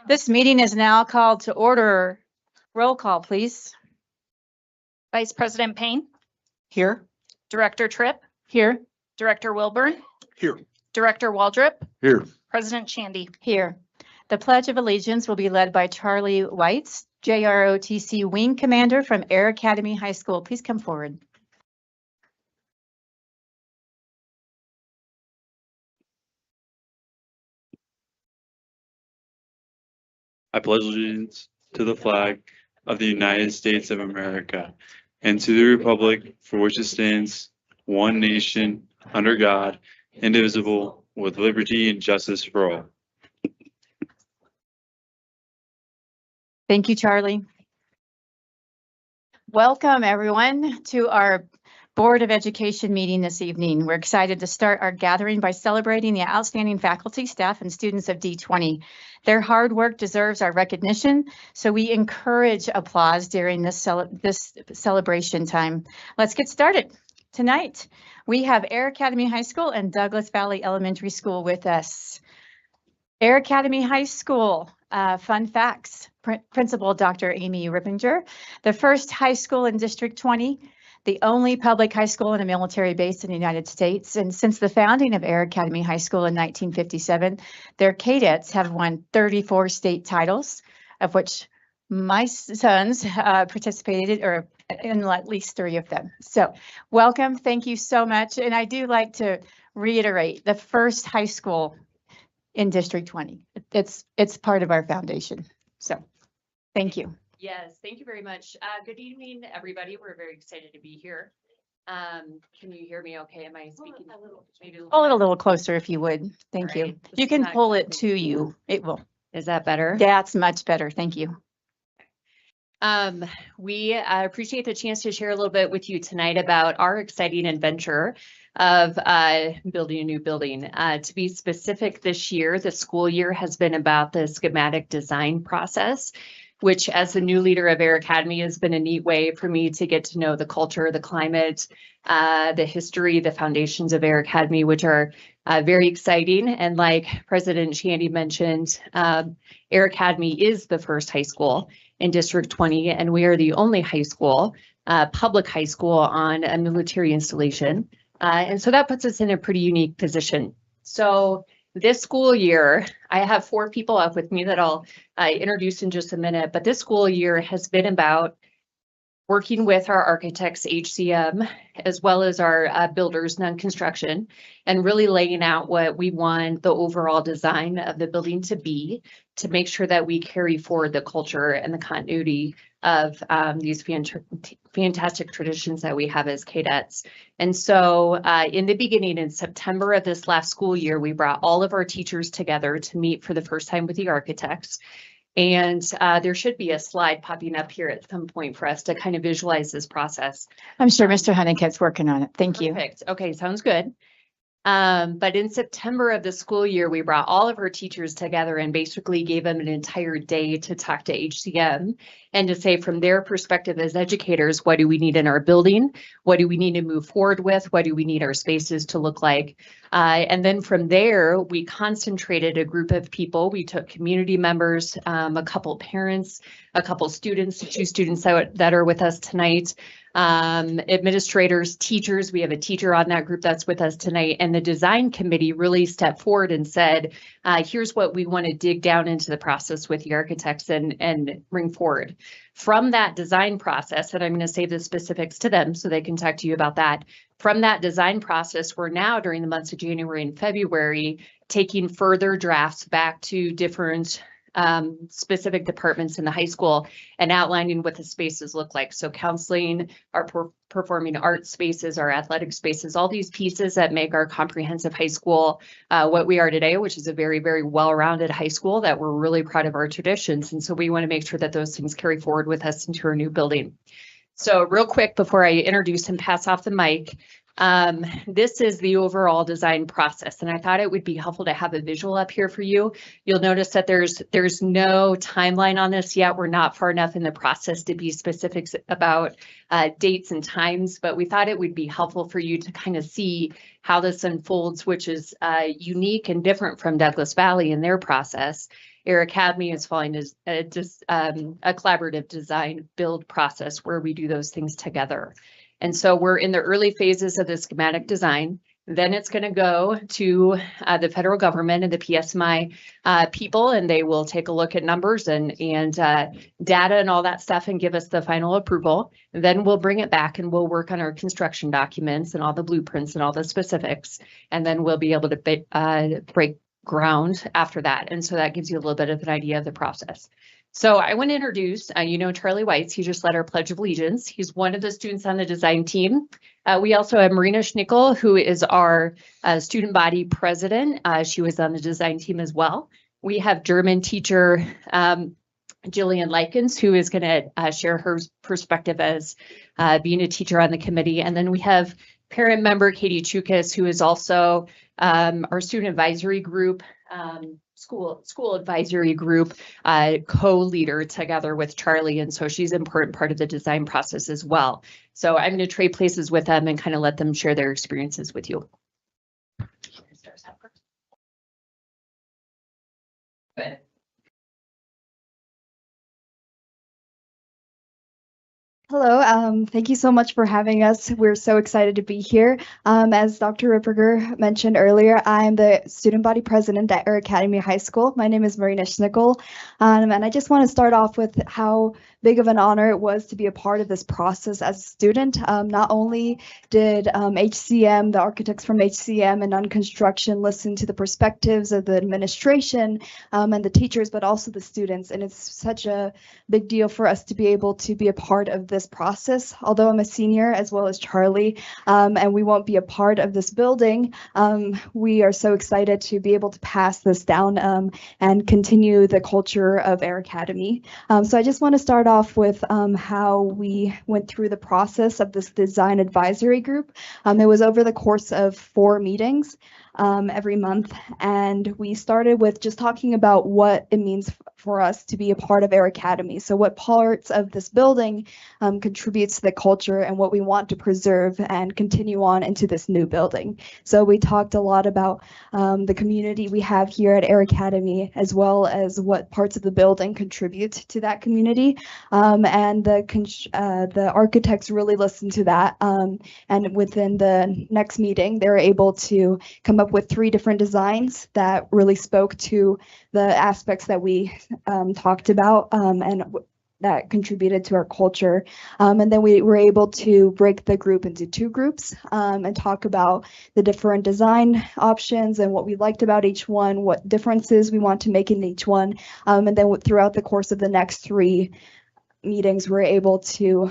This meeting is now called to order. Roll call, please. Vice President Payne, Here. Director Tripp, Here. Director Wilburn, Here. Director Waldrop, Here. President Shandy. Here. The Pledge of Allegiance will be led by Charlie Weitz, JROTC Wing Commander from Air Academy High School. Please come forward. I pledge allegiance to the flag of the United States of America and to the republic for which it stands, one nation, under God, indivisible, with liberty and justice for all. Thank you, Charlie. Welcome, everyone, to our Board of Education meeting this evening. We're excited to start our gathering by celebrating the outstanding faculty, staff, and students of D20. Their hard work deserves our recognition, so we encourage applause during this celebration time. Let's get started. Tonight, we have Air Academy High School and Douglas Valley Elementary School with us. Air Academy High School, fun facts. Principal Dr. Amy Rippinger, the first high school in District 20, the only public high school in a military base in the United States. And since the founding of Air Academy High School in 1957, their cadets have won 34 state titles, of which my sons participated or in at least 3 of them. So welcome, thank you so much. And I do like to reiterate the first high school in District 20. It's part of our foundation. So thank you. Yes, thank you very much. Good evening, everybody. We're very excited to be here. Can you hear me okay? Am I speaking? Maybe Pull it a little closer if you would. Thank you. Right. You can pull it to you. It will. Is that better? That's much better. Thank you. We appreciate the chance to share a little bit with you tonight about our exciting adventure of building a new building. To be specific, this year, the school year has been about the schematic design process, which as the new leader of Air Academy has been a neat way for me to get to know the culture, the climate, the history, the foundations of Air Academy, which are very exciting. And like President Shandy mentioned, Air Academy is the first high school in District 20, and we are the only high school, public high school on a military installation. And so that puts us in a pretty unique position. So this school year, I have 4 people up with me that I'll introduce in just a minute, but this school year has been about working with our architects, HCM, as well as our builders, non-construction, and really laying out what we want the overall design of the building to be, to make sure that we carry forward the culture and the continuity of these fantastic traditions that we have as cadets. And so in the beginning, in September of this last school year, we brought all of our teachers together to meet for the first time with the architects. And there should be a slide popping up here at some point for us to kind of visualize this process. I'm sure Mr. Honeycutt's working on it. Thank you. Perfect. Okay, sounds good. But in September of the school year, we brought all of our teachers together and basically gave them an entire day to talk to HCM and to say from their perspective as educators, what do we need in our building? What do we need to move forward with? What do we need our spaces to look like? And then from there, we concentrated a group of people. We took community members, a couple parents, a couple students, 2 students that are with us tonight, administrators, teachers. We have a teacher on that group that's with us tonight. And the design committee really stepped forward and said, here's what we want to dig down into the process with the architects and bring forward. From that design process, and I'm going to say the specifics to them so they can talk to you about that. From that design process, we're now during the months of January and February, taking further drafts back to different specific departments in the high school and outlining what the spaces look like. So counseling, our performing arts spaces, our athletic spaces, all these pieces that make our comprehensive high school what we are today, which is a very, very well-rounded high school that we're really proud of our traditions. And so we want to make sure that those things carry forward with us into our new building. So real quick, before I introduce and pass off the mic, this is the overall design process, and I thought it would be helpful to have a visual up here for you. You'll notice that there's no timeline on this yet. We're not far enough in the process to be specific about dates and times, but we thought it would be helpful for you to kind of see how this unfolds, which is unique and different from Douglas Valley in their process. Air Academy is following a collaborative design build process where we do those things together. And so we're in the early phases of the schematic design. Then it's going to go to the federal government and the PSMI people, and they will take a look at numbers and data and all that stuff and give us the final approval. And then we'll bring it back and we'll work on our construction documents and all the blueprints and all the specifics. And then we'll be able to break ground after that. And so that gives you a little bit of an idea of the process. So I want to introduce, Charlie Weitz. He just led our Pledge of Allegiance. He's one of the students on the design team. We also have Marina Schnickel, who is our student body president. She was on the design team as well. We have German teacher Jillian Likens, who is going to share her perspective as being a teacher on the committee. And then we have parent member Katie Chukas, who is also our student advisory group, school advisory group co-leader together with Charlie. And so she's an important part of the design process as well. So I'm going to trade places with them and kind of let them share their experiences with you. Good. Hello, thank you so much for having us. We're so excited to be here. As Dr. Ripperger mentioned earlier, I'm the student body president at Air Academy High School. My name is Marina Schnickel, and I just want to start off with how big of an honor it was to be a part of this process as a student. Not only did HCM, the architects from HCM and Unconstruction listen to the perspectives of the administration and the teachers, but also the students. And it's such a big deal for us to be able to be a part of this process. Although I'm a senior as well as Charlie, and we won't be a part of this building, we are so excited to be able to pass this down and continue the culture of Air Academy. So I just want to start off with how we went through the process of this design advisory group. It was over the course of 4 meetings every month, and we started with just talking about what it means for us to be a part of Air Academy. So what parts of this building contributes to the culture and what we want to preserve and continue on into this new building. So we talked a lot about the community we have here at Air Academy, as well as what parts of the building contribute to that community. And the architects really listened to that. And within the next meeting, they were able to come up with 3 different designs that really spoke to the aspects that we talked about and that contributed to our culture. And then we were able to break the group into 2 groups and talk about the different design options and what we liked about each one, what differences we want to make in each one. And then throughout the course of the next 3 meetings, we're able to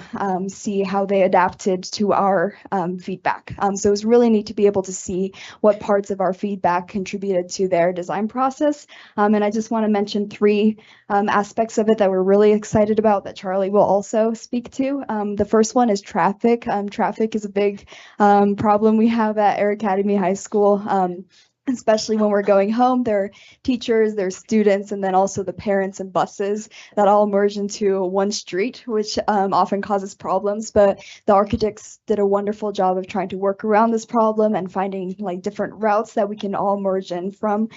see how they adapted to our feedback. So it was really neat to be able to see what parts of our feedback contributed to their design process. And I just want to mention 3 aspects of it that we're really excited about that Charlie will also speak to. The first one is traffic. Traffic is a big problem we have at Air Academy High School. Especially when we're going home, there are teachers, there's students, and then also the parents and buses that all merge into one street, which often causes problems. But the architects did a wonderful job of trying to work around this problem and finding like different routes that we can all merge in from,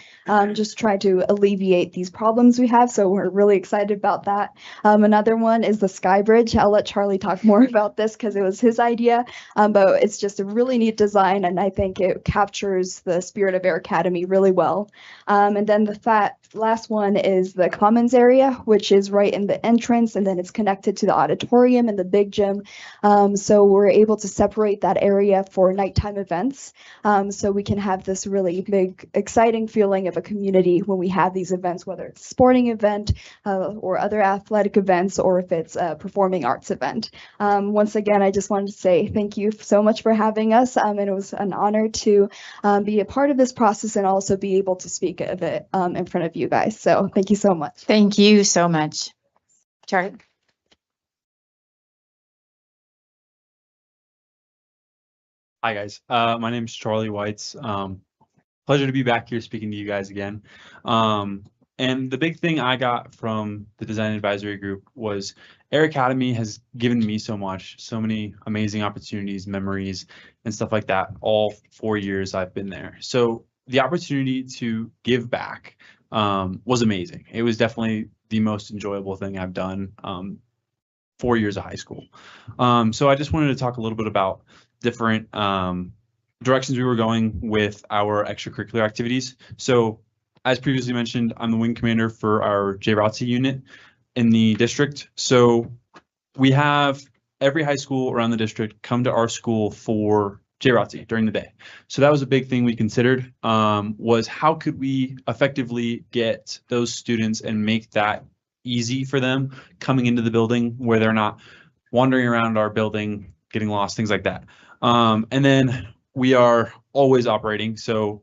just try to alleviate these problems we have. So we're really excited about that. Another one is the Sky Bridge. I'll let Charlie talk more about this because it was his idea, but it's just a really neat design, and I think it captures the spirit of Air Academy really well. And then the last one is the commons area, which is right in the entrance, and then it's connected to the auditorium and the big gym. So we're able to separate that area for nighttime events. So we can have this really big, exciting feeling of a community when we have these events, whether it's a sporting event or other athletic events, or if it's a performing arts event. Once again, I just wanted to say thank you so much for having us. And it was an honor to be a part of this process and also be able to speak of it in front of you guys. So thank you so much. Thank you so much. Charlie. Hi guys, my name is Charlie Weitz. Pleasure to be back here speaking to you guys again. And the big thing I got from the design advisory group was Air Academy has given me so much, so many amazing opportunities, memories, and stuff like that all 4 years I've been there. So the opportunity to give back was amazing. It was definitely the most enjoyable thing I've done 4 years of high school. So I just wanted to talk a little bit about different directions we were going with our extracurricular activities. So as previously mentioned, I'm the wing commander for our JROTC unit in the district. So we have every high school around the district come to our school for JROTC during the day. So that was a big thing we considered, was how could we effectively get those students and make that easy for them coming into the building where they're not wandering around our building, getting lost, things like that. And then we are always operating. So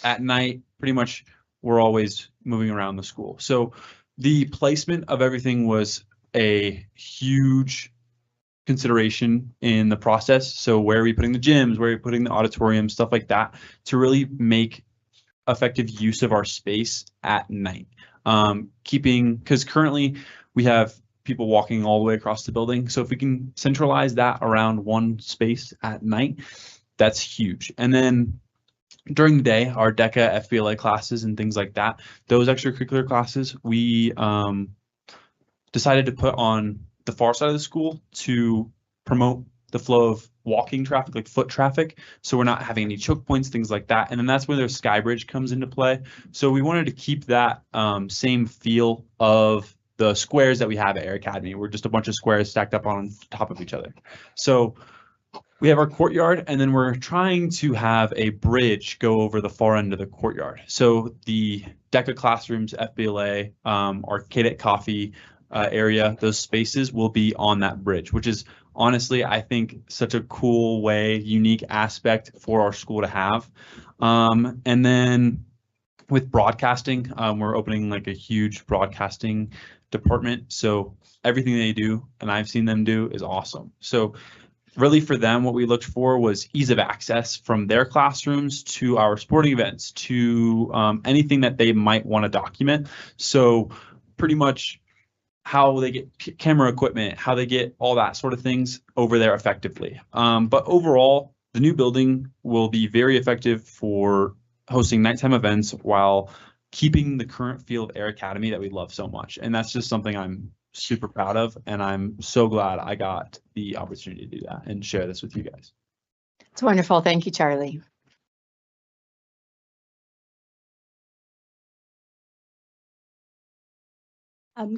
at night, pretty much we're always moving around the school. So the placement of everything was a huge consideration in the process. So where are we putting the gyms, where are we putting the auditorium, stuff like that, to really make effective use of our space at night. Because currently we have people walking all the way across the building. So if we can centralize that around one space at night, that's huge. And then during the day, our DECA, FBLA classes and things like that, those extracurricular classes, we decided to put on the far side of the school to promote the flow of walking traffic, like foot traffic. So we're not having any choke points, things like that. And then that's where the Skybridge comes into play. So we wanted to keep that same feel of the squares that we have at Air Academy. We're just a bunch of squares stacked up on top of each other. So we have our courtyard, and then we're trying to have a bridge go over the far end of the courtyard. So the DECA classrooms, FBLA, our Cadet Coffee area, those spaces will be on that bridge, which is honestly, I think, such a cool way, unique aspect for our school to have. And then with broadcasting, we're opening like a huge broadcasting department. So everything they do, and I've seen them do, is awesome. So really for them, what we looked for was ease of access from their classrooms to our sporting events, to anything that they might want to document. So pretty much how they get camera equipment, how they get all that sort of things over there effectively. But overall, the new building will be very effective for hosting nighttime events while keeping the current feel of Air Academy that we love so much. And that's just something I'm super proud of, and I'm so glad I got the opportunity to do that and share this with you guys. It's wonderful. Thank you, Charlie.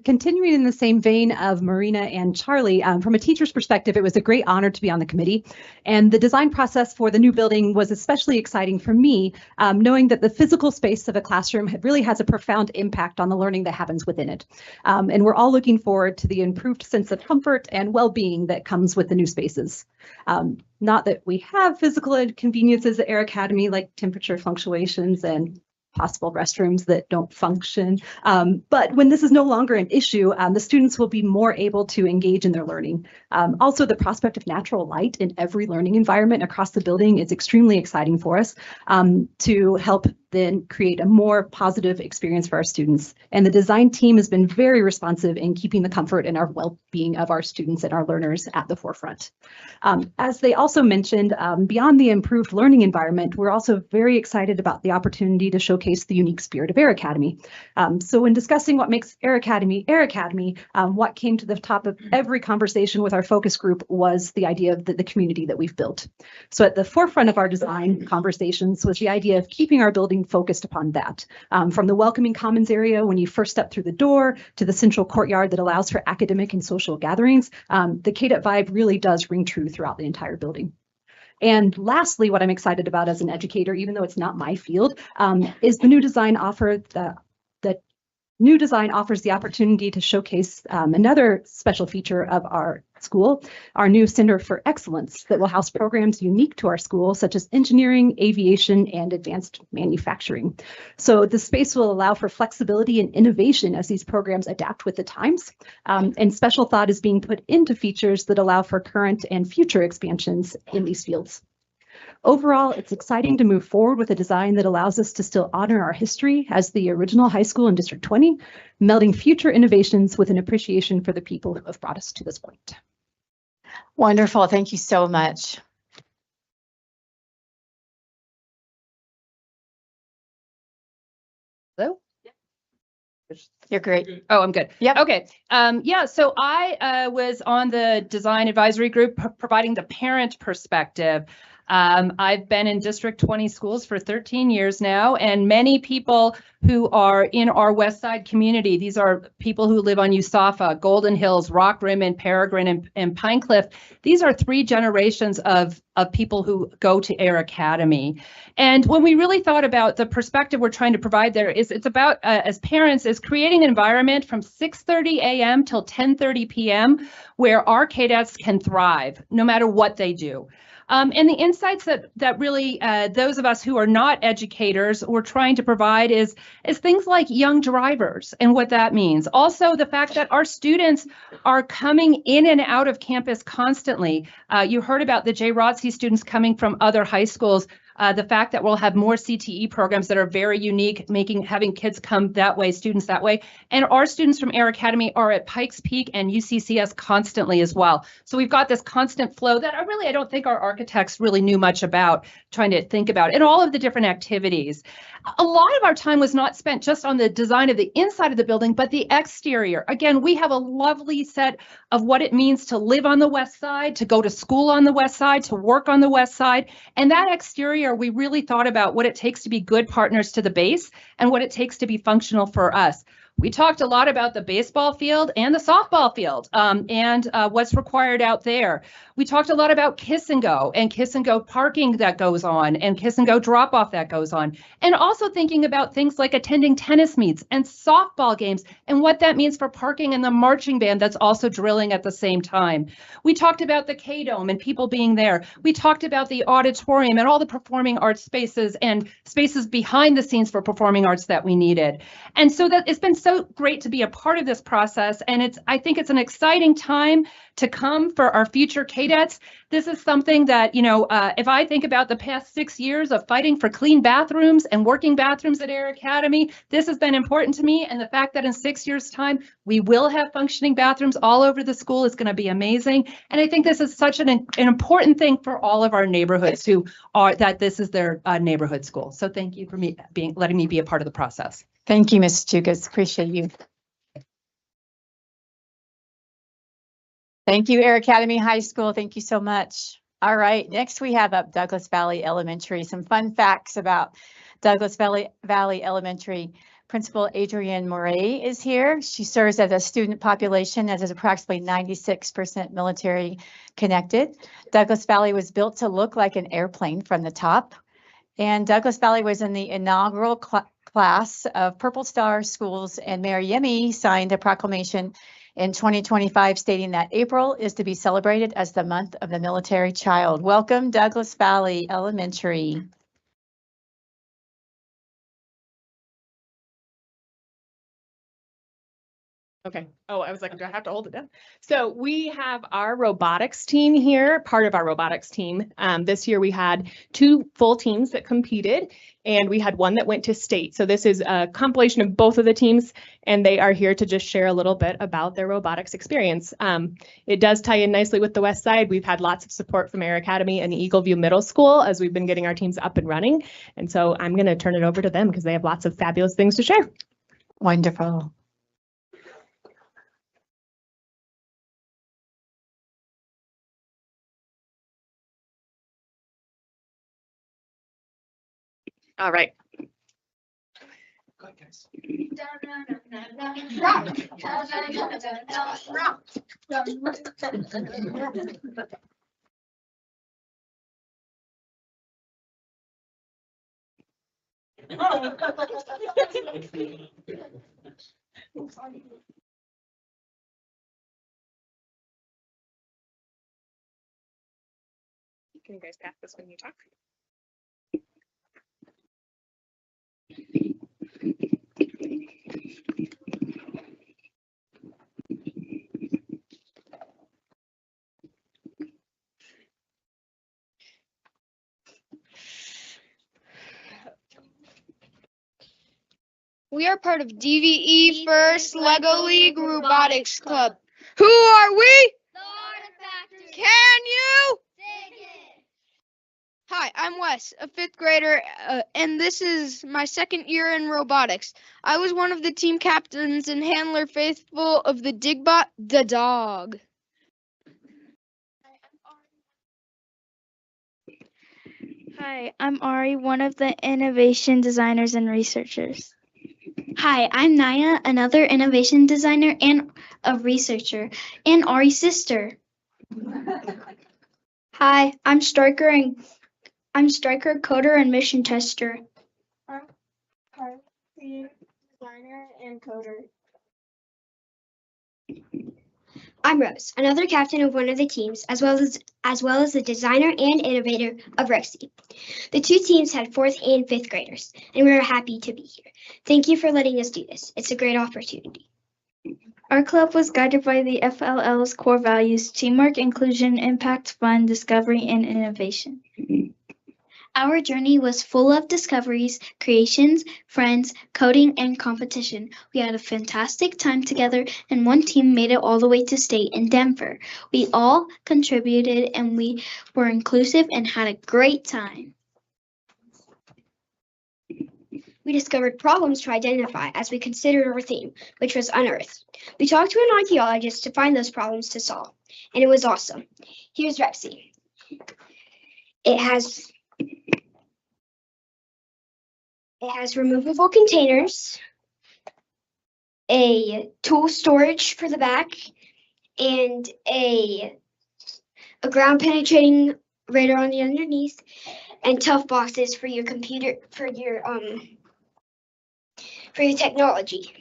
Continuing in the same vein of Marina and Charlie, from a teacher's perspective, it was a great honor to be on the committee. And the design process for the new building was especially exciting for me, knowing that the physical space of a classroom really has a profound impact on the learning that happens within it. And we're all looking forward to the improved sense of comfort and well-being that comes with the new spaces. Not that we have physical inconveniences at Air Academy, like temperature fluctuations and possible restrooms that don't function. But when this is no longer an issue, the students will be more able to engage in their learning. Also, the prospect of natural light in every learning environment across the building is extremely exciting for us to help then create a more positive experience for our students. And the design team has been very responsive in keeping the comfort and our well-being of our students and our learners at the forefront. As they also mentioned, beyond the improved learning environment, we're also very excited about the opportunity to showcase the unique spirit of Air Academy. So when discussing what makes Air Academy, what came to the top of every conversation with our focus group was the idea of the community that we've built. So at the forefront of our design conversations was the idea of keeping our building focused upon that. From the welcoming commons area when you first step through the door to the central courtyard that allows for academic and social gatherings, the Cadet vibe really does ring true throughout the entire building. And lastly, what I'm excited about as an educator, even though it's not my field, is the new design offers the opportunity to showcase another special feature of our school, our new Center for Excellence that will house programs unique to our school, such as engineering, aviation, and advanced manufacturing. So the space will allow for flexibility and innovation as these programs adapt with the times. And special thought is being put into features that allow for current and future expansions in these fields. Overall, it's exciting to move forward with a design that allows us to still honor our history as the original high school in District 20, melding future innovations with an appreciation for the people who have brought us to this point. Wonderful. Thank you so much. Hello? You're great. Oh, I'm good. Yep. Okay. Yeah, so I was on the design advisory group providing the parent perspective. I've been in District 20 schools for 13 years now, and many people who are in our West Side community, these are people who live on Usafa, Golden Hills, Rock Rimmon, Peregrine, and Pine Cliff. These are 3 generations of people who go to Air Academy. And when we really thought about the perspective we're trying to provide there, it's about, as parents, is creating an environment from 6:30 a.m. till 10:30 p.m. where our KDETs can thrive, no matter what they do. And the insights that really those of us who are not educators were trying to provide is things like young drivers and what that means. Also, the fact that our students are coming in and out of campus constantly. You heard about the J. ROTC students coming from other high schools. The fact that we'll have more CTE programs that are very unique, having kids come that way, students that way. And our students from Air Academy are at Pikes Peak and UCCS constantly as well. So we've got this constant flow that I don't think our architects really knew much about, trying to think about, and all of the different activities. A lot of our time was not spent just on the design of the inside of the building, but the exterior. Again, we have a lovely set of what it means to live on the West Side, to go to school on the West Side, to work on the West Side. And that exterior, we really thought about what it takes to be good partners to the base and what it takes to be functional for us. We talked a lot about the baseball field and the softball field and what's required out there. We talked a lot about Kiss and Go parking that goes on and Kiss and Go drop off that goes on. And also thinking about things like attending tennis meets and softball games and what that means for parking and the marching band that's also drilling at the same time. We talked about the K-Dome and people being there. We talked about the auditorium and all the performing arts spaces and spaces behind the scenes for performing arts that we needed. And so that it's been so great to be a part of this process. And I think it's an exciting time to come for our future KDETs. This is something that, if I think about the past 6 years of fighting for clean bathrooms and working bathrooms at Air Academy, this has been important to me. And the fact that in 6 years' time, we will have functioning bathrooms all over the school is going to be amazing. And I think this is such an important thing for all of our neighborhoods that this is their neighborhood school. So thank you for letting me be a part of the process. Thank you, Ms. Chukas. Appreciate you. Thank you, Air Academy High School. Thank you so much. All right, next we have up Douglas Valley Elementary. Some fun facts about Douglas Valley Elementary. Principal Adrienne Moray is here. She serves as a student population that is approximately 96% military connected. Douglas Valley was built to look like an airplane from the top. And Douglas Valley was in the inaugural class of Purple Star Schools, and Mayor Yemi signed a proclamation in 2025 stating that April is to be celebrated as the month of the military child. Welcome, Douglas Valley Elementary. Okay. Oh, I was like, do I have to hold it down? So we have our robotics team here, part of our robotics team. This year we had 2 full teams that competed and we had one that went to state. So this is a compilation of both of the teams and they are here to just share a little bit about their robotics experience. It does tie in nicely with the West Side. We've had lots of support from Air Academy and Eagleview Middle School as we've been getting our teams up and running. And so I'm going to turn it over to them because they have lots of fabulous things to share. Wonderful. All right. Go ahead, guys. Can you guys pass this when you talk? We are part of DVE First Lego League Robotics Club. Who are we? The Artifactors. Can you? Hi, I'm Wes, a fifth grader, and this is my second year in robotics. I was one of the team captains and handler faithful of the Digbot, the dog. Hi, I'm Ari, one of the innovation designers and researchers. Hi, I'm Naya, another innovation designer and a researcher, and Ari's sister. Hi, I'm Striker, coder, and mission tester. I'm designer and coder. I'm Rose, another captain of one of the teams, as well as the designer and innovator of Rexy. The two teams had 4th and 5th graders, and we are happy to be here. Thank you for letting us do this. It's a great opportunity. Our club was guided by the FLL's core values: teamwork, inclusion, impact, fun, discovery, and innovation. Our journey was full of discoveries, creations, friends, coding, and competition. We had a fantastic time together, and one team made it all the way to state in Denver. We all contributed, and we were inclusive and had a great time. We discovered problems to identify as we considered our theme, which was unearthed. We talked to an archaeologist to find those problems to solve, and it was awesome. Here's Rexy. It has removable containers, a tool storage for the back, and a ground penetrating radar on the underneath, and tough boxes for your computer, for your technology.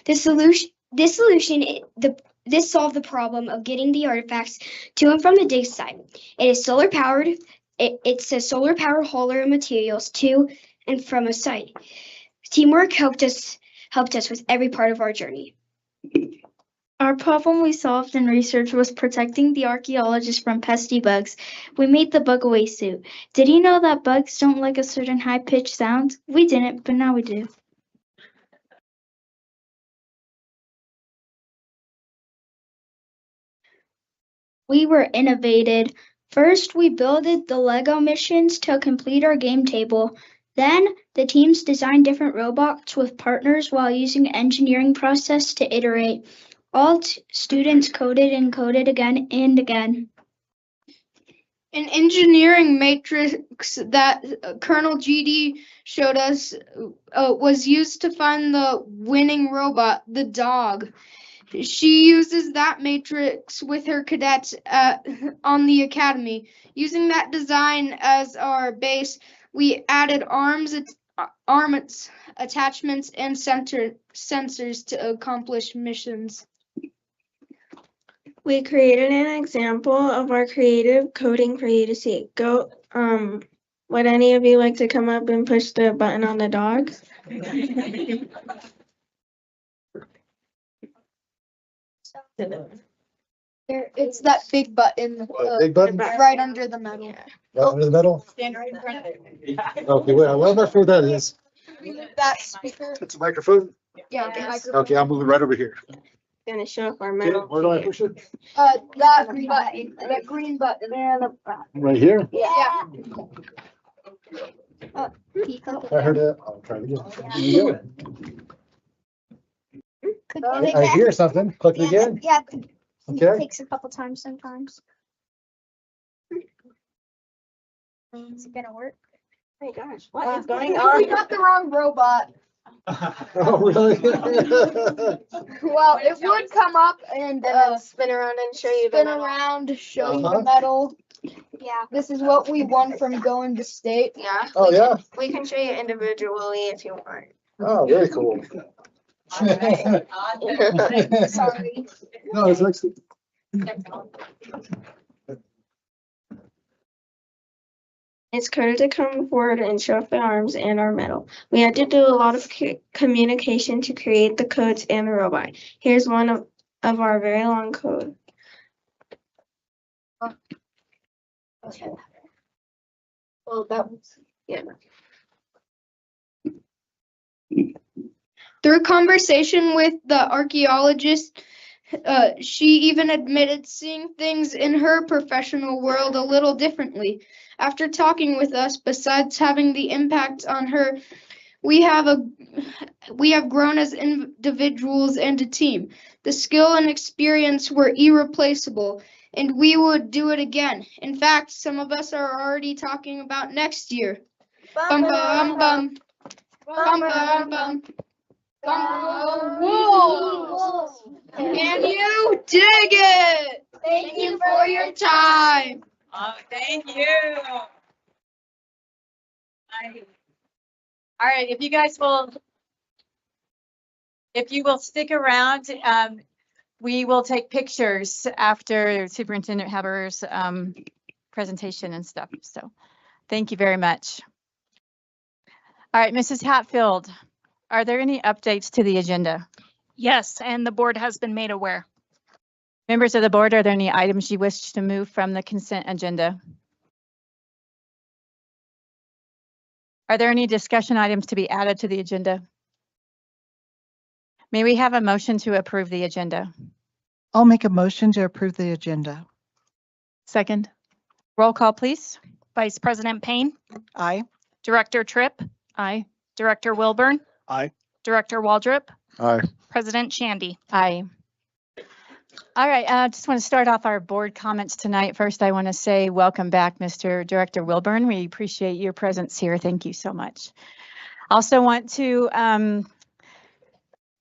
This solved the problem of getting the artifacts to and from the dig site. It is solar powered. It's a solar power hauler of materials to and from a site. Teamwork helped us with every part of our journey. Our problem we solved in research was protecting the archaeologists from pesky bugs. We made the bug away suit. Did you know that bugs don't like a certain high-pitched sound? We didn't, but now we do. We were innovated. First, we builded the Lego missions to complete our game table. Then, the teams designed different robots with partners while using engineering process to iterate. All students coded and coded again and again. An engineering matrix that Colonel GD showed us was used to find the winning robot, the dog. She uses that matrix with her cadets on the academy. Using that design as our base, we added arms, attachments, and sensors to accomplish missions. We created an example of our creative coding for you to see. Would any of you like to come up and push the button on the dog? It's that big button. Big button? Right under the metal. Right under the metal? Stand right in front of it. Okay, wait, I'm not sure what that is. That speaker. It's a microphone? Yeah, the microphone. Okay, I'll move it right over here. Gonna show up our Okay, metal. where do I push it? That button, that green button there on the front. Right here? Yeah. I heard it. I'll try it again. Here you go. I hear something. Click it again. Yeah, Okay. takes a couple times sometimes. Is it gonna work? Oh my gosh, what is going on? We got the wrong robot. Oh, really? Well, it would come up and Spin around and show you spin the metal. around, show you Uh-huh. the metal. Yeah. This is what we won from going to state. Yeah. Oh, yeah? We can show you individually if you want. Oh, very cool. Sorry. No, it's actually. It's coded to come forward and show off the arms and our metal. We had to do a lot of communication to create the codes and the robot. Here's one of our very long code. Okay. Well, that was, Yeah. Through conversation with the archaeologist She even admitted seeing things in her professional world a little differently. After talking with us, besides having the impact on her, we have grown as individuals and a team. The skill and experience were irreplaceable, and we would do it again. In fact, some of us are already talking about next year. Bum bum bum. Bum bum bum. Bum Wolves. Can you dig it? Thank you for your time. Oh, thank you. All right, if you will stick around, we will take pictures after Superintendent Haber's presentation and stuff. So thank you very much. All right, Mrs. Hatfield, are there any updates to the agenda? Yes, and the board has been made aware. Members of the board, are there any items you wish to move from the consent agenda? Are there any discussion items to be added to the agenda? May we have a motion to approve the agenda? I'll make a motion to approve the agenda. Second. Roll call, please. Vice President Payne, Aye. Director Tripp, Aye. Director Wilburn, Aye. Director Waldrop, Aye. President Shandy. Aye. All right, I just want to start off our board comments tonight. First, I want to say welcome back, Mr. Director Wilburn. We appreciate your presence here. Thank you so much. Also want to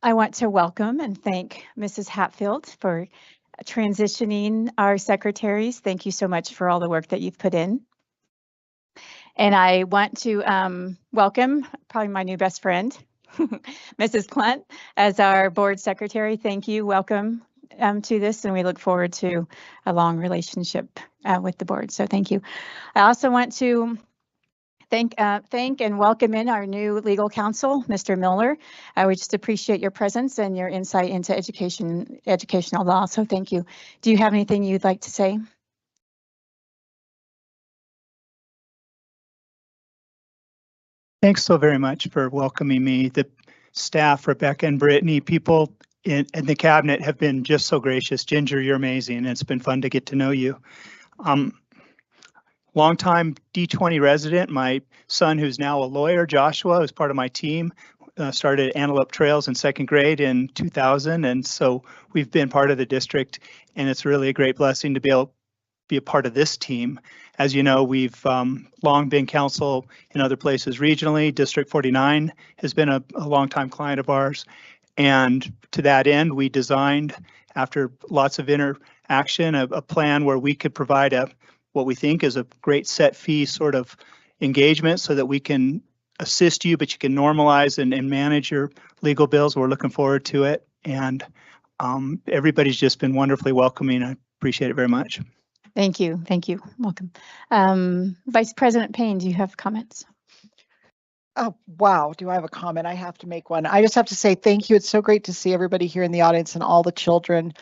I want to welcome and thank Mrs. Hatfield for transitioning our secretaries. Thank you so much for all the work that you've put in. And I want to welcome probably my new best friend, Mrs. Clunt, as our board secretary. Thank you. Welcome to this, and we look forward to a long relationship with the board. So thank you. I also want to thank and welcome in our new legal counsel, Mr. Miller. We just appreciate your presence and your insight into educational law. So thank you. Do you have anything you'd like to say? Thanks so very much for welcoming me. The staff, Rebecca and Brittany, people in the cabinet have been just so gracious. Ginger, you're amazing, and it's been fun to get to know you. Longtime D20 resident, my son, who's now a lawyer, Joshua, is part of my team, started Antelope Trails in second grade in 2000, and so we've been part of the district, and it's really a great blessing to be able to be a part of this team. As you know, we've long been counsel in other places regionally. District 49 has been a longtime client of ours. And to that end, we designed, after lots of interaction, a plan where we could provide what we think is a great set fee sort of engagement so that we can assist you, but you can normalize and manage your legal bills. We're looking forward to it. And everybody's just been wonderfully welcoming. I appreciate it very much. Thank you. Thank you. Welcome. Vice President Payne, do you have comments? Oh, wow. Do I have a comment? I have to make one. I just have to say thank you. It's so great to see everybody here in the audience and all the children.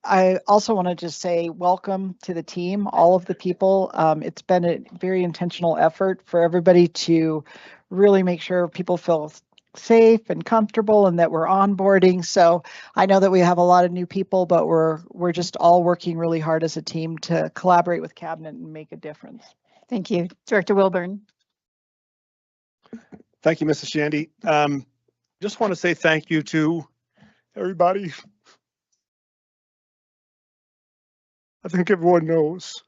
I also want to just say welcome to the team, all of the people. It's been a very intentional effort for everybody to really make sure people feel safe and comfortable and that we're onboarding. So I know that we have a lot of new people, but we're just all working really hard as a team to collaborate with cabinet and make a difference. Thank you. Director Wilburn. Thank you, Mrs. Shandy. Just want to say thank you to everybody. I think everyone knows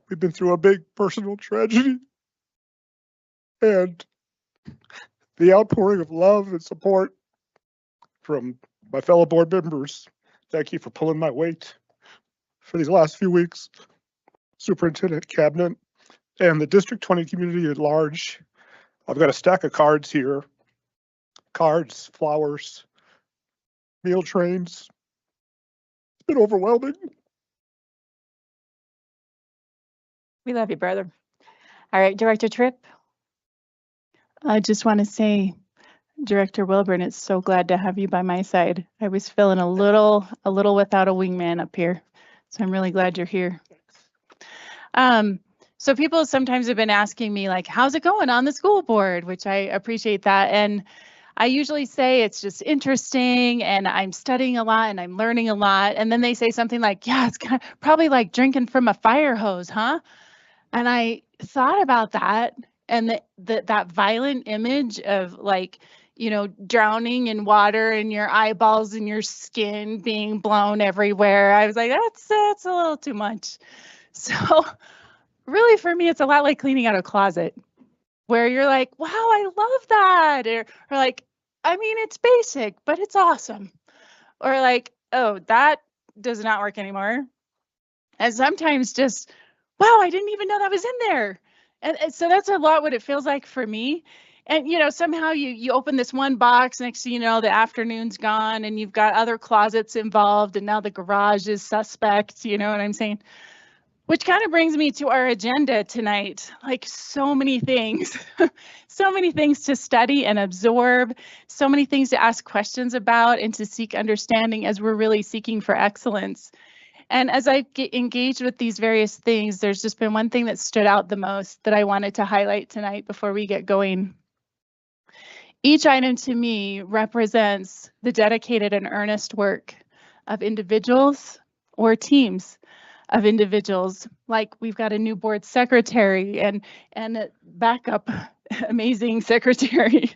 we've been through a big personal tragedy, and the outpouring of love and support from my fellow board members. Thank you for pulling my weight for these last few weeks. Superintendent, cabinet, and the District 20 community at large. I've got a stack of cards here. Cards, flowers, meal trains. It's been overwhelming. We love you, brother. All right, Director Tripp. I just want to say, Director Wilburn, it's so glad to have you by my side. I was feeling a little without a wingman up here, so I'm really glad you're here. So people sometimes have been asking me, like, how's it going on the school board, which I appreciate that. And I usually say it's just interesting and I'm studying a lot and I'm learning a lot. And then they say something like, yeah, it's kind of probably like drinking from a fire hose, huh? And I thought about that and that violent image of like, you know, drowning in water and your eyeballs and your skin being blown everywhere. I was like, that's a little too much. So really for me, it's a lot like cleaning out a closet where you're like, wow, I love that. Or like, I mean, it's basic, but it's awesome. Or like, oh, that does not work anymore. And sometimes just, wow, I didn't even know that was in there. And so that's a lot what it feels like for me. And, you know, somehow you open this one box, next thing you know, the afternoon's gone and you've got other closets involved and now the garage is suspect, you know what I'm saying? Which kind of brings me to our agenda tonight, like so many things, so many things to study and absorb, so many things to ask questions about and to seek understanding as we're really seeking for excellence. And as I get engaged with these various things, there's just been one thing that stood out the most that I wanted to highlight tonight before we get going. Each item to me represents the dedicated and earnest work of individuals or teams of individuals. Like we've got a new board secretary and a backup amazing secretary.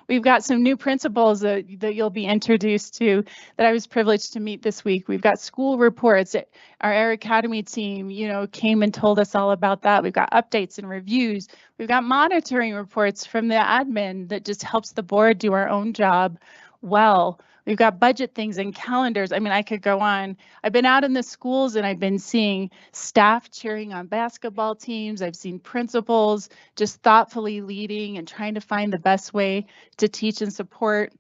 We've got some new principals that you'll be introduced to that I was privileged to meet this week. We've got school reports. Our Air Academy team, you know, came and told us all about that. We've got updates and reviews. We've got monitoring reports from the admin that just helps the board do our own job well. We've got budget things and calendars. I mean, I could go on. I've been out in the schools and I've been seeing staff cheering on basketball teams. I've seen principals just thoughtfully leading and trying to find the best way to teach and support.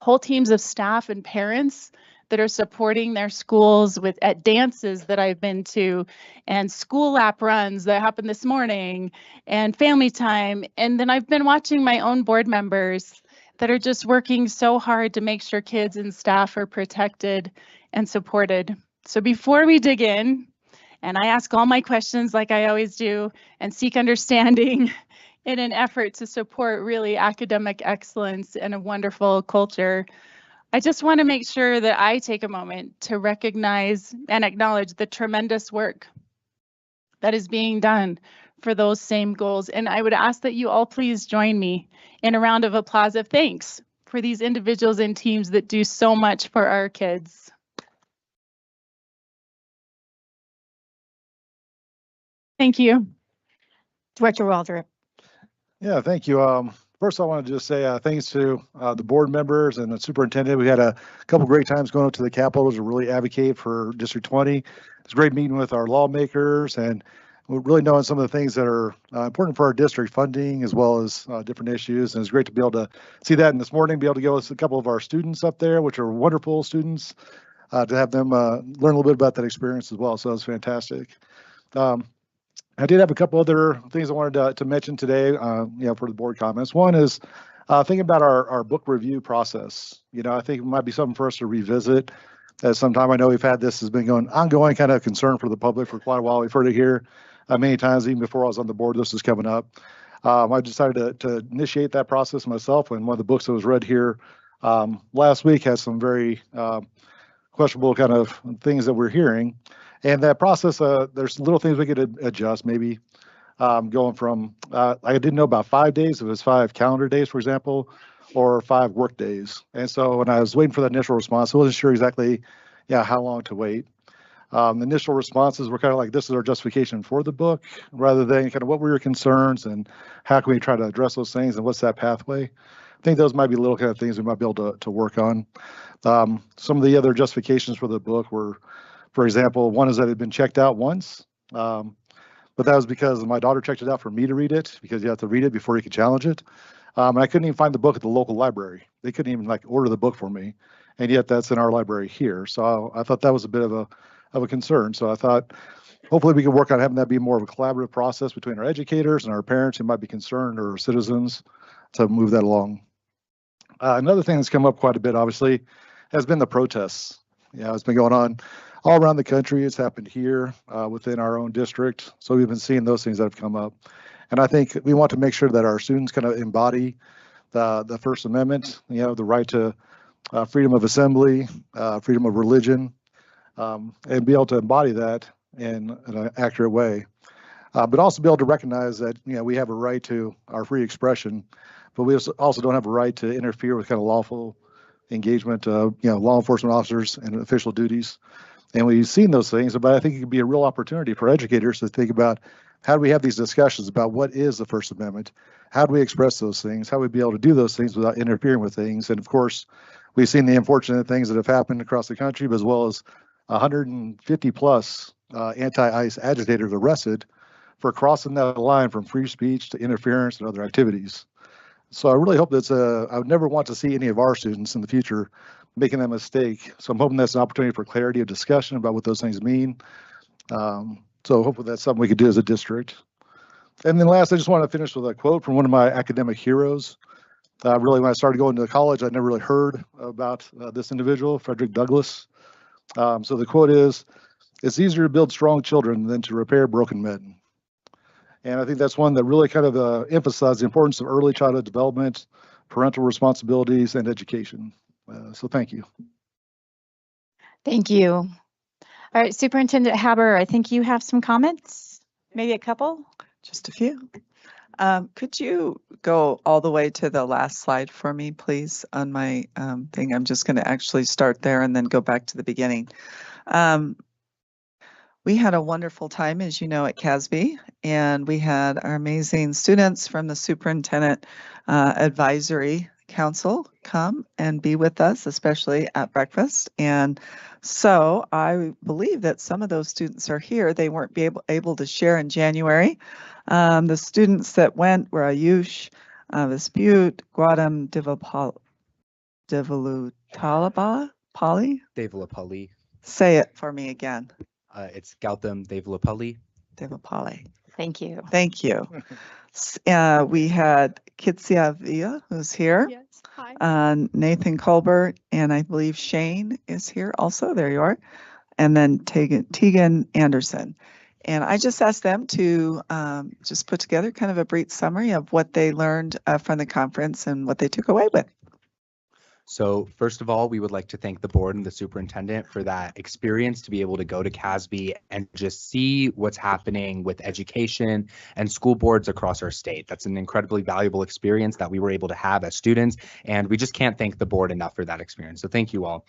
Whole teams of staff and parents that are supporting their schools at dances that I've been to, and school lap runs that happened this morning, and family time. And then I've been watching my own board members that are just working so hard to make sure kids and staff are protected and supported. So before we dig in, and I ask all my questions like I always do and seek understanding in an effort to support really academic excellence and a wonderful culture, I just want to make sure that I take a moment to recognize and acknowledge the tremendous work that is being done for those same goals. And I would ask that you all please join me in a round of applause of thanks for these individuals and teams that do so much for our kids. Thank you. Director Waldrop. Yeah, thank you. First, I want to just say thanks to the board members and the superintendent. We had a couple great times going up to the Capitol to really advocate for District 20. It's great meeting with our lawmakers and really knowing some of the things that are important for our district, funding as well as different issues. And it's great to be able to see that. And this morning, be able to go with a couple of our students up there, which are wonderful students, to have them learn a little bit about that experience as well. So that was fantastic. I did have a couple other things I wanted to mention today, for the board comments. One is thinking about our book review process. I think it might be something for us to revisit. As sometime I know we've had this has been ongoing kind of concern for the public for quite a while. We've heard it here many times, even before I was on the board. This is coming up. I decided to initiate that process myself, and one of the books that was read here last week has some very questionable kind of things that we're hearing. And that process, there's little things we could adjust, maybe going from, I didn't know about 5 days, if it was 5 calendar days, for example, or 5 work days. And so when I was waiting for that initial response, I wasn't sure exactly, how long to wait. The initial responses were kind of like, this is our justification for the book, rather than kind of what were your concerns and how can we try to address those things and what's that pathway. I think those might be little kind of things we might be able to work on. Some of the other justifications for the book were, for example, one is that it had been checked out once, but that was because my daughter checked it out for me to read it, because you have to read it before you can challenge it. And I couldn't even find the book at the local library. They couldn't even order the book for me, and yet that's in our library here. So I thought that was a bit of a concern. So I thought hopefully we can work on having that be more of a collaborative process between our educators and our parents who might be concerned, or citizens, to move that along. Another thing that's come up quite a bit, obviously, has been the protests. It's been going on all around the country. It's happened here within our own district. So we've been seeing those things that have come up. And I think we want to make sure that our students kind of embody the First Amendment, the right to freedom of assembly, freedom of religion, and be able to embody that in an accurate way. But also be able to recognize that, we have a right to our free expression, but we also don't have a right to interfere with kind of lawful engagement of, law enforcement officers and official duties. And we've seen those things, but I think it could be a real opportunity for educators to think about how do we have these discussions about what is the First Amendment? How do we express those things? How do we be able to do those things without interfering with things? And of course, we've seen the unfortunate things that have happened across the country, as well as 150 plus anti-ICE agitators arrested for crossing that line from free speech to interference and other activities. So I really hope that's I would never want to see any of our students in the future making that mistake. So I'm hoping that's an opportunity for clarity of discussion about what those things mean. So hopefully that's something we could do as a district. And then last, I just want to finish with a quote from one of my academic heroes. Really, when I started going to college, I never really heard about this individual, Frederick Douglass. So the quote is, "It's easier to build strong children than to repair broken men." And I think that's one that really kind of emphasized the importance of early childhood development, parental responsibilities, and education. So thank you. Thank you. All right, Superintendent Haber, I think you have some comments, maybe a couple? Just a few. Could you go all the way to the last slide for me, please, on my thing? I'm just going to actually start there and then go back to the beginning. We had a wonderful time, as you know, at CASB, and we had our amazing students from the Superintendent Advisory Council come and be with us, especially at breakfast. And so I believe that some of those students are here. They weren't able to share in January. The students that went were Ayush, Vispute, Gautam Devalapalli. Say it for me again. It's Gautam Devalapalli. Devapalli. Thank you. Thank you. We had Kitsia Villa, who's here. Yes, hi. Nathan Colbert, and I believe Shane is here also. There you are. And then Tegan Anderson. And I just asked them to just put together kind of a brief summary of what they learned from the conference and what they took away with. So first of all, we would like to thank the board and the superintendent for that experience to be able to go to CASB and just see what's happening with education and school boards across our state. That's an incredibly valuable experience that we were able to have as students, and we just can't thank the board enough for that experience. So thank you all.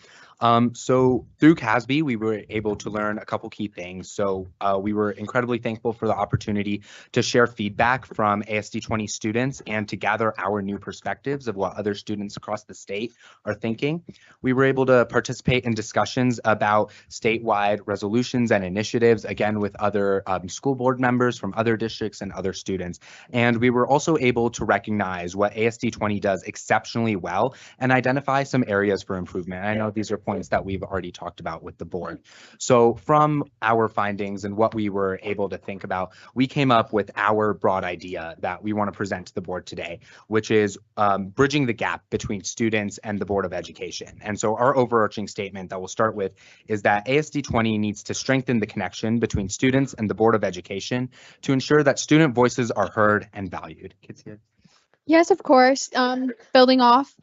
So through CASB, we were able to learn a couple key things. So we were incredibly thankful for the opportunity to share feedback from ASD 20 students and to gather our new perspectives of what other students across the state are thinking. We were able to participate in discussions about statewide resolutions and initiatives, again, with other school board members from other districts and other students. And we were also able to recognize what ASD 20 does exceptionally well and identify some areas for improvement. I know these are points that we've already talked about with the board. So from our findings and what we were able to think about, we came up with our broad idea that we want to present to the board today, which is bridging the gap between students and the Board of Education. And so our overarching statement that we'll start with is that ASD 20 needs to strengthen the connection between students and the Board of Education to ensure that student voices are heard and valued. Kitsia? Yes, of course. Building off,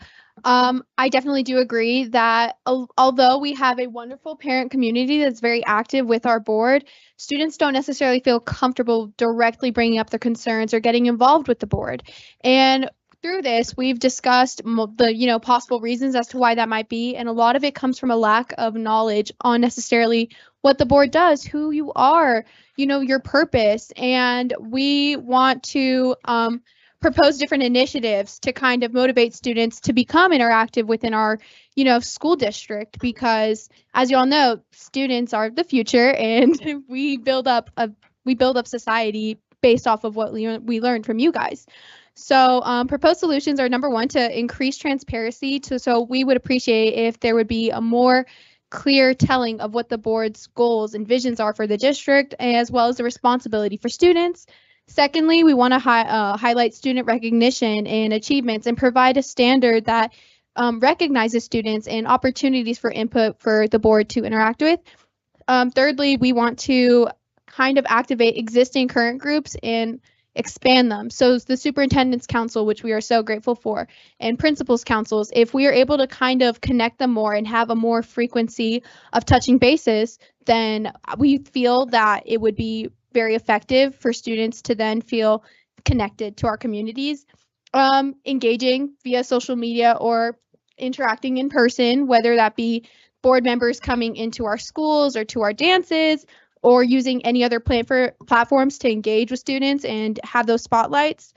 I definitely do agree that although we have a wonderful parent community that's very active with our board, students don't necessarily feel comfortable directly bringing up their concerns or getting involved with the board. And through this, we've discussed the possible reasons as to why that might be, and a lot of it comes from a lack of knowledge on necessarily what the board does, who you are, your purpose, and we want to propose different initiatives to kind of motivate students to become interactive within our, school district, because as you all know, students are the future, and we build up society based off of what we learned from you guys. So proposed solutions are, number one, to increase transparency. So we would appreciate if there would be a more clear telling of what the board's goals and visions are for the district, as well as the responsibility for students. Secondly, we want to highlight student recognition and achievements and provide a standard that recognizes students and opportunities for input for the board to interact with. Thirdly, we want to kind of activate existing current groups and expand them. So the superintendent's council, which we are so grateful for, and principals councils, if we are able to kind of connect them more and have a more frequency of touching bases, then we feel that it would be very effective for students to then feel connected to our communities, engaging via social media or interacting in person, whether that be board members coming into our schools or to our dances, or using any other platforms to engage with students and have those spotlights.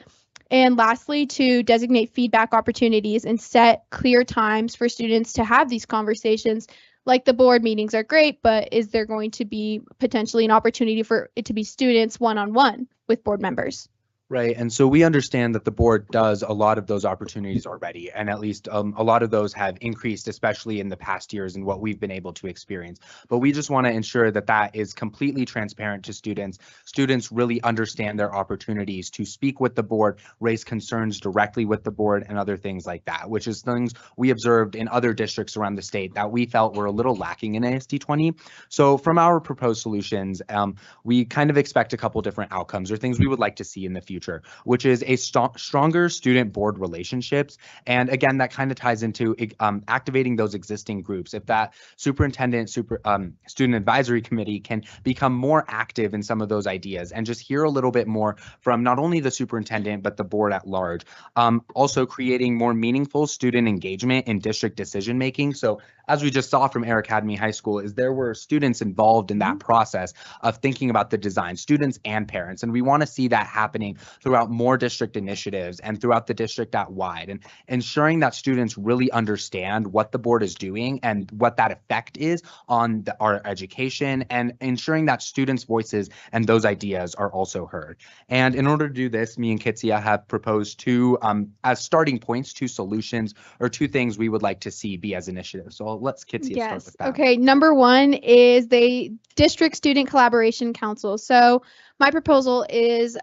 And lastly, to designate feedback opportunities and set clear times for students to have these conversations. Like the board meetings are great, but is there going to be potentially an opportunity for it to be students one-on-one with board members? Right. And so we understand that the board does a lot of those opportunities already, and at least a lot of those have increased, especially in the past years and what we've been able to experience. But we just want to ensure that that is completely transparent to students. Students really understand their opportunities to speak with the board, raise concerns directly with the board, and other things like that, which is things we observed in other districts around the state that we felt were a little lacking in ASD 20. So from our proposed solutions, we kind of expect a couple different outcomes or things we would like to see in the future, which is a stronger student board relationships. And again, that kind of ties into activating those existing groups. If that superintendent, student advisory committee can become more active in some of those ideas and just hear a little bit more from not only the superintendent, but the board at large. Also creating more meaningful student engagement in district decision making. So as we just saw from Air Academy High School, is there were students involved in that process of thinking about the design, students and parents. And we want to see that happening throughout more district initiatives and throughout the district at wide, and ensuring that students really understand what the board is doing and what that effect is on our education, and ensuring that students' voices and those ideas are also heard. And in order to do this, me and Kitsia have proposed two, as starting points, two solutions or two things we would like to see be as initiatives. So let's Kitsia start with that. Okay, number one is the District Student Collaboration Council. So my proposal is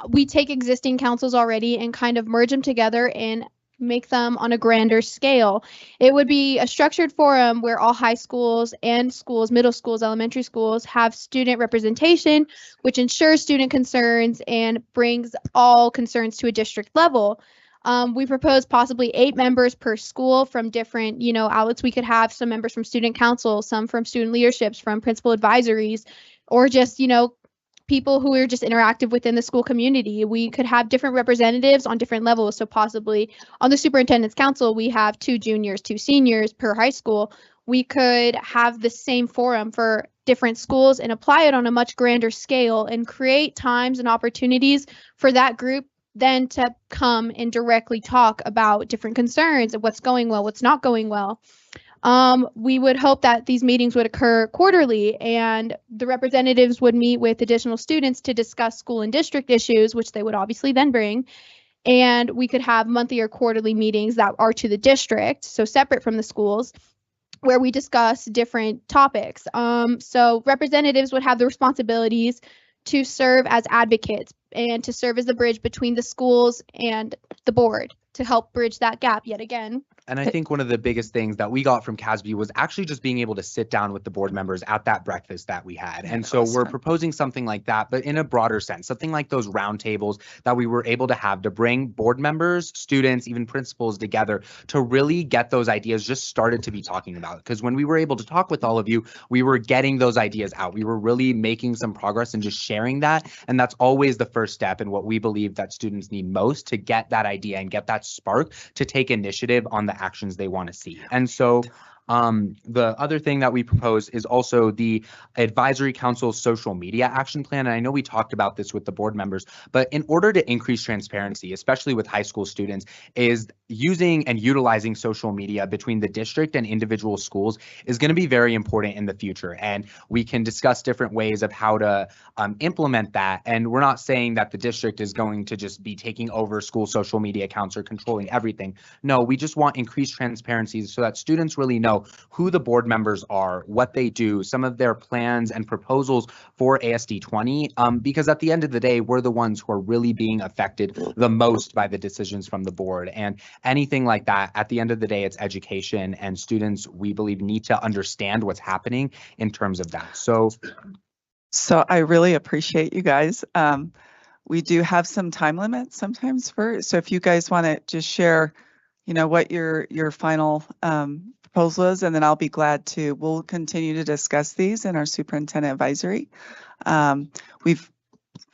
we take existing councils already and kind of merge them together and make them on a grander scale. It would be a structured forum where all high schools and schools, middle schools, elementary schools have student representation, which ensures student concerns and brings all concerns to a district level. We propose possibly 8 members per school from different, outlets. We could have some members from student council, some from student leaderships, from principal advisories, or just, people who are just interactive within the school community. We could have different representatives on different levels. So possibly on the superintendent's council, we have 2 juniors, 2 seniors per high school. We could have the same forum for different schools and apply it on a much grander scale and create times and opportunities for that group then to come and directly talk about different concerns of what's going well, what's not going well. We would hope that these meetings would occur quarterly and the representatives would meet with additional students to discuss school and district issues, which they would obviously then bring. And we could have monthly or quarterly meetings that are to the district, so separate from the schools, where we discuss different topics. So representatives would have the responsibilities to serve as advocates and to serve as the bridge between the schools and the board to help bridge that gap yet again. And I think one of the biggest things that we got from CASB was actually just being able to sit down with the board members at that breakfast that we had. And so we're proposing something like that, but in a broader sense, something like those roundtables that we were able to have to bring board members, students, even principals together to really get those ideas just started to be talking about. Because when we were able to talk with all of you, we were getting those ideas out. We were really making some progress and just sharing that. And that's always the first step in what we believe that students need most to get that idea and get that spark to take initiative on the actions they want to see. And so the other thing that we propose is also the Advisory Council social media action plan. And I know we talked about this with the board members, but in order to increase transparency, especially with high school students, is using and utilizing social media between the district and individual schools is going to be very important in the future. And we can discuss different ways of how to implement that. And we're not saying that the district is going to just be taking over school social media accounts or controlling everything. No, we just want increased transparency so that students really know who the board members are, what they do, some of their plans and proposals for ASD 20, because at the end of the day, we're the ones who are really being affected the most by the decisions from the board. And anything like that, at the end of the day, it's education, and students, we believe, need to understand what's happening in terms of that. So I really appreciate you guys. We do have some time limits sometimes so if you guys want to just share, what your final proposal is, and then I'll be glad to, we'll continue to discuss these in our superintendent advisory. We've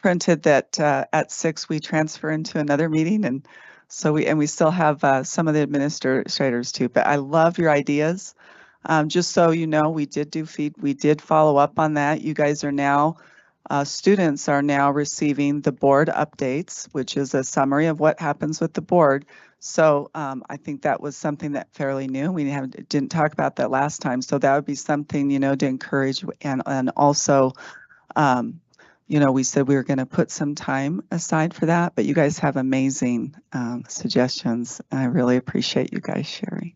printed that at 6 we transfer into another meeting, and so we still have some of the administrators too, but I love your ideas. Just so you know, we did follow up on that. You guys are now, students are now receiving the board updates, which is a summary of what happens with the board. So I think that was something that fairly new. We didn't talk about that last time. So that would be something, to encourage, and also, we said we were going to put some time aside for that, but you guys have amazing suggestions. And I really appreciate you guys sharing.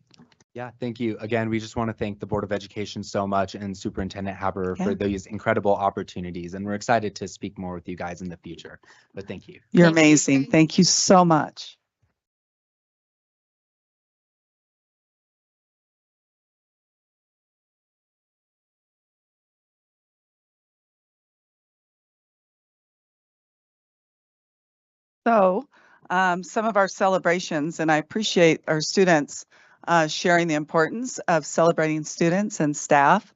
Yeah, thank you. Again, we just want to thank the Board of Education so much and Superintendent Haber for these incredible opportunities. And we're excited to speak more with you guys in the future. But thank you. You're amazing. Thank you so much. So some of our celebrations, and I appreciate our students sharing the importance of celebrating students and staff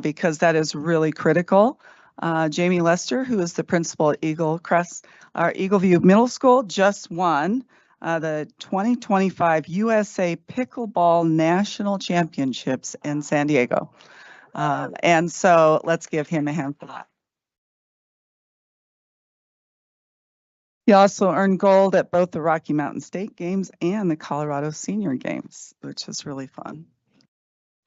because that is really critical. Jamie Lester, who is the principal at Eagleview Middle School, just won the 2025 USA Pickleball National Championships in San Diego. And so let's give him a hand for that. He also earned gold at both the Rocky Mountain State Games and the Colorado Senior Games, which is really fun.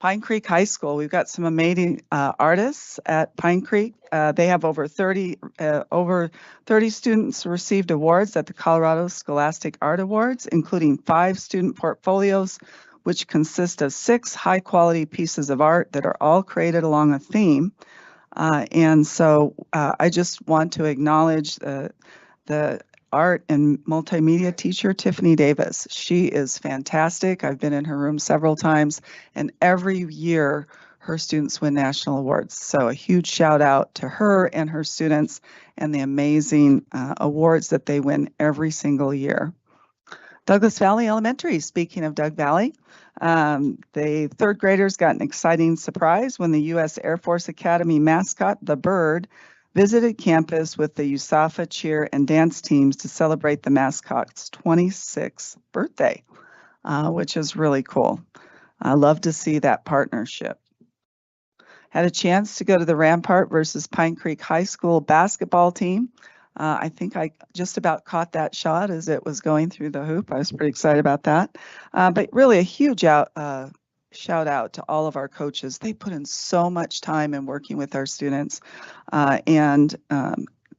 Pine Creek High School, we've got some amazing artists at Pine Creek. They have over 30 students received awards at the Colorado Scholastic Art Awards, including 5 student portfolios, which consist of 6 high-quality pieces of art that are all created along a theme. And so I just want to acknowledge the art and multimedia teacher, Tiffany Davis. She is fantastic. I've been in her room several times, and every year her students win national awards. So a huge shout out to her and her students and the amazing awards that they win every single year. Douglas Valley Elementary, speaking of Doug Valley, the 3rd graders got an exciting surprise when the U.S. Air Force Academy mascot, the bird, visited campus with the USAFA cheer and dance teams to celebrate the mascot's 26th birthday, which is really cool. I love to see that partnership. Had a chance to go to the Rampart versus Pine Creek High School basketball team. I think I just about caught that shot as it was going through the hoop. I was pretty excited about that. But really a huge shout out to all of our coaches. They put in so much time in working with our students. And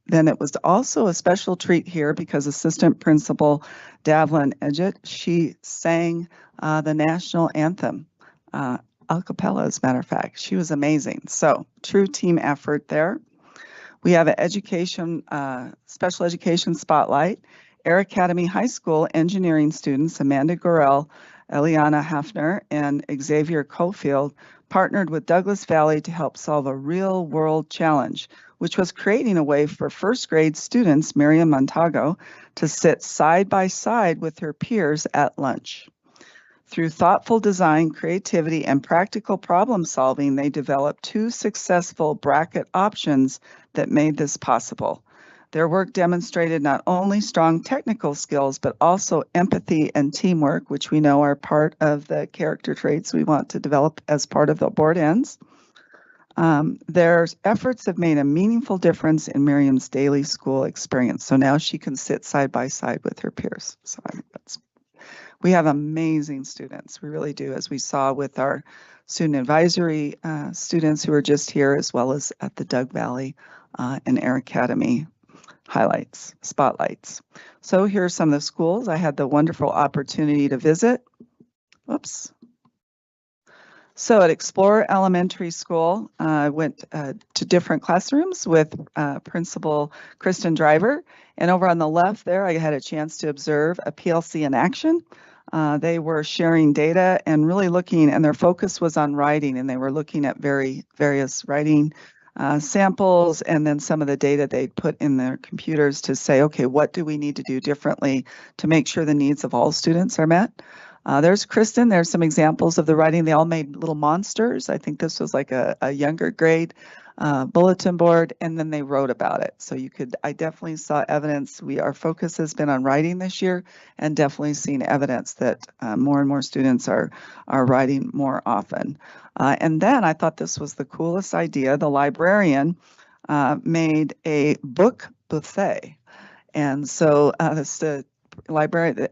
then it was also a special treat here because Assistant Principal Davlin Edgett, she sang the national anthem a cappella, as a matter of fact. She was amazing. So true team effort there. We have an special education spotlight. Air Academy High School engineering students Amanda Gorell, Eliana Hafner, and Xavier Cofield partnered with Douglas Valley to help solve a real-world challenge, which was creating a way for 1st grade students, Miriam Montago, to sit side by side with her peers at lunch. Through thoughtful design, creativity, and practical problem solving, they developed 2 successful bracket options that made this possible. Their work demonstrated not only strong technical skills, but also empathy and teamwork, which we know are part of the character traits we want to develop as part of the board ends. Their efforts have made a meaningful difference in Miriam's daily school experience. So now she can sit side by side with her peers. So we have amazing students. We really do, as we saw with our student advisory students who are just here, as well as at the Doug Valley and Air Academy spotlights. So here are some of the schools I had the wonderful opportunity to visit. Whoops. So at Explorer Elementary School, I went to different classrooms with Principal Kristen Driver. And over on the left there, I had a chance to observe a PLC in action. They were sharing data and really looking, and their focus was on writing, and they were looking at various writing samples and then some of the data they put in their computers to say, okay, what do we need to do differently to make sure the needs of all students are met? There's Kristen. There's some examples of the writing. They all made little monsters. I think this was like a younger grade bulletin board, and then they wrote about it. So I definitely saw evidence. Our focus has been on writing this year, and definitely seen evidence that more and more students are writing more often. And then I thought this was the coolest idea. The librarian made a book buffet. And so the librarian,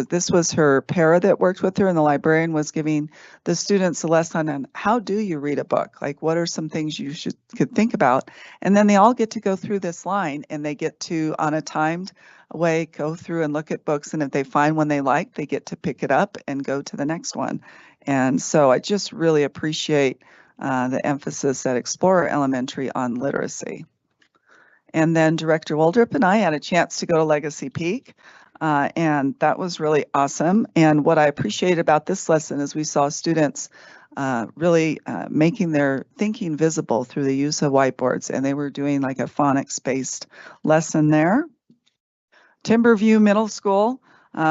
this was her para that worked with her, and the librarian was giving the students a lesson on how do you read a book? Like, what are some things you could think about? And then they all get to go through this line, and they get to, on a timed way, go through and look at books. And if they find one they like, they get to pick it up and go to the next one. And so I just really appreciate the emphasis at Explorer Elementary on literacy. And then Director Waldrop and I had a chance to go to Legacy Peak. And that was really awesome. And what I appreciated about this lesson is we saw students really making their thinking visible through the use of whiteboards, and they were doing like a phonics-based lesson there. Timberview Middle School,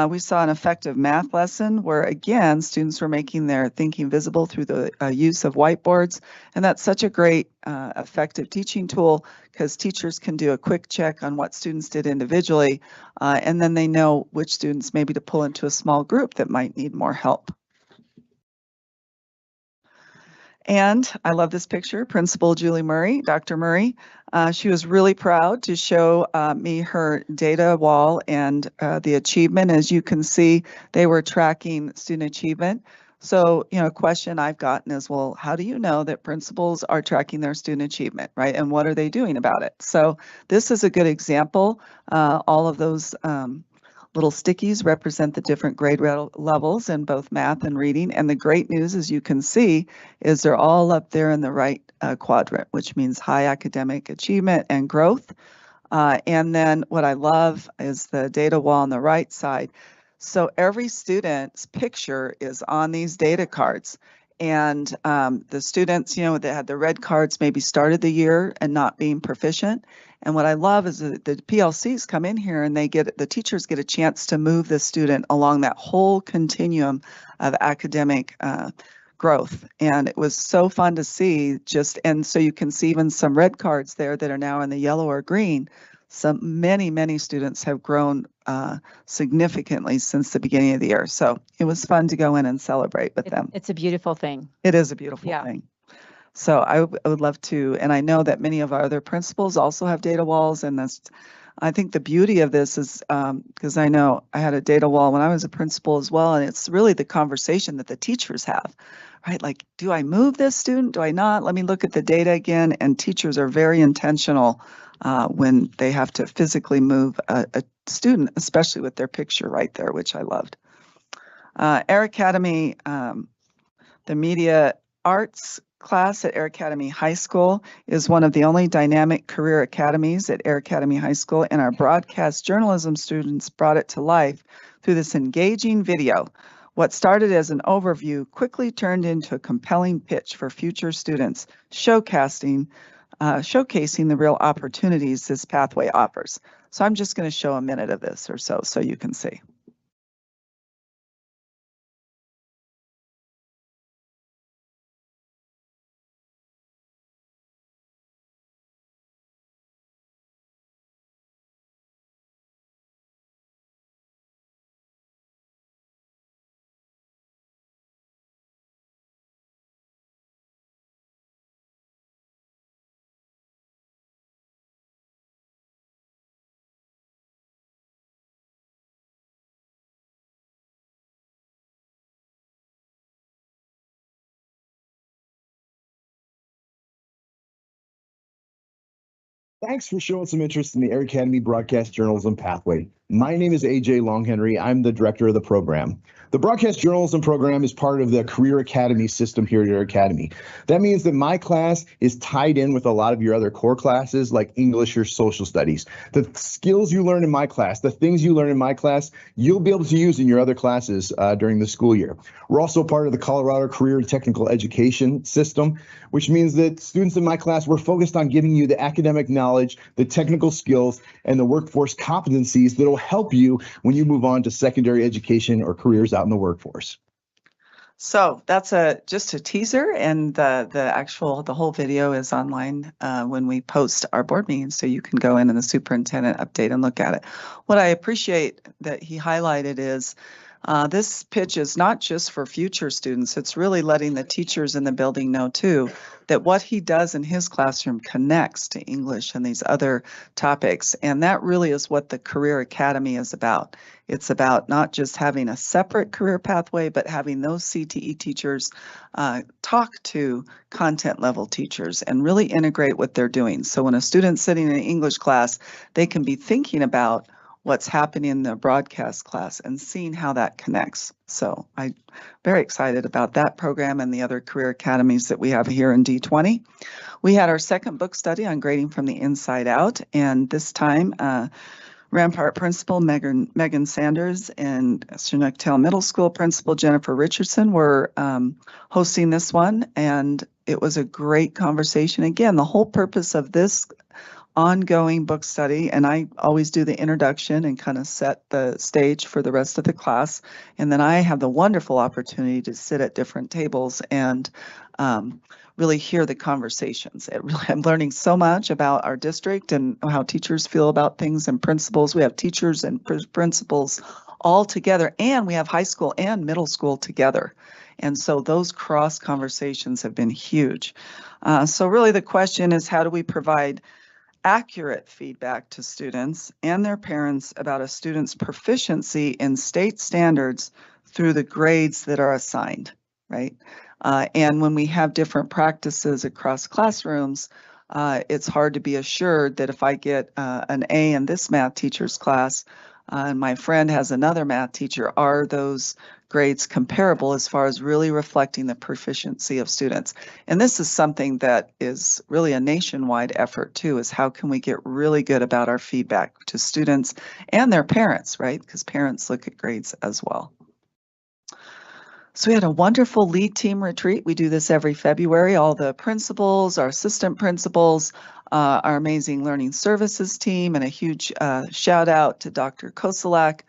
we saw an effective math lesson where, again, students were making their thinking visible through the use of whiteboards. And that's such a great effective teaching tool, because teachers can do a quick check on what students did individually, and then they know which students maybe to pull into a small group that might need more help. And I love this picture, Principal Julie Murray, Dr. Murray. She was really proud to show me her data wall and the achievement. As you can see, they were tracking student achievement. So, a question I've gotten is, well, how do you know that principals are tracking their student achievement, right? And what are they doing about it? So this is a good example. All of those little stickies represent the different grade levels in both math and reading. And the great news, as you can see, is they're all up there in the right quadrant, which means high academic achievement and growth. And then what I love is the data wall on the right side. So every student's picture is on these data cards. And the students, that had the red cards maybe started the year and not being proficient. And what I love is that the PLCs come in here and the teachers get a chance to move the student along that whole continuum of academic growth. And it was so fun to see and so you can see even some red cards there that are now in the yellow or green. Many students have grown significantly since the beginning of the year. So it was fun to go in and celebrate with them. It's a beautiful thing. It is a beautiful thing. So I would love to, and I know that many of our other principals also have data walls, and I think the beauty of this is, because I know I had a data wall when I was a principal as well, and it's really the conversation that the teachers have, right? Like, do I move this student? Do I not? Let me look at the data again. And teachers are very intentional when they have to physically move a student, especially with their picture right there, which I loved. Air Academy, the media arts class at Air Academy High School is one of the only dynamic career academies at Air Academy High School, and our broadcast journalism students brought it to life through this engaging video. What started as an overview quickly turned into a compelling pitch for future students, showcasing the real opportunities this pathway offers. So I'm just going to show a minute of this or so you can see. Thanks for showing some interest in the Air Academy Broadcast Journalism pathway. My name is AJ Longhenry. I'm the director of the program. The Broadcast Journalism program is part of the Career Academy system here at our academy. That means that my class is tied in with a lot of your other core classes like English or social studies. The skills you learn in my class, the things you learn in my class, you'll be able to use in your other classes during the school year. We're also part of the Colorado Career and Technical Education system, which means that students in my class, we're focused on giving you the academic knowledge, the technical skills, and the workforce competencies that will help you when you move on to secondary education or careers out in the workforce. So that's just a teaser, and the whole video is online when we post our board meetings, so you can go in the superintendent update and look at it. What I appreciate that he highlighted is this pitch is not just for future students, it's really letting the teachers in the building know too that what he does in his classroom connects to English and these other topics. And that really is what the Career Academy is about. It's about not just having a separate career pathway, but having those CTE teachers talk to content level teachers and really integrate what they're doing. So when a student's sitting in an English class, they can be thinking about what's happening in the broadcast class and seeing how that connects. So I'm very excited about that program and the other career academies that we have here in D20. We had our second book study on grading from the inside out, and this time Rampart Principal Megan Sanders and Chinook Trail Middle School Principal Jennifer Richardson were hosting this one, and it was a great conversation. Again, the whole purpose of this ongoing book study, and I always do the introduction and kind of set the stage for the rest of the class, and then I have the wonderful opportunity to sit at different tables and really hear the conversations. I'm learning so much about our district and how teachers feel about things and principals. We have teachers and principals all together, and we have high school and middle school together. And so those cross conversations have been huge. So really the question is, how do we provide accurate feedback to students and their parents about a student's proficiency in state standards through the grades that are assigned, right? And when we have different practices across classrooms, it's hard to be assured that if I get an A in this math teacher's class, and my friend has another math teacher, are those grades comparable as far as really reflecting the proficiency of students? And this is something that is really a nationwide effort too, is how can we get really good about our feedback to students and their parents, right? Because parents look at grades as well. So we had a wonderful lead team retreat. We do this every February. All the principals, our assistant principals, our amazing learning services team, and a huge shout out to Dr. Koselak,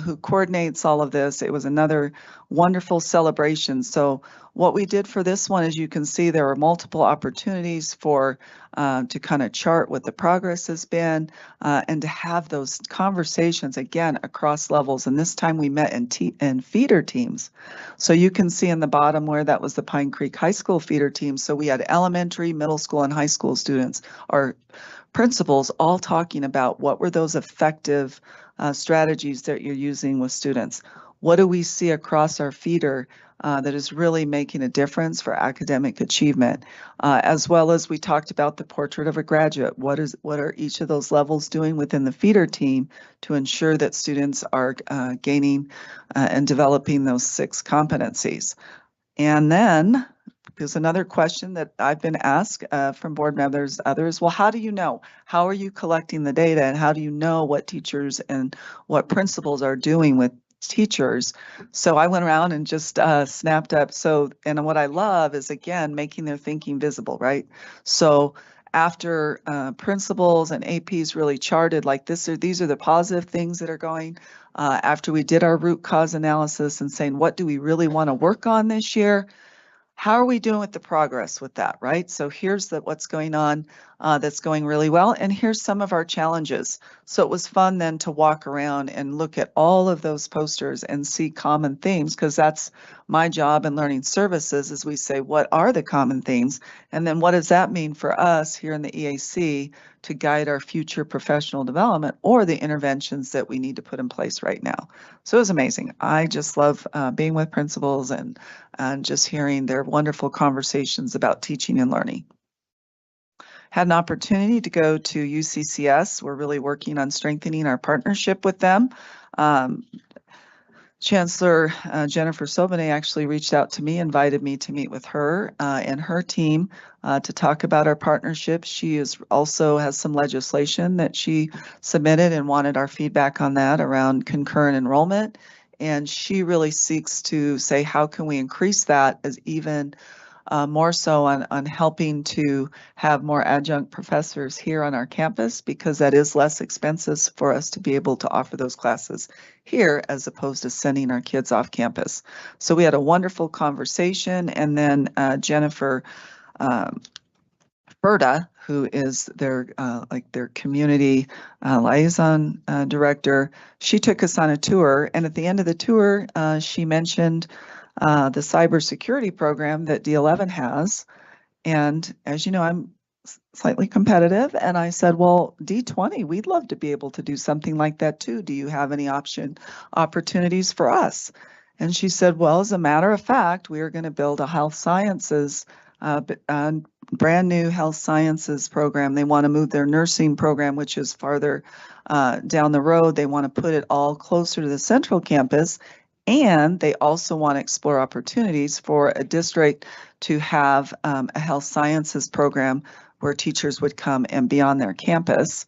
who coordinates all of this. It was another wonderful celebration. So what we did for this one, as you can see, there are multiple opportunities for to kind of chart what the progress has been and to have those conversations again across levels. And this time we met in feeder teams. So you can see in the bottom where that was the Pine Creek High School feeder team. So we had elementary, middle school, and high school students, or principals, all talking about what were those effective strategies that you're using with students. What do we see across our feeder that is really making a difference for academic achievement? As well as we talked about the portrait of a graduate. What are each of those levels doing within the feeder team to ensure that students are gaining and developing those 6 competencies? And then there's another question that I've been asked from board members, others. Well, how do you know? How are you collecting the data, and how do you know what teachers and what principals are doing with teachers? So I went around and just snapped up. And what I love is, again, making their thinking visible, right? So after principals and APs really charted like this, these are the positive things that are going, after we did our root cause analysis and saying, what do we really want to work on this year? How are we doing with the progress with that, right? So here's what's going on that's going really well, and here's some of our challenges. So it was fun then to walk around and look at all of those posters and see common themes, because that's my job in learning services, is we say, what are the common themes? And then what does that mean for us here in the EAC to guide our future professional development or the interventions that we need to put in place right now? So it was amazing. I just love being with principals and just hearing their wonderful conversations about teaching and learning. had an opportunity to go to UCCS. We're really working on strengthening our partnership with them. Chancellor Jennifer Sobonnet actually reached out to me, invited me to meet with her and her team to talk about our partnership. She is also has some legislation that she submitted and wanted our feedback on that around concurrent enrollment. And she really seeks to say, how can we increase that as even more so on helping to have more adjunct professors here on our campus, because that is less expensive for us to be able to offer those classes here as opposed to sending our kids off campus. So we had a wonderful conversation, and then Jennifer Berta, who is their their community liaison director, she took us on a tour, and at the end of the tour, she mentioned the cybersecurity program that D11 has. And as you know, I'm slightly competitive, and I said, well, D20, we'd love to be able to do something like that too. Do you have any opportunities for us? And she said, well, as a matter of fact, we are going to build a health sciences, brand new health sciences program. They want to move their nursing program, which is farther down the road. They want to put it all closer to the central campus. And they also want to explore opportunities for a district to have a health sciences program where teachers would come and be on their campus.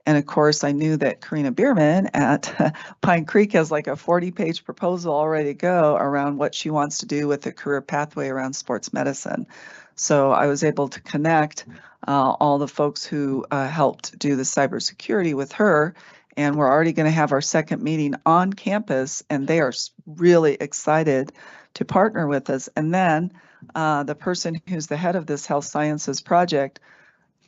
And of course, I knew that Karina Bierman at Pine Creek has like a 40-page proposal already to go around what she wants to do with the career pathway around sports medicine. So I was able to connect all the folks who helped do the cybersecurity with her. And we're already going to have our second meeting on campus, and they are really excited to partner with us. And then the person who's the head of this health sciences project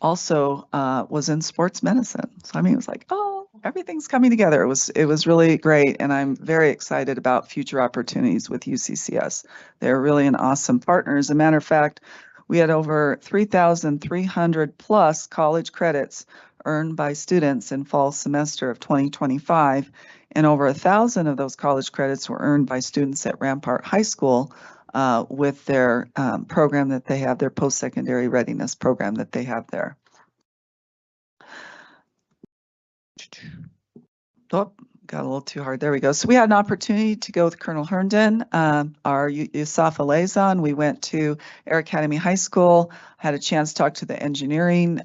also was in sports medicine. So I mean, it was like, oh, everything's coming together. It was really great, and I'm very excited about future opportunities with UCCS. They're really an awesome partner. As a matter of fact, we had over 3,300 plus college credits earned by students in fall semester of 2025, and over 1,000 of those college credits were earned by students at Rampart High School with their program that they have, their post-secondary readiness program that they have there. Oh, got a little too hard. There we go. So we had an opportunity to go with Colonel Herndon, our USAFA liaison. We went to Air Academy High School, had a chance to talk to the engineering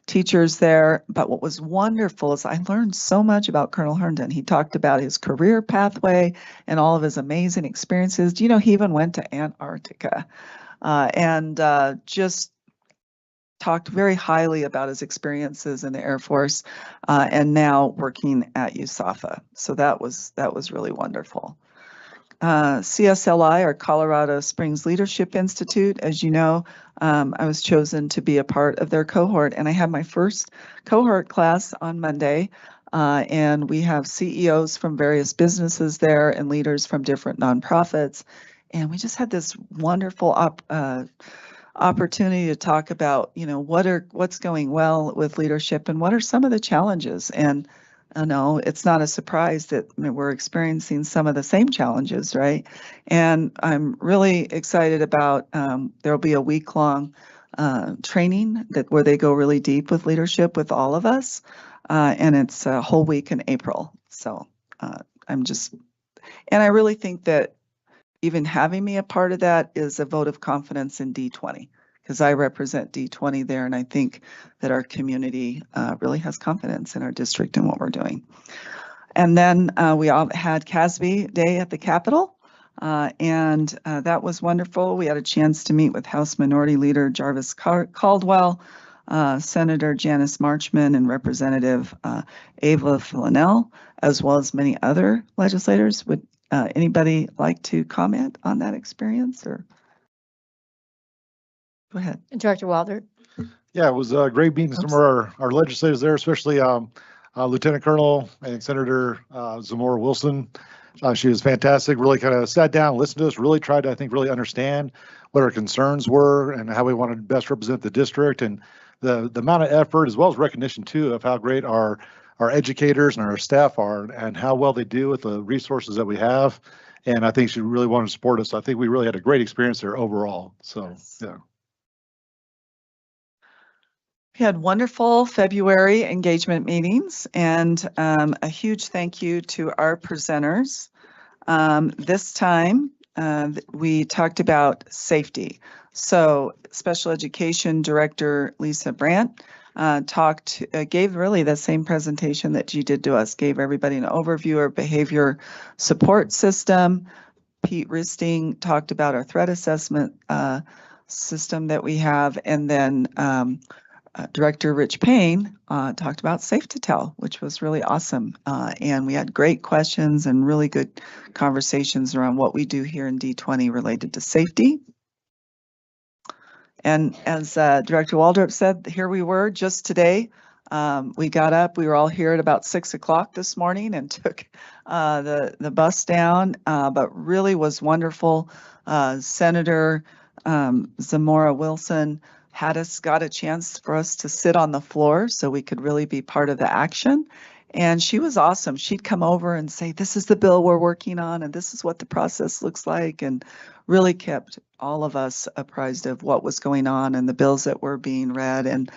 teachers there. But what was wonderful is I learned so much about Colonel Herndon. He talked about his career pathway and all of his amazing experiences. Do you know he even went to Antarctica and just talked very highly about his experiences in the Air Force and now working at USAFA. So that was really wonderful. CSLI, or Colorado Springs Leadership Institute, as you know, I was chosen to be a part of their cohort, and I had my first cohort class on Monday. And we have CEOs from various businesses there and leaders from different nonprofits. And we just had this wonderful opportunity to talk about, you know, what's going well with leadership and what are some of the challenges. And I know it's not a surprise that we're experiencing some of the same challenges, right? And I'm really excited about there'll be a week-long training where they go really deep with leadership with all of us, and it's a whole week in April. So and I really think that even having me a part of that is a vote of confidence in D20, because I represent D20 there, and I think that our community really has confidence in our district and what we're doing. And then we all had CASB Day at the Capitol, and that was wonderful. We had a chance to meet with House Minority Leader Jarvis Caldwell, Senator Janice Marchman, and Representative Ava Flanell, as well as many other legislators. Would anybody like to comment on that experience, or go ahead? Director Walter. Yeah, it was great meeting some of our legislators there, especially Lieutenant Colonel and Senator Zamora Wilson. She was fantastic, really kind of sat down, listened to us, really tried to, I think, really understand what our concerns were and how we wanted to best represent the district, and the amount of effort as well as recognition too of how great our educators and our staff are and how well they do with the resources that we have. And I think she really wanted to support us. So I think we really had a great experience there overall. So, yeah. We had wonderful February engagement meetings, and a huge thank you to our presenters. This time, we talked about safety. So Special Education Director Lisa Brandt gave really the same presentation that you did to us, gave everybody an overview of behavior support system. Pete Risting talked about our threat assessment system that we have, and then Director Rich Payne talked about Safe to Tell, which was really awesome. And we had great questions and really good conversations around what we do here in D20 related to safety. And as Director Waldrop said, here we were just today. We got up, we were all here at about 6 o'clock this morning and took the bus down, but really was wonderful. Senator Zamora Wilson got a chance for us to sit on the floor so we could really be part of the action. And she was awesome. She'd come over and say, this is the bill we're working on, and this is what the process looks like, and really kept all of us apprised of what was going on and the bills that were being read. And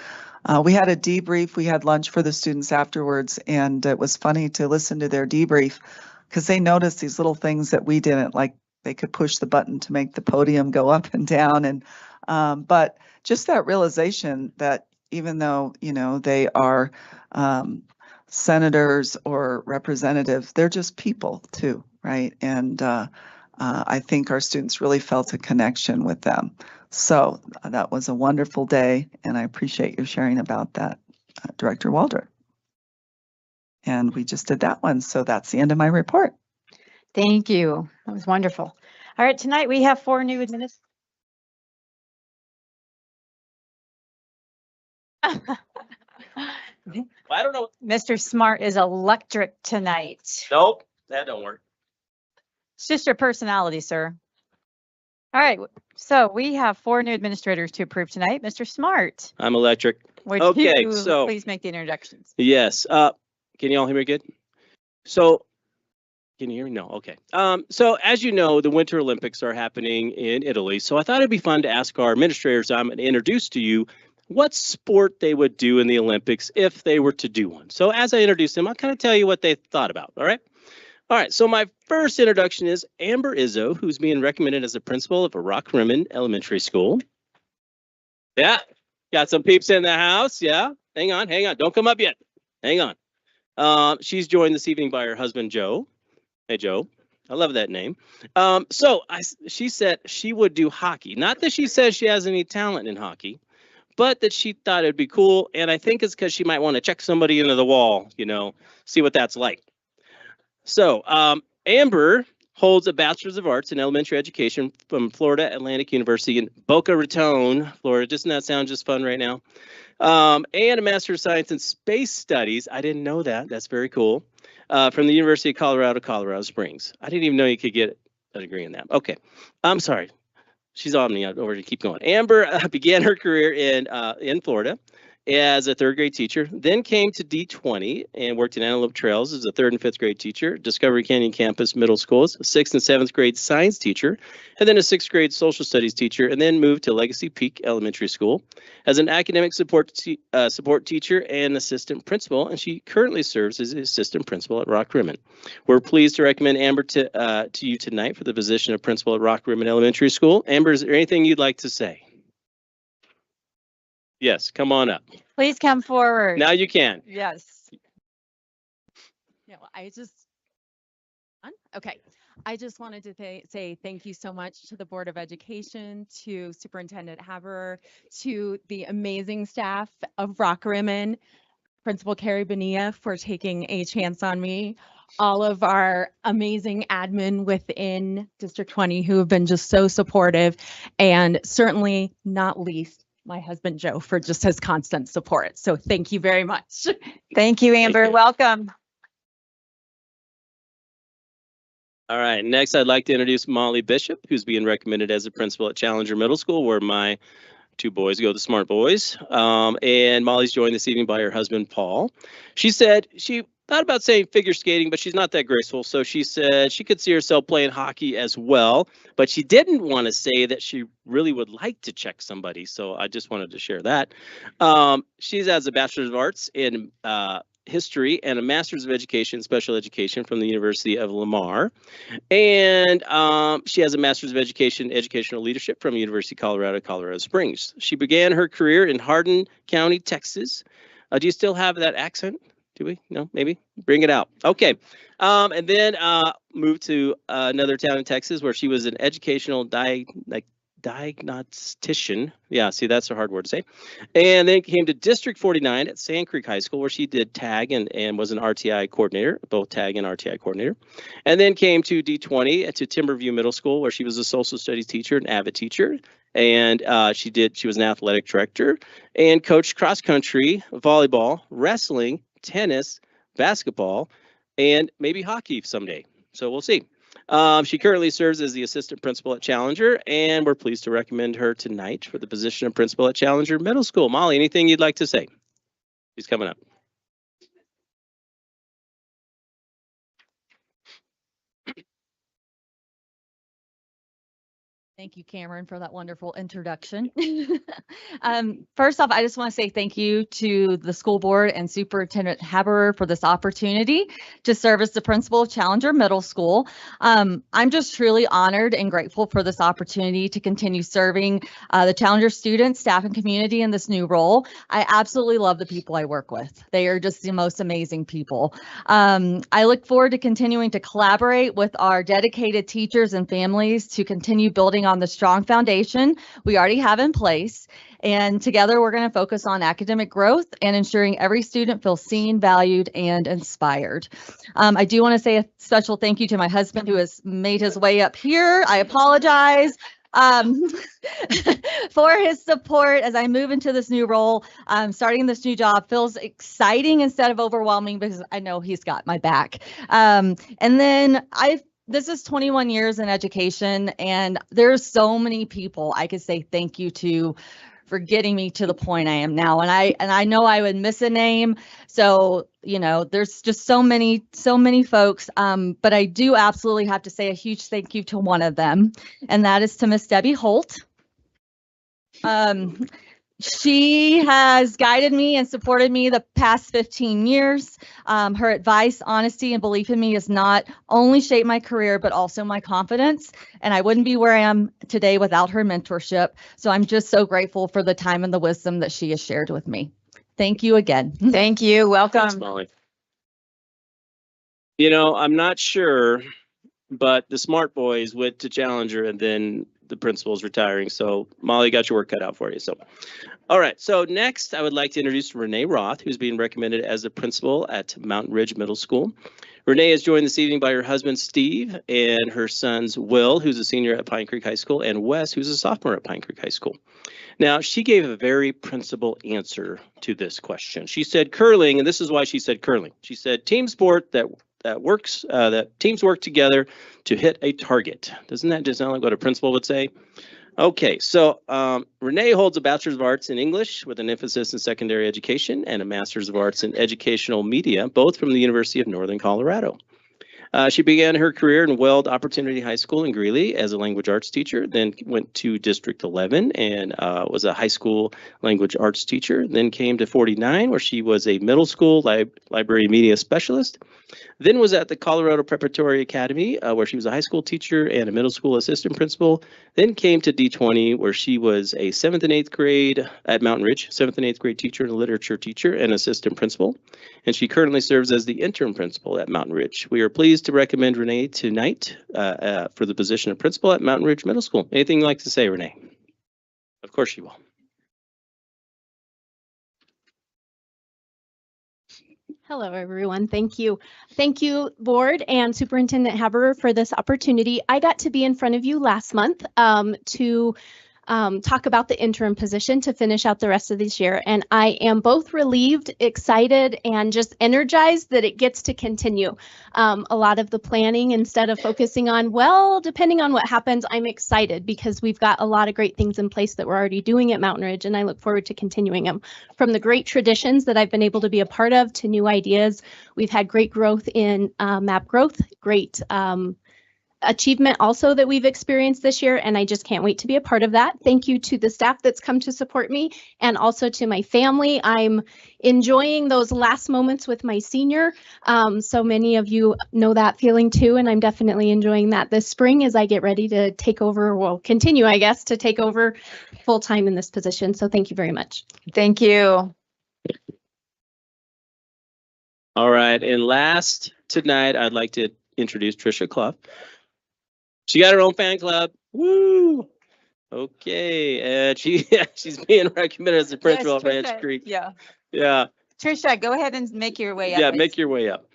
we had a debrief. We had lunch for the students afterwards, and it was funny to listen to their debrief because they noticed these little things that we didn't, like they could push the button to make the podium go up and down. And but just that realization that even though, you know, they are senators or representatives, they're just people too, right? And I think our students really felt a connection with them. So that was a wonderful day, and I appreciate you sharing about that, Director Waldrop. And we just did that one, so that's the end of my report. Thank you. That was wonderful. All right, tonight we have 4 new administrators. I don't know. Mr. Smart is electric tonight. Nope, that don't work. It's just your personality, sir. All right, so we have 4 new administrators to approve tonight. Mr. Smart, I'm electric. would Okay, you so please make the introductions? yes. Can you all hear me good? So can you hear me? No. Okay. So as you know, the Winter Olympics are happening in Italy. So I thought it'd be fun to ask our administrators I'm going to introduce to you what sport they would do in the Olympics if they were to do one. So as I introduce them, I'll kind of tell you what they thought about. All right. All right. So my first introduction is Amber Izzo, who's being recommended as the principal of Rockrimmon Elementary School. Yeah. Got some peeps in the house. Yeah. Hang on. Hang on. Don't come up yet. Hang on. She's joined this evening by her husband, Joe. Hey, Joe. I love that name. She said she would do hockey. Not that she says she has any talent in hockey, but that she thought it'd be cool. And I think it's because she might want to check somebody into the wall, you know, see what that's like. So Amber holds a Bachelor's of Arts in Elementary Education from Florida Atlantic University in Boca Raton, Florida. Doesn't that sound just fun right now? And a Master of Science in Space Studies. I didn't know that. That's very cool. From the University of Colorado, Colorado Springs. I didn't even know you could get a degree in that. Okay, I'm sorry. She's on me over to keep going. Amber began her career in Florida as a 3rd grade teacher, then came to D20 and worked in Antelope Trails as a 3rd and 5th grade teacher, Discovery Canyon Campus Middle Schools, 6th and 7th grade science teacher, and then a 6th grade social studies teacher, and then moved to Legacy Peak Elementary School as an academic support teacher and assistant principal, and she currently serves as assistant principal at Rockrimmon. We're pleased to recommend Amber to you tonight for the position of principal at Rockrimmon Elementary School. Amber, is there anything you'd like to say? Yes, come on up. Please come forward. Now you can. Yes. Yeah, well, okay. I just wanted to say thank you so much to the Board of Education, to Superintendent Haberer, to the amazing staff of Rockrimmon, Principal Carrie Bonilla for taking a chance on me, all of our amazing admin within District 20 who have been just so supportive, and certainly not least, my husband, Joe, for just his constant support. So thank you very much. Thank you, Amber. Welcome. All right, next I'd like to introduce Molly Bishop, who's being recommended as a principal at Challenger Middle School, where my 2 boys go, the smart boys. And Molly's joined this evening by her husband, Paul. She said she thought about saying figure skating, but she's not that graceful. So she said she could see herself playing hockey as well, but she didn't want to say that she really would like to check somebody. So I just wanted to share that. She has a Bachelor's of Arts in History and a Master's of Education, Special Education from the University of Lamar. And she has a Master's of Education, Educational Leadership from University of Colorado, Colorado Springs. She began her career in Hardin County, Texas. Do you still have that accent? Do we? No, maybe? Bring it out. Okay. And then moved to another town in Texas where she was an educational diagnostician. Yeah, see, that's a hard word to say. And then came to District 49 at Sand Creek High School where she did tag and was an RTI coordinator, both tag and RTI coordinator. And then came to D20 to Timberview Middle School where she was a social studies teacher, an avid teacher. And she was an athletic director and coached cross country, volleyball, wrestling, tennis, basketball, and maybe hockey someday. So we'll see. She currently serves as the assistant principal at Challenger, and we're pleased to recommend her tonight for the position of principal at Challenger Middle School. Molly, anything you'd like to say? She's coming up. Thank you, Cameron, for that wonderful introduction. First off, I just want to say thank you to the school board and Superintendent Haberer for this opportunity to serve as the principal of Challenger Middle School. I'm just truly honored and grateful for this opportunity to continue serving the Challenger students, staff, and community in this new role. I absolutely love the people I work with. They are just the most amazing people. I look forward to continuing to collaborate with our dedicated teachers and families to continue building on the strong foundation we already have in place. And together we're going to focus on academic growth and ensuring every student feels seen, valued, and inspired. I do want to say a special thank you to my husband who has made his way up here. I apologize for his support as I move into this new role. Starting this new job feels exciting instead of overwhelming because I know he's got my back. And then this is 21 years in education, and there's so many people I could say thank you to for getting me to the point I am now. And I know I would miss a name. So, you know, there's just so many folks. But I do absolutely have to say a huge thank you to one of them, and that is to Miss Debbie Holt. She has guided me and supported me the past 15 years. Her advice, honesty, and belief in me has not only shaped my career, but also my confidence. And I wouldn't be where I am today without her mentorship. So I'm just so grateful for the time and the wisdom that she has shared with me. Thank you again. Thank you. Welcome. Thanks, Molly. You know, I'm not sure, but the Smart Boys went to Challenger and then the principal's retiring. So Molly, got your work cut out for you. So, all right. So next I would like to introduce Renee Roth, who's being recommended as the principal at Mountain Ridge Middle School. Renee is joined this evening by her husband, Steve, and her sons, Will, who's a senior at Pine Creek High School, and Wes, who's a sophomore at Pine Creek High School. Now, she gave a very principled answer to this question. She said curling, and this is why she said curling. She said team sport that teams work together to hit a target. Doesn't that just sound like what a principal would say? Okay, so Renee holds a Bachelor's of Arts in English with an emphasis in secondary education and a Master's of Arts in Educational Media, both from the University of Northern Colorado. She began her career in Weld Opportunity High School in Greeley as a language arts teacher, then went to District 11 and was a high school language arts teacher, then came to 49 where she was a middle school library media specialist, then was at the Colorado Preparatory Academy where she was a high school teacher and a middle school assistant principal, then came to D20 where she was a 7th and 8th grade at Mountain Ridge, 7th and 8th grade teacher and a literature teacher and assistant principal, and she currently serves as the interim principal at Mountain Ridge. We are pleased to recommend Renee tonight for the position of principal at Mountain Ridge Middle School. Anything you'd like to say, Renee? Of course you will. Hello, everyone. Thank you. Thank you, board and Superintendent Haberer, for this opportunity. I got to be in front of you last month to talk about the interim position to finish out the rest of this year. And I am both relieved, excited, and just energized that it gets to continue. A lot of the planning, instead of focusing on, well, depending on what happens, I'm excited because we've got a lot of great things in place that we're already doing at Mountain Ridge, and I look forward to continuing them. From the great traditions that I've been able to be a part of to new ideas, we've had great growth in map growth, great achievement also that we've experienced this year, and I just can't wait to be a part of that. Thank you to the staff that's come to support me and also to my family. I'm enjoying those last moments with my senior. So many of you know that feeling too, and I'm definitely enjoying that this spring as I get ready to take over, well, continue, I guess, to take over full time in this position. So thank you very much. Thank you. All right, and last tonight, I'd like to introduce Trisha Clough. She got her own fan club. Woo! Okay, and she's being recommended as the principal at Ranch Creek. Yeah. Yeah. Trisha, go ahead and make your way up. Yeah, make your way up.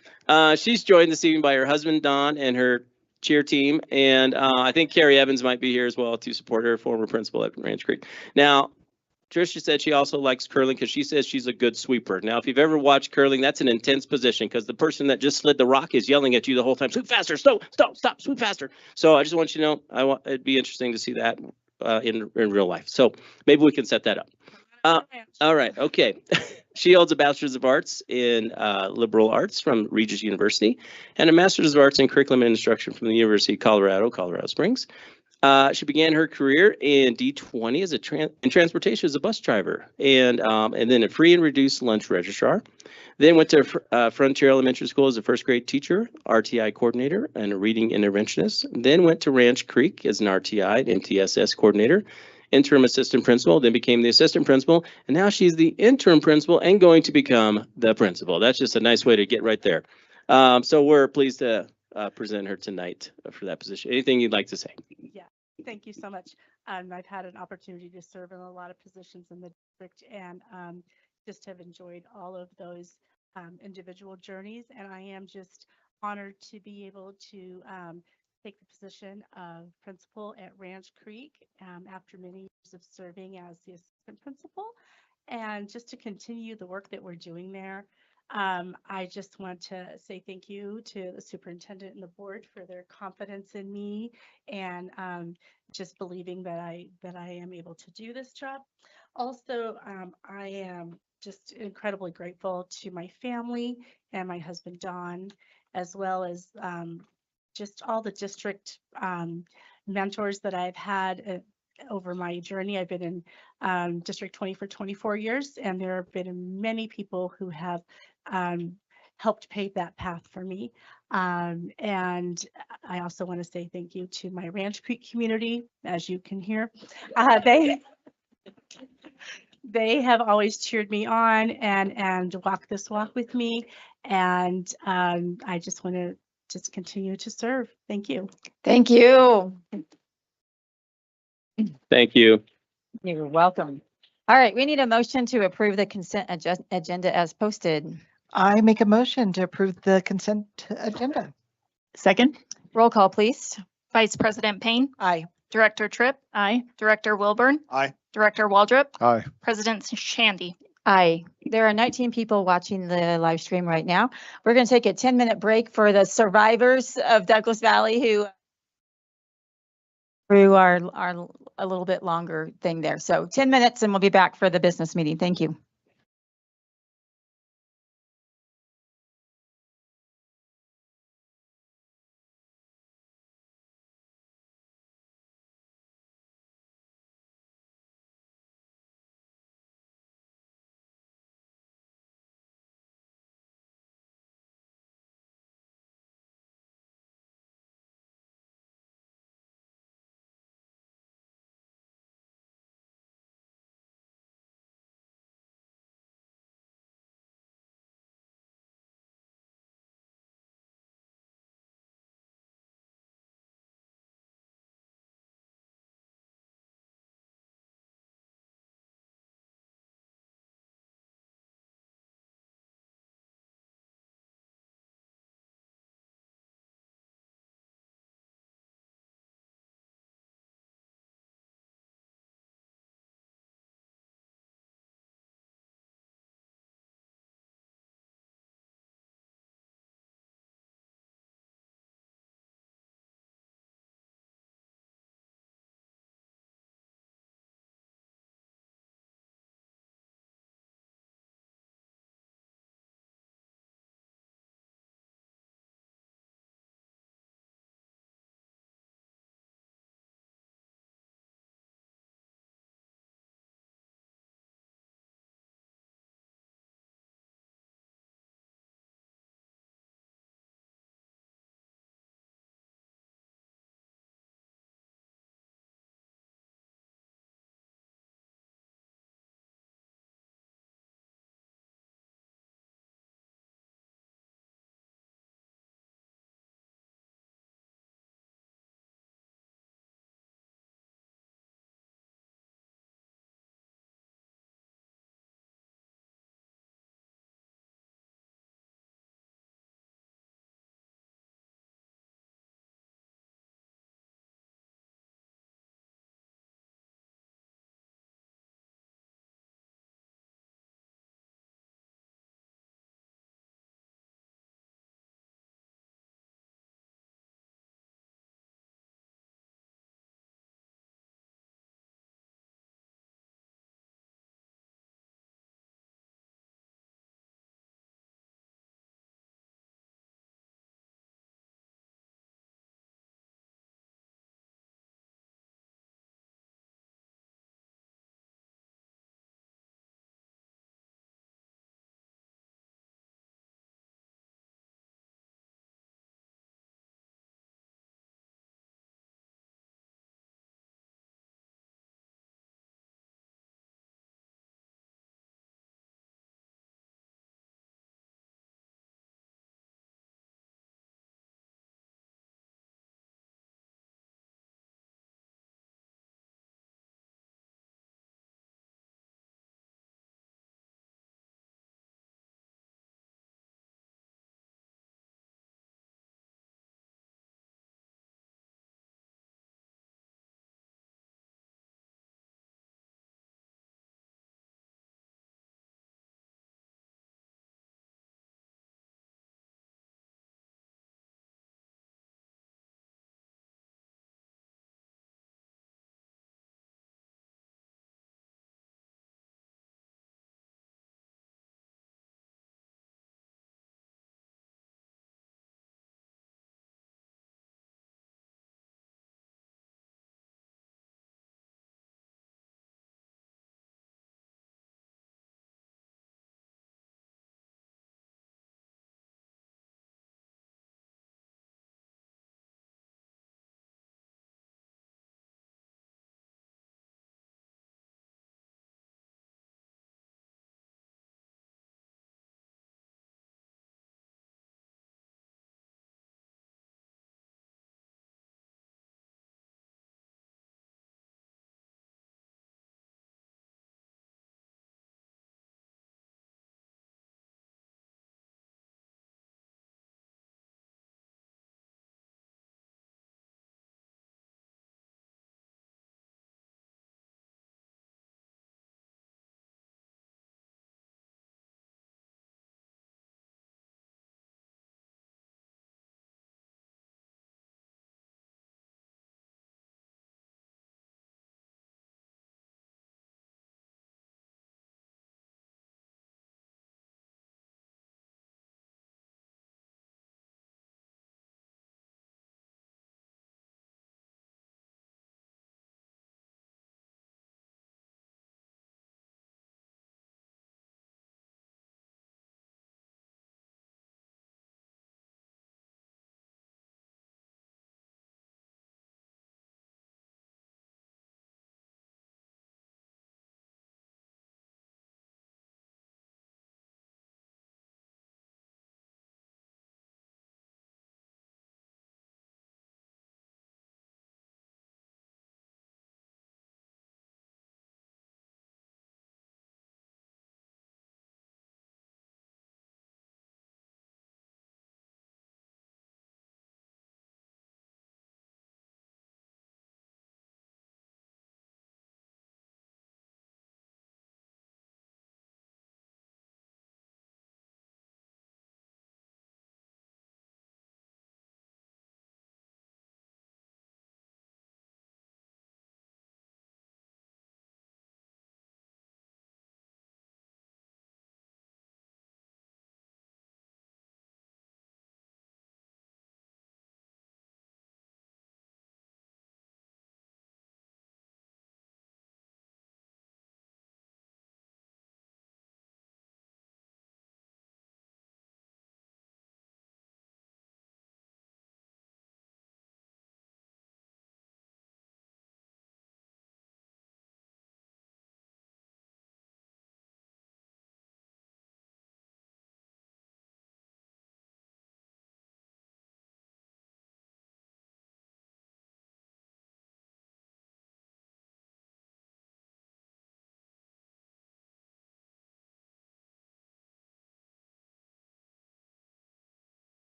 She's joined this evening by her husband, Don, and her cheer team. And I think Carrie Evans might be here as well to support her, former principal at Ranch Creek. Now, Trisha said she also likes curling because she says she's a good sweeper. Now, if you've ever watched curling, that's an intense position because the person that just slid the rock is yelling at you the whole time, sweep faster, stop, sweep faster. So I just want you to know, it'd be interesting to see that in real life. So maybe we can set that up. All right, okay. She holds a Bachelor's of Arts in Liberal Arts from Regis University and a Master's of Arts in Curriculum and Instruction from the University of Colorado Springs. She began her career in D20 as in transportation as a bus driver, and then a free and reduced lunch registrar. Then went to Frontier Elementary School as a first grade teacher, RTI coordinator, and a reading interventionist. Then went to Ranch Creek as an RTI and MTSS coordinator, interim assistant principal. Then became the assistant principal, and now she's the interim principal and going to become the principal. That's just a nice way to get right there. So we're pleased to present her tonight for that position. Anything you'd like to say? Yeah, thank you so much. I've had an opportunity to serve in a lot of positions in the district and just have enjoyed all of those individual journeys. And I am just honored to be able to take the position of principal at Ranch Creek after many years of serving as the assistant principal, and just to continue the work that we're doing there. I just want to say thank you to the superintendent and the board for their confidence in me and just believing that I am able to do this job. Also, I am just incredibly grateful to my family and my husband, Don, as well as just all the district mentors that I've had over my journey. I've been in District 20 for 24 years, and there have been many people who have helped pave that path for me. And I also want to say thank you to my Ranch Creek community. As you can hear, they have always cheered me on and walked this walk with me. And I just want to just continue to serve. Thank you. Thank you. Thank you. You're welcome. All right, we need a motion to approve the consent agenda as posted. I make a motion to approve the consent agenda. Second. Roll call, please. Vice President Payne. Aye. Director Tripp. Aye. Director Wilburn. Aye. Director Waldrop. Aye. President Shandy. Aye. There are 19 people watching the live stream right now. We're going to take a 10-minute break for the survivors of Douglas Valley who through our a little bit longer thing there. So 10 minutes and we'll be back for the business meeting. Thank you.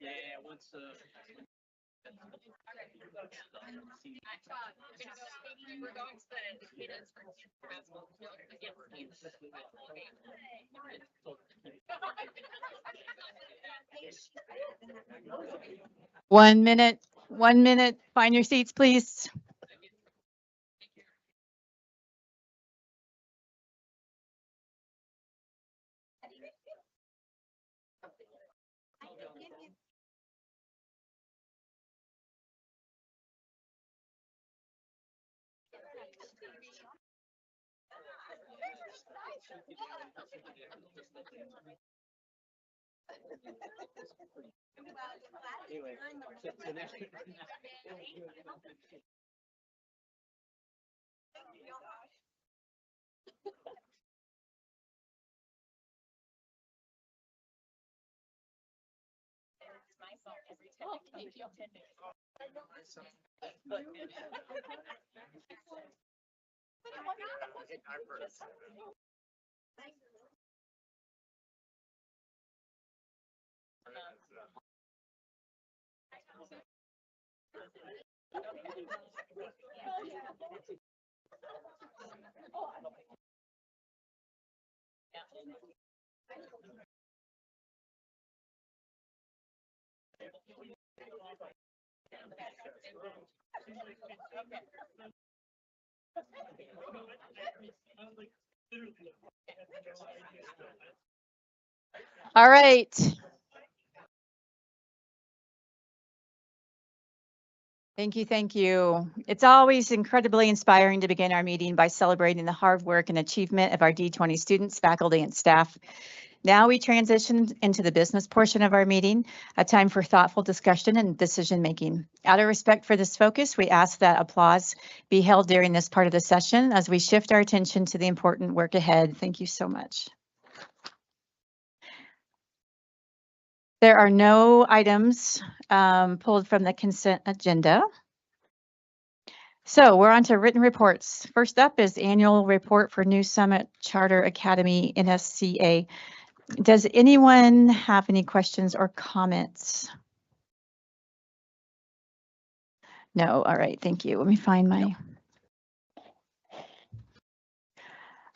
Yeah, once One minute. Find your seats, please. Anyway, so next. All right. Thank you. It's always incredibly inspiring to begin our meeting by celebrating the hard work and achievement of our D20 students, faculty, and staff. Now we transition into the business portion of our meeting, a time for thoughtful discussion and decision making. Out of respect for this focus, we ask that applause be held during this part of the session as we shift our attention to the important work ahead. Thank you so much. There are no items pulled from the consent agenda. So we're on to written reports. First up is annual report for New Summit Charter Academy NSCA. Does anyone have any questions or comments? No, all right, thank you. Let me find my.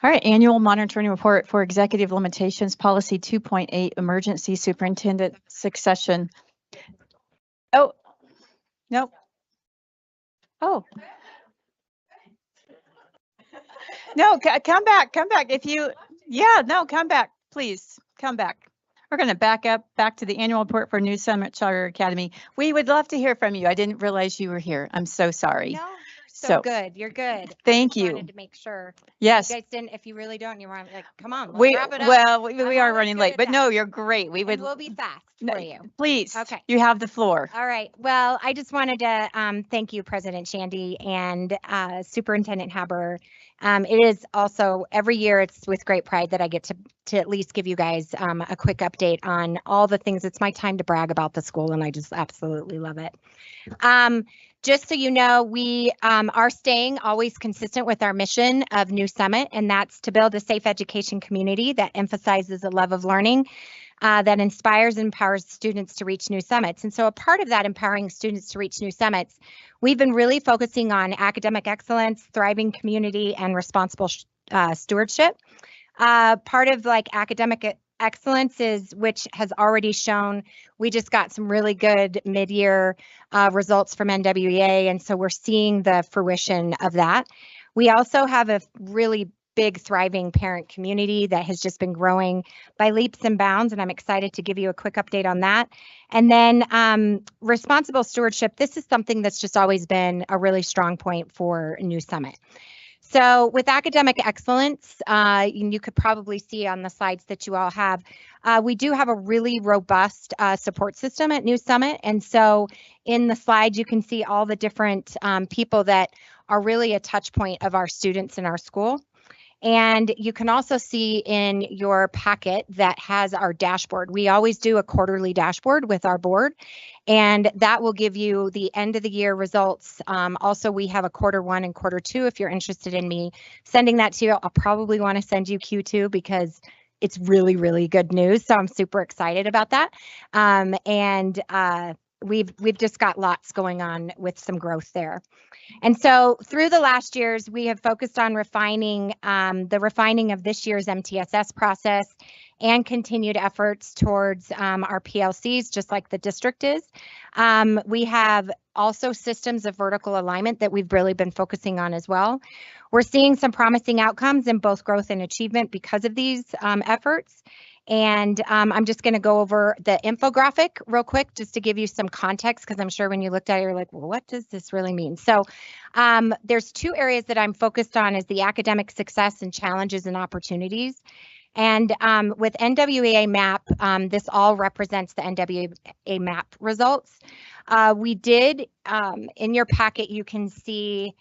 All right, annual monitoring report for executive limitations policy 2.8 emergency superintendent succession. Oh, nope. Oh. No, come back. If you, yeah, no, come back, please, come back. We're going to back to the annual report for New Summit Charter Academy. We would love to hear from you. I didn't realize you were here. I'm so sorry. No, so good. You're good. Thank I you. wanted to make sure. Yes. You guys didn't, if you really don't, you want like, come on, let's We wrap it up. well, we I'm are always running good late, at but no, that. you're great. We And would we'll be fast no, for you. please. Okay. You have the floor. All right. Well, I just wanted to thank you, President Shandy and Superintendent Haber. It is also every year it's with great pride that I get to at least give you guys a quick update on all the things. It's my time to brag about the school, and I just absolutely love it. Just so you know, we are staying always consistent with our mission of New Summit, and that's to build a safe education community that emphasizes a love of learning. that inspires and empowers students to reach new summits. And so a part of that empowering students to reach new summits, we've been really focusing on academic excellence, thriving community, and responsible stewardship. Part of like academic excellence is, which has already shown, we just got some really good mid-year results from NWEA, and so we're seeing the fruition of that. We also have a really big thriving parent community that has just been growing by leaps and bounds, and I'm excited to give you a quick update on that. And then responsible stewardship, this is something that's just always been a really strong point for New Summit. So with academic excellence, you could probably see on the slides that you all have, we do have a really robust support system at New Summit. And so in the slide, you can see all the different people that are really a touch point of our students in our school. And you can also see in your packet that has our dashboard. We always do a quarterly dashboard with our board, and that will give you the end of the year results. Also, we have a Q1 and Q2. If you're interested in me sending that to you, I'll probably want to send you Q2 because it's really, really good news. So I'm super excited about that. We've just got lots going on with some growth there. And so through the last years, we have focused on refining the refining of this year's MTSS process and continued efforts towards our PLCs, just like the district is. We have also systems of vertical alignment that we've really been focusing on as well. We're seeing some promising outcomes in both growth and achievement because of these efforts. And I'm just going to go over the infographic real quick just to give you some context, because I'm sure when you looked at it, you're like, well, what does this really mean? So there's two areas that I'm focused on is the academic success and challenges and opportunities. And with NWEA MAP, this all represents the NWEA MAP results. We did, in your packet, you can see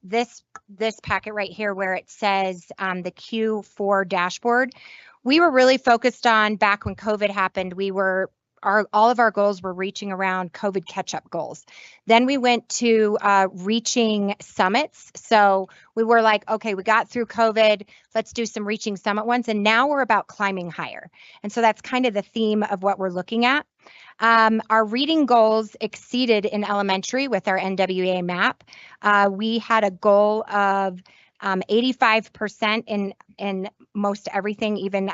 this packet right here where it says the Q4 dashboard. We were really focused on, back when COVID happened, all of our goals were reaching around COVID catch-up goals. Then we went to reaching summits. So we were like, okay, we got through COVID, let's do some reaching summit ones. And now we're about climbing higher. And so that's kind of the theme of what we're looking at. Our reading goals exceeded in elementary with our NWEA MAP. We had a goal of 85% in most everything, even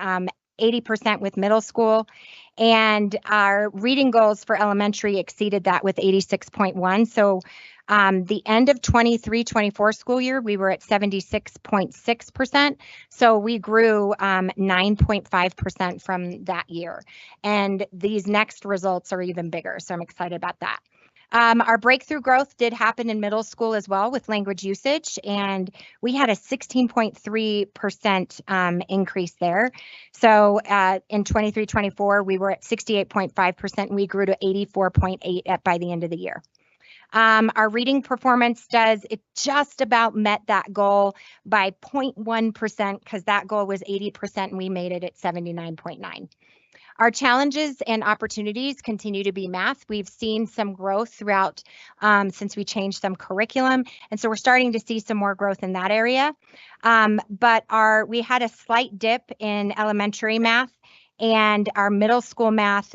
80% with middle school. And our reading goals for elementary exceeded that with 86.1. So the end of 23-24 school year, we were at 76.6%. So we grew 9.5% from that year. And these next results are even bigger. So I'm excited about that. Our breakthrough growth did happen in middle school as well with language usage, and we had a 16.3% increase there. So in 23-24, we were at 68.5%, and we grew to 84.8% by the end of the year. Our reading performance it just about met that goal by 0.1%, because that goal was 80% and we made it at 79.9%. Our challenges and opportunities continue to be math. We've seen some growth throughout since we changed some curriculum. And so we're starting to see some more growth in that area. But we had a slight dip in elementary math, and our middle school math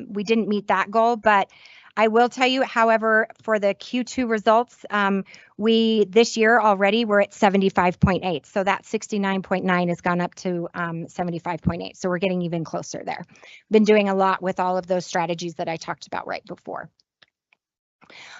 we didn't meet that goal. But I will tell you, however, for the Q2 results, this year already we're at 75.8. So that 69.9 has gone up to 75.8. So we're getting even closer there. Been doing a lot with all of those strategies that I talked about right before.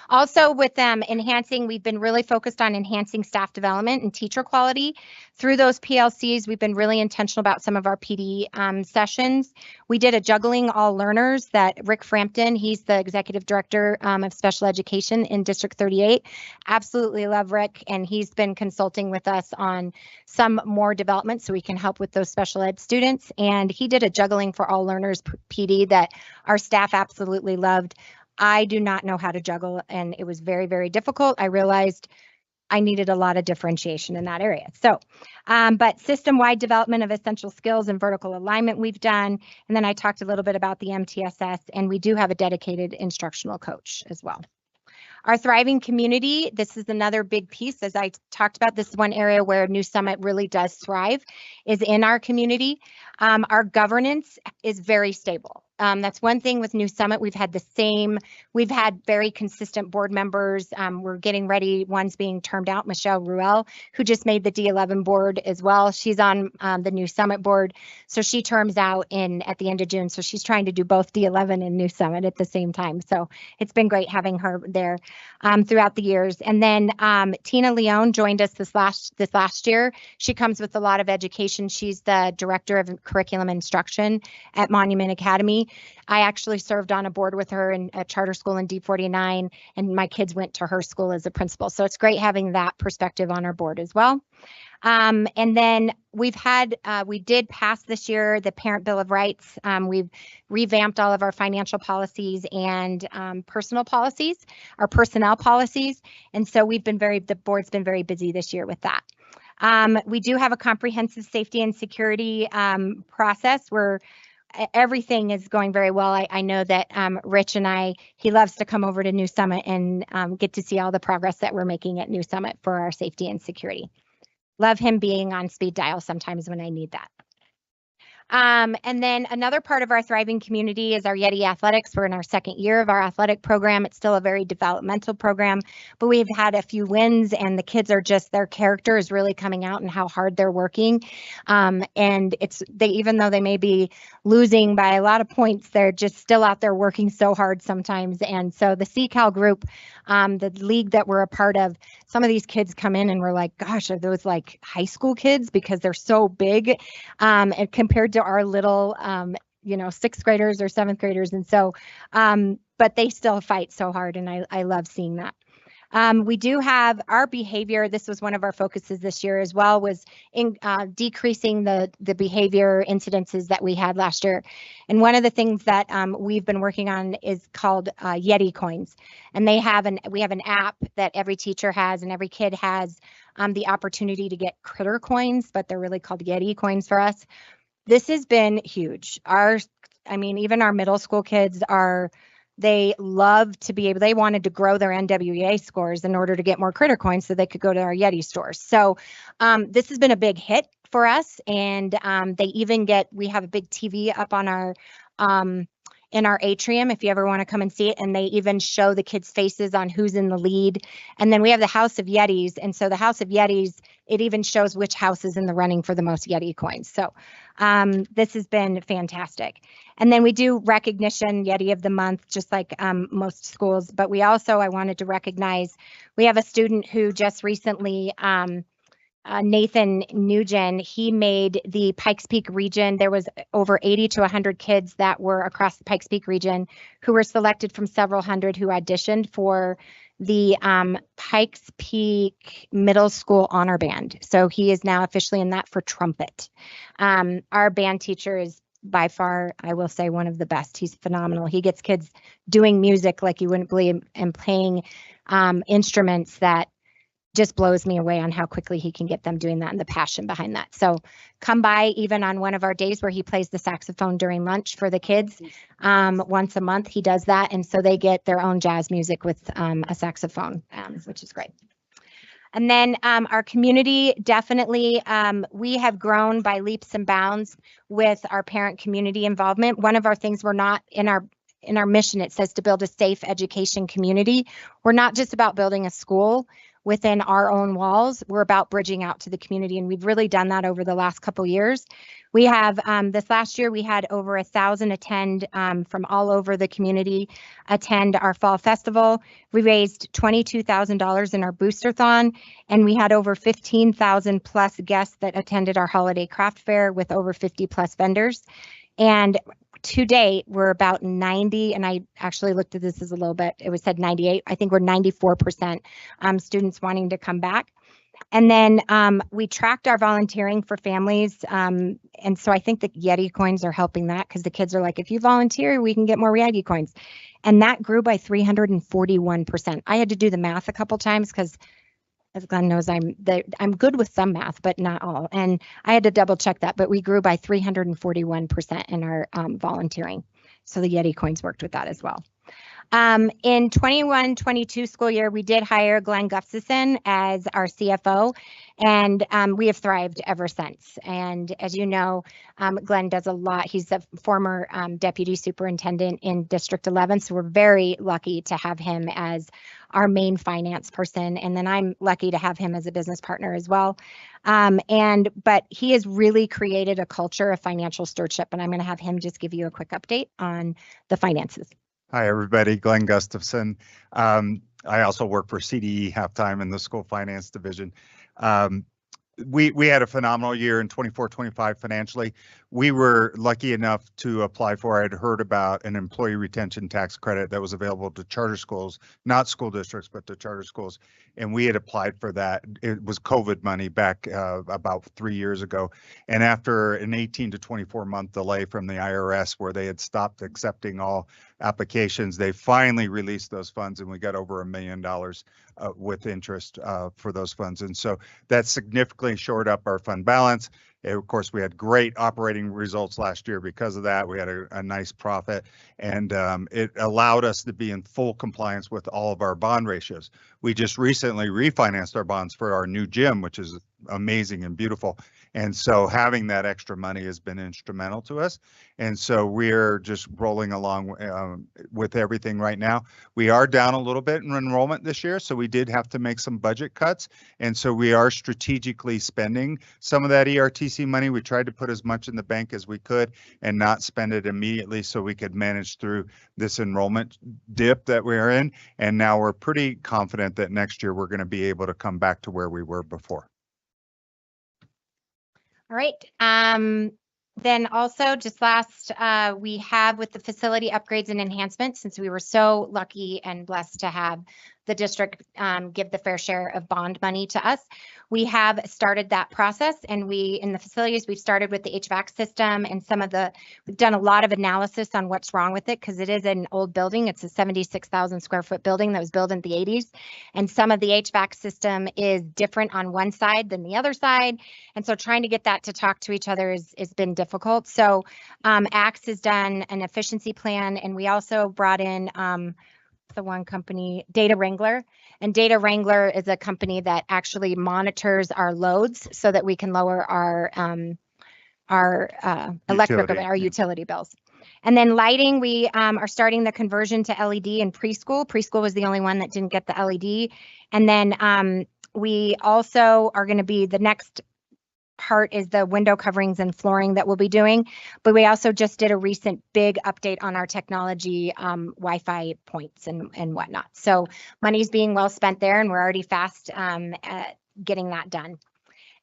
Also with enhancing, we've been really focused on enhancing staff development and teacher quality. Through those PLCs, we've been really intentional about some of our PD sessions. We did a Juggling All Learners that Rick Frampton, he's the Executive Director of Special Education in District 38. Absolutely love Rick, and he's been consulting with us on some more development so we can help with those special ed students. And he did a Juggling for All Learners PD that our staff absolutely loved. I do not know how to juggle, and it was very, very difficult. I realized I needed a lot of differentiation in that area. So, but system-wide development of essential skills and vertical alignment we've done. And then I talked a little bit about the MTSS, and we do have a dedicated instructional coach as well. Our thriving community, this is another big piece. As I talked about, this is one area where New Summit really does thrive, is in our community. Our governance is very stable. That's one thing with New Summit. We've had very consistent board members. We're getting ready. One's being termed out, Michelle Ruel, who just made the D11 board as well. She's on the New Summit board. So she terms out at the end of June. So she's trying to do both D11 and New Summit at the same time. So it's been great having her there throughout the years. And then Tina Leone joined us this last year. She comes with a lot of education. She's the director of curriculum instruction at Monument Academy. I actually served on a board with her in a charter school in D49, and my kids went to her school as a principal. So it's great having that perspective on our board as well. And then we did pass this year the Parent Bill of Rights. We've revamped all of our financial policies and personnel policies. And so the board's been very busy this year with that. We do have a comprehensive safety and security process where everything is going very well. I know that Rich and he loves to come over to New Summit and get to see all the progress that we're making at New Summit for our safety and security. Love him being on speed dial sometimes when I need that. And then another part of our thriving community is our Yeti Athletics. We're in our second year of our athletic program. It's still a very developmental program, but we've had a few wins, and the kids are their character is really coming out and how hard they're working. And even though they may be losing by a lot of points, they're just still out there working so hard sometimes. And so the CCAL group, the league that we're a part of, some of these kids come in and we're like, gosh, are those like high school kids? Because they're so big and compared to our little, sixth graders or seventh graders. And so, but they still fight so hard. And I love seeing that. We do have our behavior. This was one of our focuses this year as well, was in decreasing the behavior incidences that we had last year. And one of the things that we've been working on is called Yeti coins. And we have an app that every teacher has and every kid has the opportunity to get critter coins, but they're really called Yeti coins for us. This has been huge. Even our middle school kids they love to be able, they wanted to grow their NWEA scores in order to get more critter coins so they could go to our Yeti stores. So this has been a big hit for us. And we have a big TV up on our, in our atrium, if you ever want to come and see it. And they even show the kids' faces on who's in the lead. And then we have the House of Yetis. And so the House of Yetis, it even shows which house is in the running for the most Yeti coins. So this has been fantastic. And then we do recognition Yeti of the month, just like most schools. But I wanted to recognize, we have a student who just recently, Nathan Nugent, he made the Pikes Peak region. There was over 80 to 100 kids that were across the Pikes Peak region who were selected from several hundred who auditioned for the Pikes Peak Middle School Honor Band. So he is now officially in that for trumpet. Our band teacher is by far, I will say, one of the best. He's phenomenal. He gets kids doing music like you wouldn't believe and playing instruments that just blows me away on how quickly he can get them doing that and the passion behind that. So come by even on one of our days where he plays the saxophone during lunch for the kids. Once a month he does that. And so they get their own jazz music with a saxophone, which is great. And then our community, definitely, we have grown by leaps and bounds with our parent community involvement. One of our things, we're not in our mission, it says to build a safe education community. We're not just about building a school within our own walls. We're about bridging out to the community, and we've really done that over the last couple years. We have this last year we had over 1,000 attend from all over the community attend our fall festival. We raised $22,000 in our boosterthon, and we had over 15,000 plus guests that attended our holiday craft fair with over 50 plus vendors. And to date, we're about 90, and I actually looked at this as a little bit, it was said 98. I think we're 94% students wanting to come back. And then we tracked our volunteering for families. And so I think the Yeti coins are helping that, because the kids are like, if you volunteer, we can get more Yeti coins. And that grew by 341%. I had to do the math a couple times because, as Glenn knows, I'm good with some math, but not all. And I had to double check that, but we grew by 341% in our volunteering. So the Yeti coins worked with that as well. In 21-22 school year, we did hire Glenn Gustafson as our CFO, and we have thrived ever since. And as you know, Glenn does a lot. He's a former deputy superintendent in District 11, so we're very lucky to have him as our main finance person. And then I'm lucky to have him as a business partner as well. But he has really created a culture of financial stewardship, and I'm going to have him just give you a quick update on the finances. Hi, everybody. Glenn Gustafson. I also work for CDE halftime in the school finance division. We had a phenomenal year in 24-25 financially. We were lucky enough to apply for, I had heard about an employee retention tax credit that was available to charter schools, not school districts, but to charter schools. And we had applied for that. It was COVID money back about 3 years ago. And after an 18 to 24 month delay from the IRS, where they had stopped accepting all applications, they finally released those funds, and we got over $1 million with interest for those funds. And so that significantly shored up our fund balance. And of course, we had great operating results last year because of that. We had a nice profit, and it allowed us to be in full compliance with all of our bond ratios. We just recently refinanced our bonds for our new gym, which is amazing and beautiful. And so having that extra money has been instrumental to us. And so we're just rolling along with everything right now. We are down a little bit in enrollment this year, so we did have to make some budget cuts. And so we are strategically spending some of that ERTC money. We tried to put as much in the bank as we could and not spend it immediately so we could manage through this enrollment dip that we're in. And now we're pretty confident that next year we're going to be able to come back to where we were before. All right. Then also just last, we have with the facility upgrades and enhancements, since we were so lucky and blessed to have the district give the fair share of bond money to us. We have started that process, and in the facilities, we've started with the HVAC system and we've done a lot of analysis on what's wrong with it, because it is an old building. It's a 76,000 square foot building that was built in the 80s. And some of the HVAC system is different on one side than the other side. And so trying to get that to talk to each other has been difficult. So ACTS has done an efficiency plan, and we also brought in the one company, Data Wrangler. And Data Wrangler is a company that actually monitors our loads so that we can lower our electric, our utility bills. And then lighting, we are starting the conversion to LED in preschool. Preschool was the only one that didn't get the LED. And then we also are going to be, the next part is the window coverings and flooring that we'll be doing. But we also just did a recent big update on our technology Wi-Fi points and whatnot. So money's being well spent there, and we're already fast at getting that done.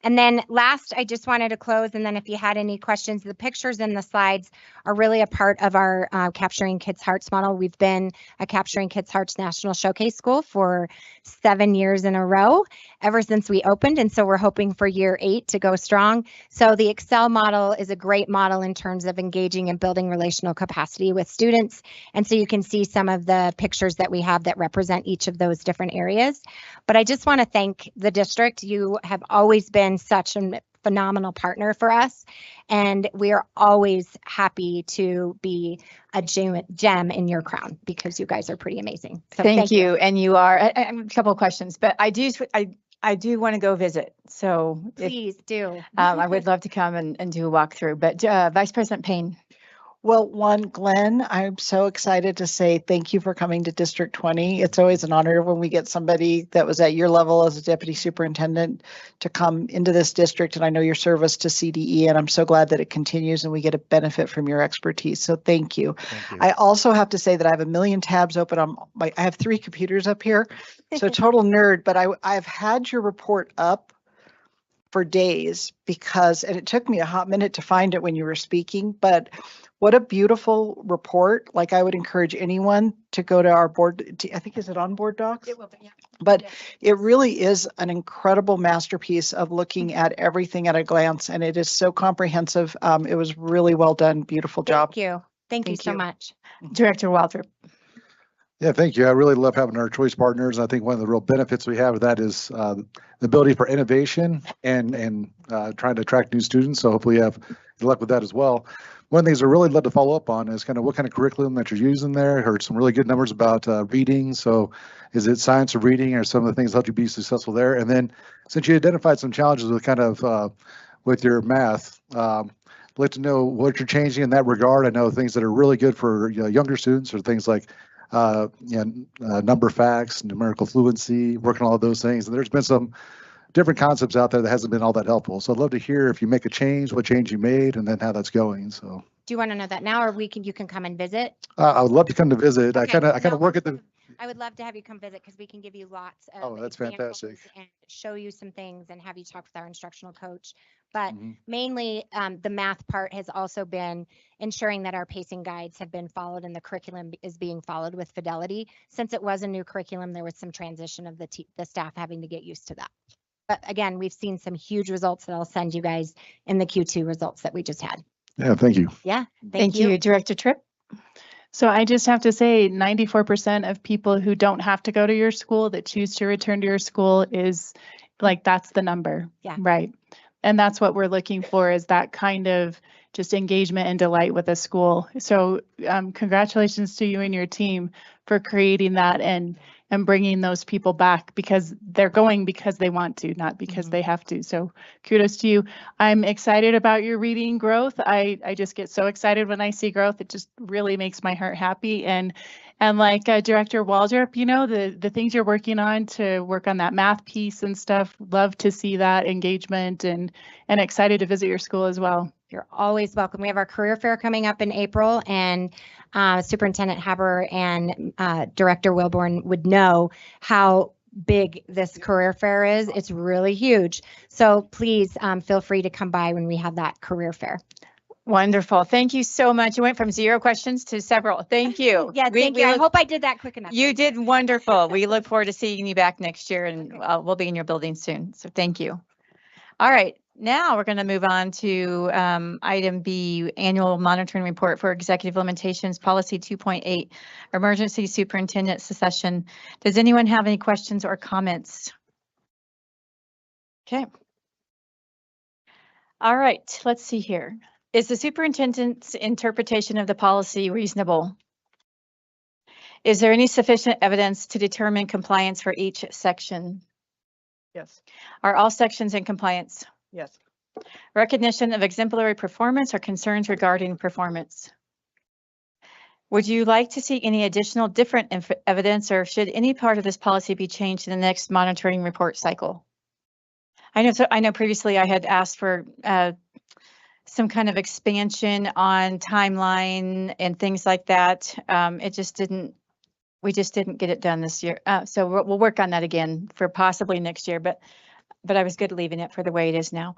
And then last, I just wanted to close, and then if you had any questions, the pictures in the slides are really a part of our Capturing Kids' Hearts model. We've been a Capturing Kids' Hearts National Showcase School for 7 years in a row, ever since we opened, and so we're hoping for year 8 to go strong. So the Excel model is a great model in terms of engaging and building relational capacity with students. And so you can see some of the pictures that we have that represent each of those different areas. But I just want to thank the district. You have always been such a phenomenal partner for us, and we are always happy to be a gem in your crown, because you guys are pretty amazing. So thank you. And you are. I have a couple of questions, but I do want to go visit. So please do. I would love to come and do a walkthrough. But Vice President Payne. Well, Glenn, I'm so excited to say thank you for coming to District 20. It's always an honor when we get somebody that was at your level as a deputy superintendent to come into this district. And I know your service to CDE, and I'm so glad that it continues and we get a benefit from your expertise. So thank you. Thank you. I also have to say that I have a million tabs open on I have 3 computers up here. So total nerd, but I've had your report up for days and it took me a hot minute to find it when you were speaking, but what a beautiful report. Like, I would encourage anyone to go to our board. I think, is it on Board Docs? It will be, yeah. But it really is an incredible masterpiece of looking at everything at a glance, and it is so comprehensive. It was really well done. Beautiful job. Thank you. Thank you so much. Director Waltrip. Yeah, thank you. I really love having our choice partners. I think one of the real benefits we have of that is the ability for innovation and trying to attract new students. So hopefully you have good luck with that as well. one of the things I really love to follow up on is kind of what kind of curriculum that you're using there. I heard some really good numbers about reading. So is it science or reading or some of the things that help you be successful there? And then since you identified some challenges with kind of with your math, I'd like to know what you're changing in that regard. I know things that are really good for younger students are things like number facts, numerical fluency, working on all of those things. And there's been some different concepts out there that hasn't been all that helpful. So I'd love to hear if you make a change, what change you made, and then how that's going. So Do you want to know that now, or you can come and visit? I would love to come to visit. Okay, I kind of work at the. I would love to have you come visit because we can give you lots of Oh, that's examples fantastic. and show you some things and have you talk with our instructional coach. But Mhm. mainly the math part has also been ensuring that our pacing guides have been followed and the curriculum is being followed with fidelity. Since it was a new curriculum, there was some transition of the staff having to get used to that. But again, we've seen some huge results that I'll send you guys in the Q2 results that we just had. Yeah, thank you. Yeah, Thank you, Director Tripp. So I just have to say 94% of people who don't have to go to your school that choose to return to your school is like, that's the number. Yeah. Right. And that's what we're looking for, is that kind of just engagement and delight with a school. So congratulations to you and your team for creating that and bringing those people back, because they're going because they want to, not because they have to. So kudos to you. I'm excited about your reading growth. I just get so excited when I see growth. It just really makes my heart happy. And like Director Waldrop, you know, the things you're working on to work on that math piece and stuff, love to see that engagement and excited to visit your school as well. You're always welcome. We have our career fair coming up in April, and Superintendent Haber and Director Wilburn would know how big this career fair is. It's really huge. So please feel free to come by when we have that career fair. Wonderful. Thank you so much. You went from 0 questions to several. Thank you. Yeah, thank you. I hope I did that quick enough. You did wonderful. We look forward to seeing you back next year, and we'll be in your building soon. So thank you. All right. Now we're going to move on to item B, annual monitoring report for executive limitations, policy 2.8, emergency superintendent succession. Does anyone have any questions or comments? Okay. All right, let's see here. Is the superintendent's interpretation of the policy reasonable? Is there any sufficient evidence to determine compliance for each section? Yes. Are all sections in compliance? Yes. Recognition of exemplary performance or concerns regarding performance? Would you like to see any additional different evidence, or should any part of this policy be changed in the next monitoring report cycle? I know previously I had asked for some kind of expansion on timeline and things like that. We just didn't get it done this year. So we'll work on that again for possibly next year, but I was good leaving it for the way it is now.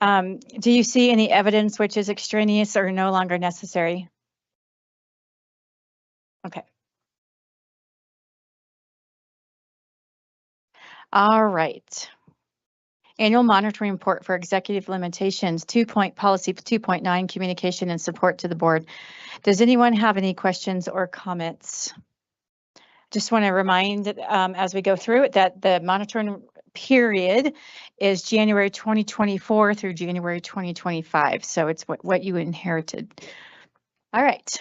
Do you see any evidence which is extraneous or no longer necessary? Okay. All right. Annual monitoring report for executive limitations, policy 2.9, communication and support to the board. Does anyone have any questions or comments? Just want to remind as we go through it that the monitoring period is January 2024 through January 2025. So it's what you inherited. All right.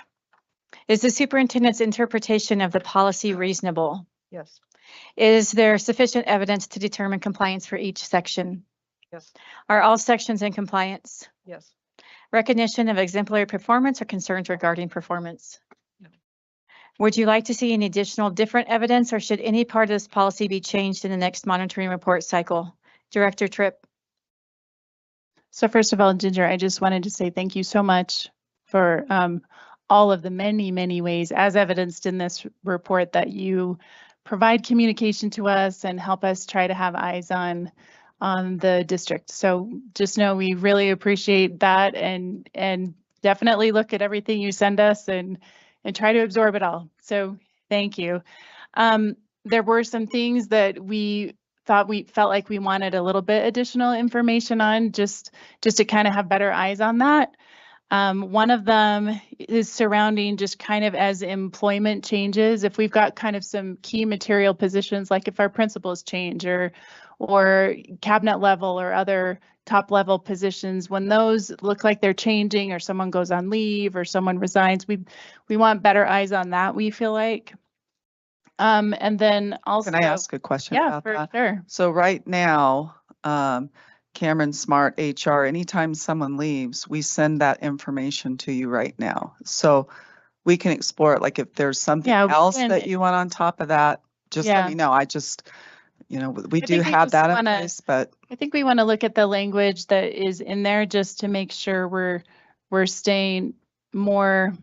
Is the superintendent's interpretation of the policy reasonable? Yes. Is there sufficient evidence to determine compliance for each section? Yes. Are all sections in compliance? Yes. Recognition of exemplary performance or concerns regarding performance? No. Would you like to see any additional different evidence, or should any part of this policy be changed in the next monitoring report cycle? Director Tripp. So first of all, Ginger, I just wanted to say thank you so much for all of the many, many ways, as evidenced in this report, that you provide communication to us and help us try to have eyes on the district. So just know we really appreciate that, and definitely look at everything you send us and try to absorb it all. So thank you. There were some things that we felt like we wanted a little bit additional information on, just to kind of have better eyes on that. One of them is surrounding just kind of as employment changes, if we've got kind of some key material positions, like if our principals change or cabinet level or other top level positions, when those look like they're changing or someone goes on leave or someone resigns, we want better eyes on that, we feel like. And then also. Can I ask a question Yeah, about for that? sure. So right now, Cameron Smart HR, anytime someone leaves, we send that information to you right now. So we can explore it. Like if there's something Yeah, we else can- that you want on top of that, just let Yeah. me know. I just, we I do think we have just that in wanna- place, but I think we want to look at the language that is in there just to make sure we're staying more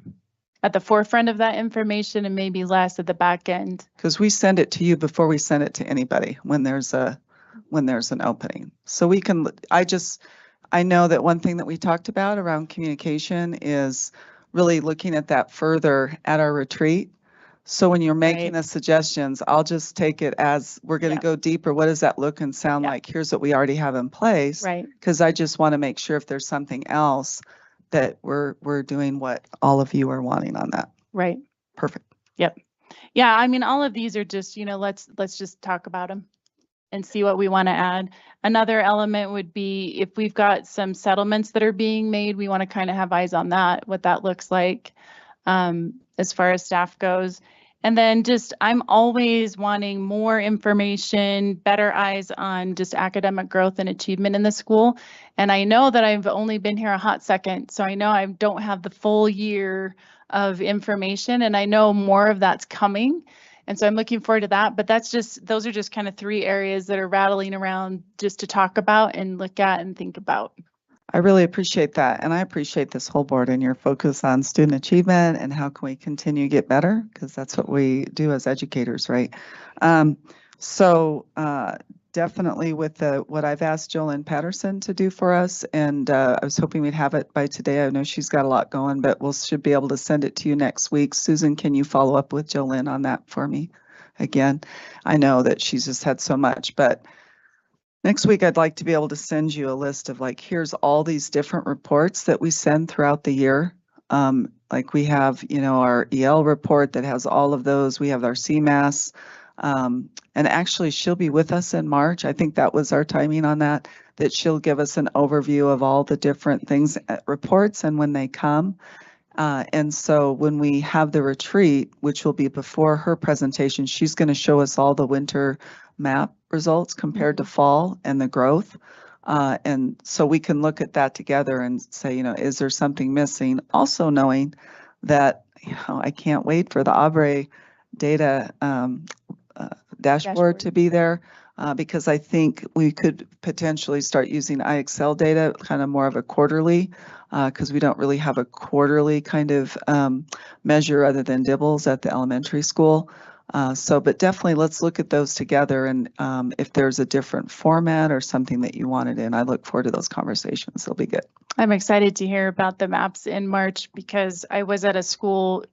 at the forefront of that information and maybe less at the back end. because we send it to you before we send it to anybody when there's an opening. So we can, I know that one thing that we talked about around communication is really looking at that further at our retreat. So when you're making the suggestions, I'll just take it as we're going to go deeper. What does that look and sound like? Here's what we already have in place. Right. Because I just want to make sure if there's something else that we're doing what all of you are wanting on that. Right. Perfect. Yep. Yeah, I mean, all of these are just, let's just talk about them and see what we want to add. Another element would be if we've got some settlements that are being made, we want to kind of have eyes on that, what that looks like as far as staff goes. And then just, I'm always wanting more information, better eyes on just academic growth and achievement in the school. And I know that I've only been here a hot second, so I know I don't have the full year of information, and I know more of that's coming. And so I'm looking forward to that, but those are just kind of 3 areas that are rattling around just to talk about and look at and think about. I really appreciate that. And I appreciate this whole board and your focus on student achievement and how can we continue to get better, because that's what we do as educators, right? Definitely with what I've asked Jolynn Patterson to do for us, and I was hoping we'd have it by today. I know she's got a lot going, but should be able to send it to you next week. Susan, can you follow up with Jolynn on that for me? Again, I know that she's just had so much, but next week I'd like to be able to send you a list of here's all these different reports that we send throughout the year. Like we have, our EL report that has all of those. We have our CMAS. And actually she'll be with us in March. I think that was our timing on that she'll give us an overview of all the different things, reports and when they come. And so when we have the retreat, which will be before her presentation, she's going to show us all the winter map results compared to fall and the growth. And so we can look at that together and say, is there something missing? Also knowing that, I can't wait for the Aubrey data dashboard to be there, because I think we could potentially start using IXL data kind of more of a quarterly, because we don't really have a quarterly kind of measure other than DIBELS at the elementary school. But definitely let's look at those together, and if there's a different format or something that you wanted in, I look forward to those conversations. They'll be good. I'm excited to hear about the maps in March because I was at a school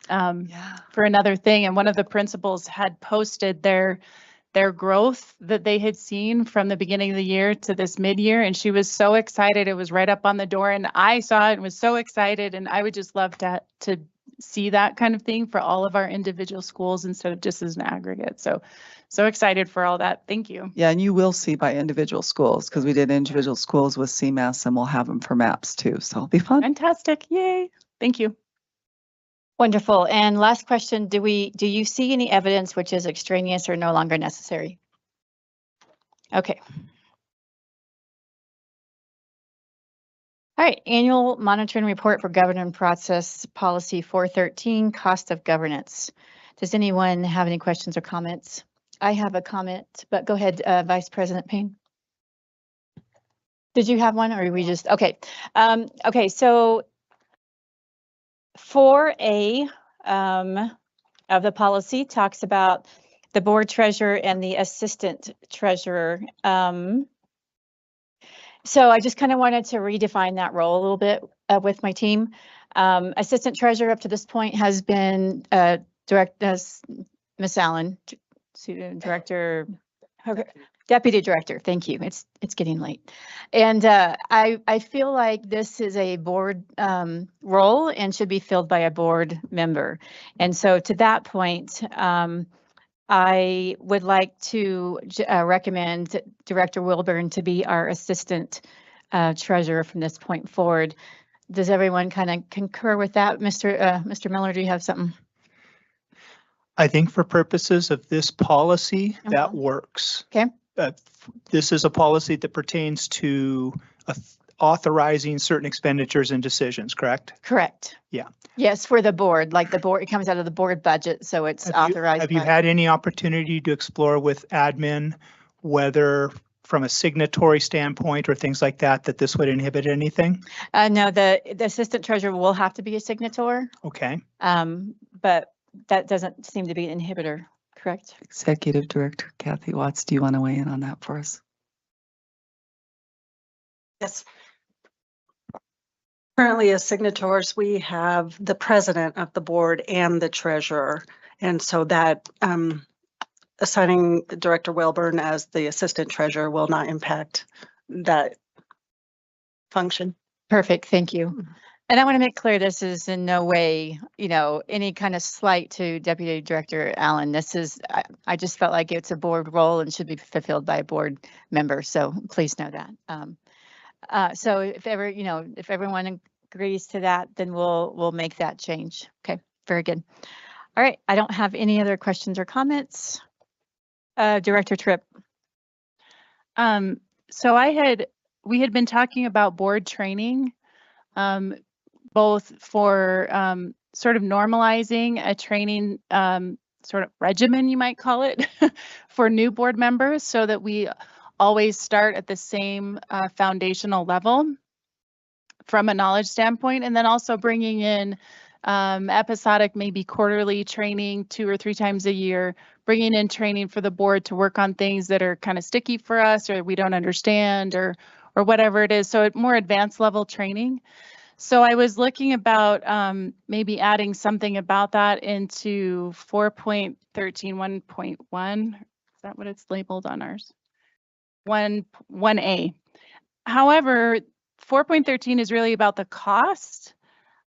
for another thing, and one of the principals had posted their growth that they had seen from the beginning of the year to this mid-year, and she was so excited. It was right up on the door, and I saw it and was so excited, and I would just love to see that kind of thing for all of our individual schools instead of just as an aggregate. So excited for all that. Thank you. Yeah, and you will see by individual schools, because we did individual schools with CMAS, and we'll have them for maps too. So it'll be fun. Fantastic. Yay. Thank you. Wonderful. And last question, do you see any evidence which is extraneous or no longer necessary? Okay. All right, annual monitoring report for governance process policy 413, cost of governance. Does anyone have any questions or comments? I have a comment, but go ahead, Vice President Payne. Did you have one, or are we just, okay. Okay, so 4A of the policy talks about the board treasurer and the assistant treasurer. So I just kind of wanted to redefine that role a little bit with my team. Assistant treasurer up to this point has been Miss Allen, deputy director. Thank you. It's getting late, and I feel like this is a board role and should be filled by a board member. And so to that point, I would like to recommend Director Wilburn to be our assistant treasurer from this point forward. Does everyone kind of concur with that? Mr. Miller, do you have something? I think for purposes of this policy, that works. Okay. This is a policy that pertains to authorizing certain expenditures and decisions, correct? Correct. Yeah. Yes, for the board, like the board, it comes out of the board budget, so it's authorized. Have you had any opportunity to explore with admin whether from a signatory standpoint or things like that, that this would inhibit anything? No, the assistant treasurer will have to be a signator, Okay. but that doesn't seem to be an inhibitor, correct? Executive Director Kathy Watts, do you want to weigh in on that for us? Yes. Currently, as signatories, we have the president of the board and the treasurer. And so that assigning Director Wilburn as the assistant treasurer will not impact that function. Perfect, thank you. And I want to make clear, this is in no way, any kind of slight to Deputy Director Allen. This is, I just felt like it's a board role and should be fulfilled by a board member. So please know that. So if everyone agrees to that, then we'll make that change. Okay, very good. All right, I don't have any other questions or comments. Director Tripp. So we had been talking about board training, both for sort of normalizing a training sort of regimen, you might call it, for new board members, so that we always start at the same foundational level from a knowledge standpoint, and then also bringing in episodic, maybe quarterly training 2 or 3 times a year, bringing in training for the board to work on things that are kind of sticky for us or we don't understand or whatever it is. So more advanced level training. So I was looking about maybe adding something about that into 4.13 1.1. Is that what it's labeled on ours? 1A. However, 4.13 is really about the cost.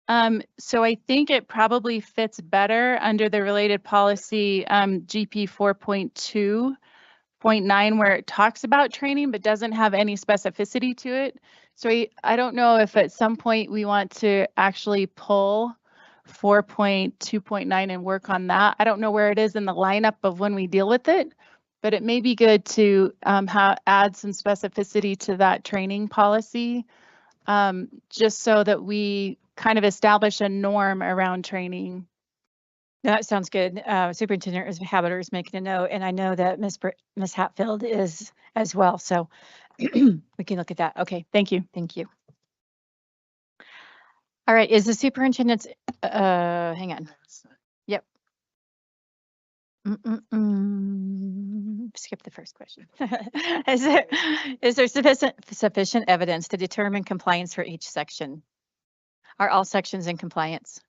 So I think it probably fits better under the related policy GP 4.2.9, where it talks about training but doesn't have any specificity to it. So I don't know if at some point we want to actually pull 4.2.9 and work on that. I don't know where it is in the lineup of when we deal with it, but it may be good to add some specificity to that training policy, just so that we kind of establish a norm around training. That sounds good. Superintendent Habeter is making a note, and I know that Ms. Hatfield is as well. So we can look at that. Okay, thank you. Thank you. All right, is the superintendent's, hang on. Yep. Skip the first question. Is there sufficient evidence to determine compliance for each section? Are all sections in compliance?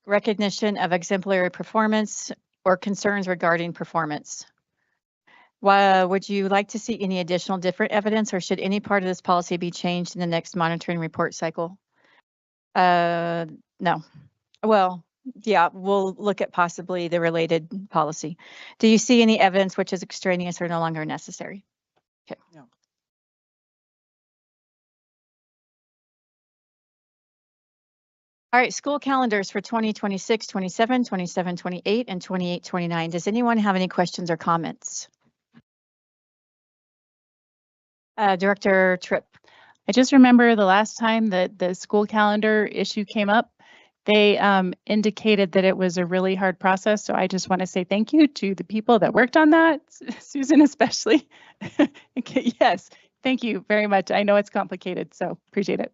Recognition of exemplary performance or concerns regarding performance? Would you like to see any additional different evidence, or should any part of this policy be changed in the next monitoring report cycle? No. Well, yeah, we'll look at possibly the related policy. Do you see any evidence which is extraneous or no longer necessary? Okay. No. All right, school calendars for 2026, 27, 27, 28, and 28, 29. Does anyone have any questions or comments? Director Tripp. I just remember the last time that the school calendar issue came up, they indicated that it was a really hard process. So I just want to say thank you to the people that worked on that, Susan especially. Okay, yes, thank you very much. I know it's complicated, so appreciate it.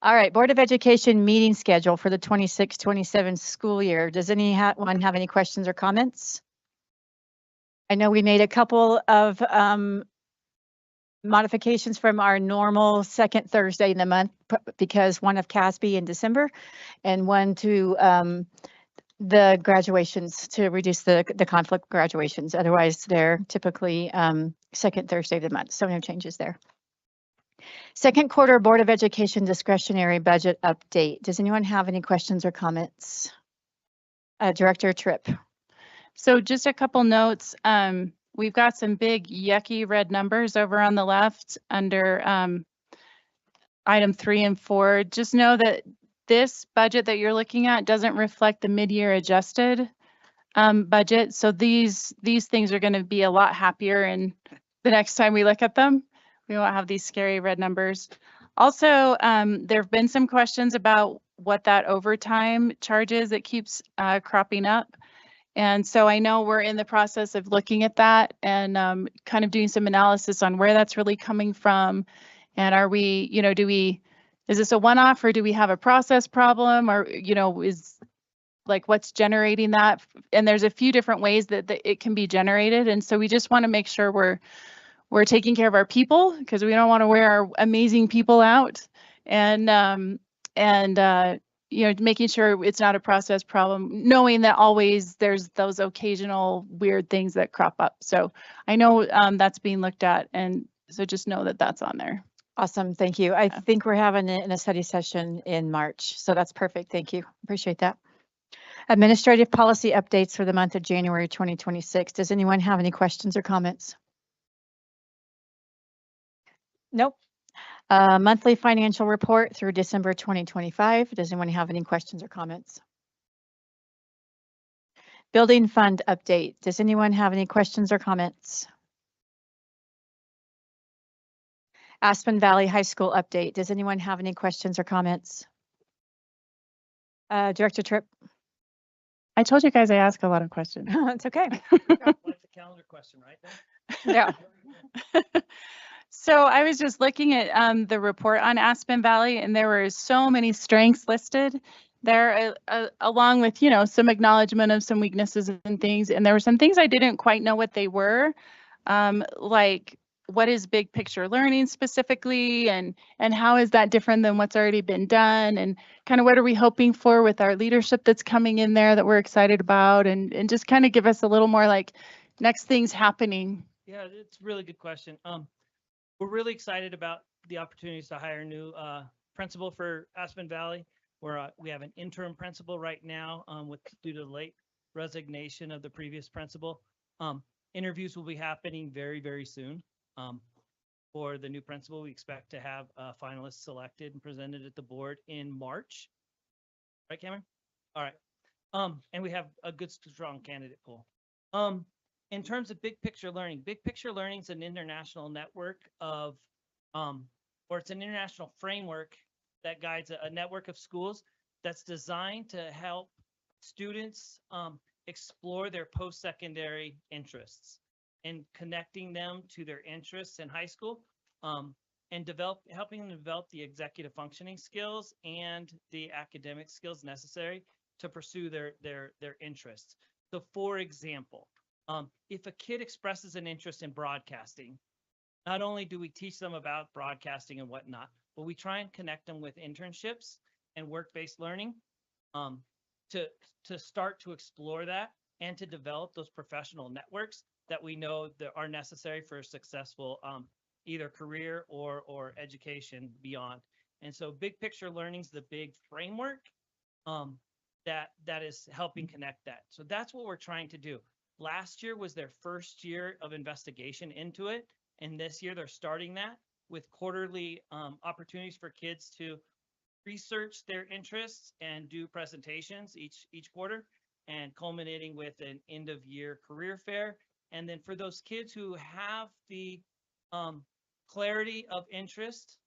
All right, Board of Education meeting schedule for the 26-27 school year. Does anyone have any questions or comments? I know we made a couple of modifications from our normal second Thursday in the month, because one of CASB in December and one to the graduations, to reduce the conflict graduations. Otherwise, they're typically second Thursday of the month, so no changes there. Second quarter Board of Education discretionary budget update. Does anyone have any questions or comments? Director Tripp. So just a couple notes. We've got some big yucky red numbers over on the left under item 3 and 4. Just know that this budget that you're looking at doesn't reflect the mid-year adjusted budget. So these things are going to be a lot happier, and the next time we look at them, we won't have these scary red numbers. Also, there have been some questions about what that overtime charge is that keeps cropping up. And so I know we're in the process of looking at that and kind of doing some analysis on where that's really coming from. And are we, is this a one-off, or do we have a process problem, or, is like what's generating that? And there's a few different ways that it can be generated. And so we just want to make sure we're taking care of our people, because we don't want to wear our amazing people out, and making sure it's not a process problem, knowing that always there's those occasional weird things that crop up. So I know that's being looked at, and so just know that that's on there. Awesome, thank you. I think we're having it in a study session in March, so that's perfect. Thank you, appreciate that. Administrative policy updates for the month of January 2026. Does anyone have any questions or comments? Nope. Monthly financial report through December 2025. Does anyone have any questions or comments? Building fund update. Does anyone have any questions or comments? Aspen Valley High School update. Does anyone have any questions or comments? Director Tripp. I told you guys I ask a lot of questions. It's okay. Like the calendar question, right? Yeah. So I was just looking at the report on Aspen Valley, and there were so many strengths listed there, along with, some acknowledgement of some weaknesses and things. And there were some things I didn't quite know what they were, like what is big picture learning specifically, and how is that different than what's already been done, and kind of what are we hoping for with our leadership that's coming in there that we're excited about, and just kind of give us a little more like next things happening. Yeah, it's a really good question. We're really excited about the opportunities to hire a new principal for Aspen Valley. We have an interim principal right now due to the late resignation of the previous principal. Interviews will be happening very, very soon. For the new principal, we expect to have finalists selected and presented at the board in March. Right, Cameron? All right. And we have a good, strong candidate pool. In terms of big picture learning is an international network of, or it's an international framework that guides a network of schools that's designed to help students explore their post-secondary interests and connecting them to their interests in high school, and helping them develop the executive functioning skills and the academic skills necessary to pursue their interests. So for example, if a kid expresses an interest in broadcasting, not only do we teach them about broadcasting and whatnot, but we try and connect them with internships and work-based learning to start to explore that and to develop those professional networks that we know that are necessary for a successful either career or education beyond. And so big picture learning is the big framework that is helping connect that. So that's what we're trying to do. Last year was their first year of investigation into it. And this year they're starting that with quarterly opportunities for kids to research their interests and do presentations each quarter, and culminating with an end of year career fair. And then for those kids who have the clarity of interest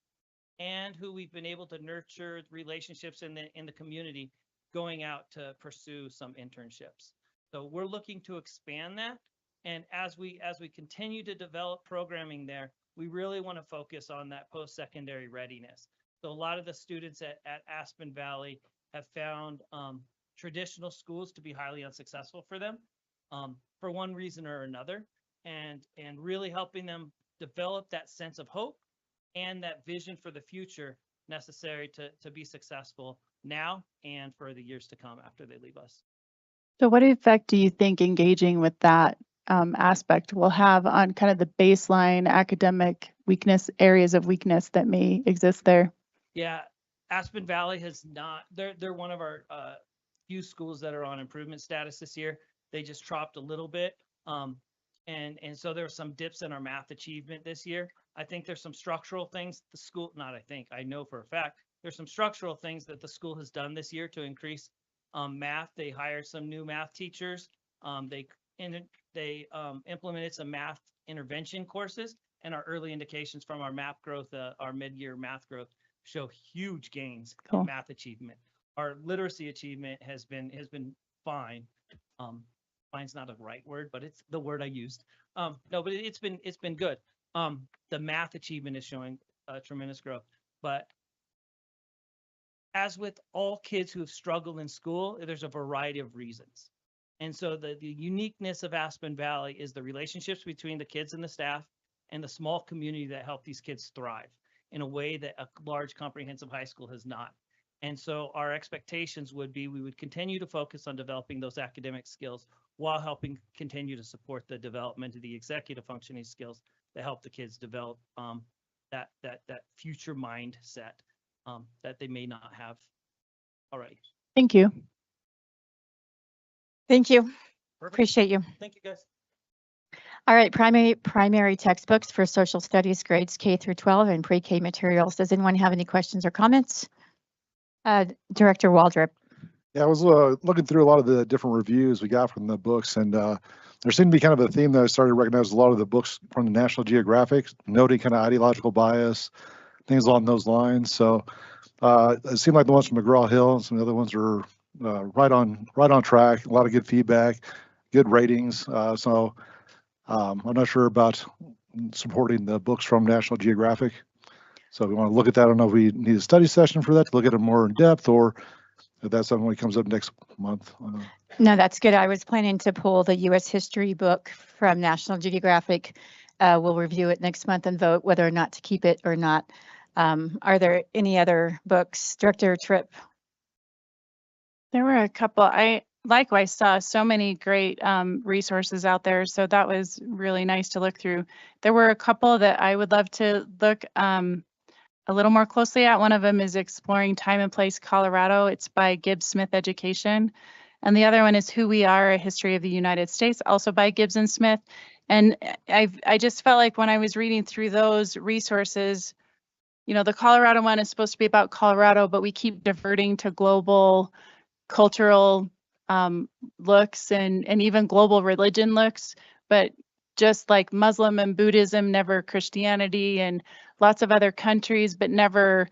and who we've been able to nurture relationships in the community, going out to pursue some internships. So we're looking to expand that. And as we continue to develop programming there, we really want to focus on that post-secondary readiness. So a lot of the students at Aspen Valley have found traditional schools to be highly unsuccessful for them for one reason or another, and really helping them develop that sense of hope and that vision for the future necessary to be successful now and for the years to come after they leave us. So what effect do you think engaging with that aspect will have on kind of the baseline academic weakness, areas of weakness that may exist there? Yeah, Aspen Valley has not, they're one of our few schools that are on improvement status this year. They just dropped a little bit. And so there were some dips in our math achievement this year. I think there's some structural things the school, not I think, I know for a fact, there's some structural things that the school has done this year to increase math. They hired some new math teachers. They implemented some math intervention courses, and our early indications from our MAP growth, our mid-year math growth, show huge gains in math achievement. Our literacy achievement has been fine. Fine's not a right word, but it's the word I used. No, but it's been good. The math achievement is showing tremendous growth, but as with all kids who have struggled in school, there's a variety of reasons. And so the uniqueness of Aspen Valley is the relationships between the kids and the staff and the small community that help these kids thrive in a way that a large comprehensive high school has not. And so our expectations would be we would continue to focus on developing those academic skills while helping continue to support the development of the executive functioning skills that help the kids develop that future mindset that they may not have already. Thank you. Thank you. Perfect. Appreciate you. Thank you, guys. All right, primary textbooks for social studies grades K through 12 and pre-K materials. Does anyone have any questions or comments? Director Waldrop. Yeah, I was looking through a lot of the different reviews we got from the books, and there seemed to be kind of a theme that I started to recognize a lot of the books from the National Geographic, noting kind of ideological bias, things along those lines. So it seemed like the ones from McGraw-Hill and some of the other ones are right on track. A lot of good feedback, good ratings. So I'm not sure about supporting the books from National Geographic. So we want to look at that. I don't know if we need a study session for that to look at it more in depth, or if that's something that comes up next month. No, that's good. I was planning to pull the U.S. history book from National Geographic. We'll review it next month and vote whether or not to keep it or not. Are there any other books? Director Tripp? There were a couple. I likewise saw so many great resources out there, so that was really nice to look through. There were a couple that I would love to look a little more closely at. One of them is Exploring Time and Place Colorado. It's by Gibbs Smith Education. And the other one is Who We Are, A History of the United States, also by Gibbs and Smith. And I just felt like when I was reading through those resources, you know, the Colorado one is supposed to be about Colorado, but we keep diverting to global cultural looks and even global religion looks. But just like Muslim and Buddhism, never Christianity, and lots of other countries, but never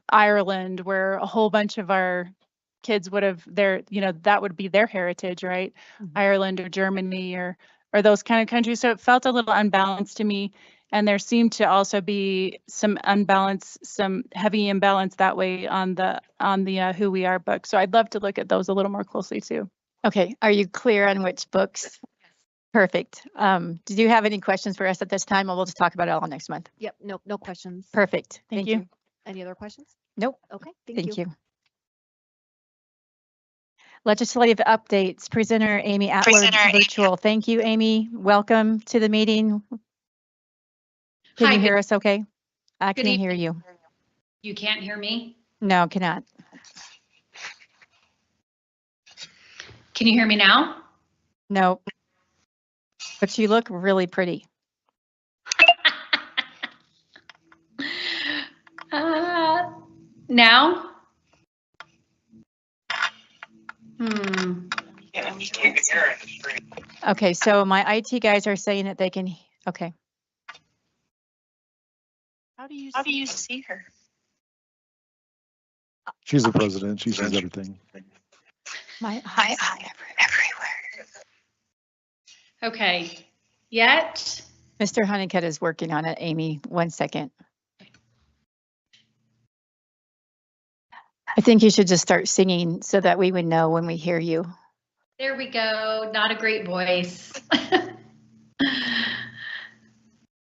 Ireland, where a whole bunch of our kids would have that would be their heritage, right? Mm-hmm. Ireland or Germany or those kind of countries. So it felt a little unbalanced to me. And there seemed to also be some heavy imbalance that way on the Who We Are book. So I'd love to look at those a little more closely too. Okay, are you clear on which books? Perfect. Did you have any questions for us at this time, or we'll just talk about it all next month? Yep, no questions. Perfect. Thank you. Any other questions? Nope. Okay, Thank you. Legislative updates. Presenter Amy Atwood, virtual. Thank you, Amy. Welcome to the meeting. Can you hear us okay? I can hear you. You can't hear me? No, cannot. Can you hear me now? No. But you look really pretty. Now? Okay, so my IT guys are saying that they can, okay. How do you see her? She's the president. She sees everything. My eyes everywhere. Okay. Yet? Mr. Honeycutt is working on it, Amy. 1 second. I think you should just start singing so that we would know when we hear you. There we go. Not a great voice.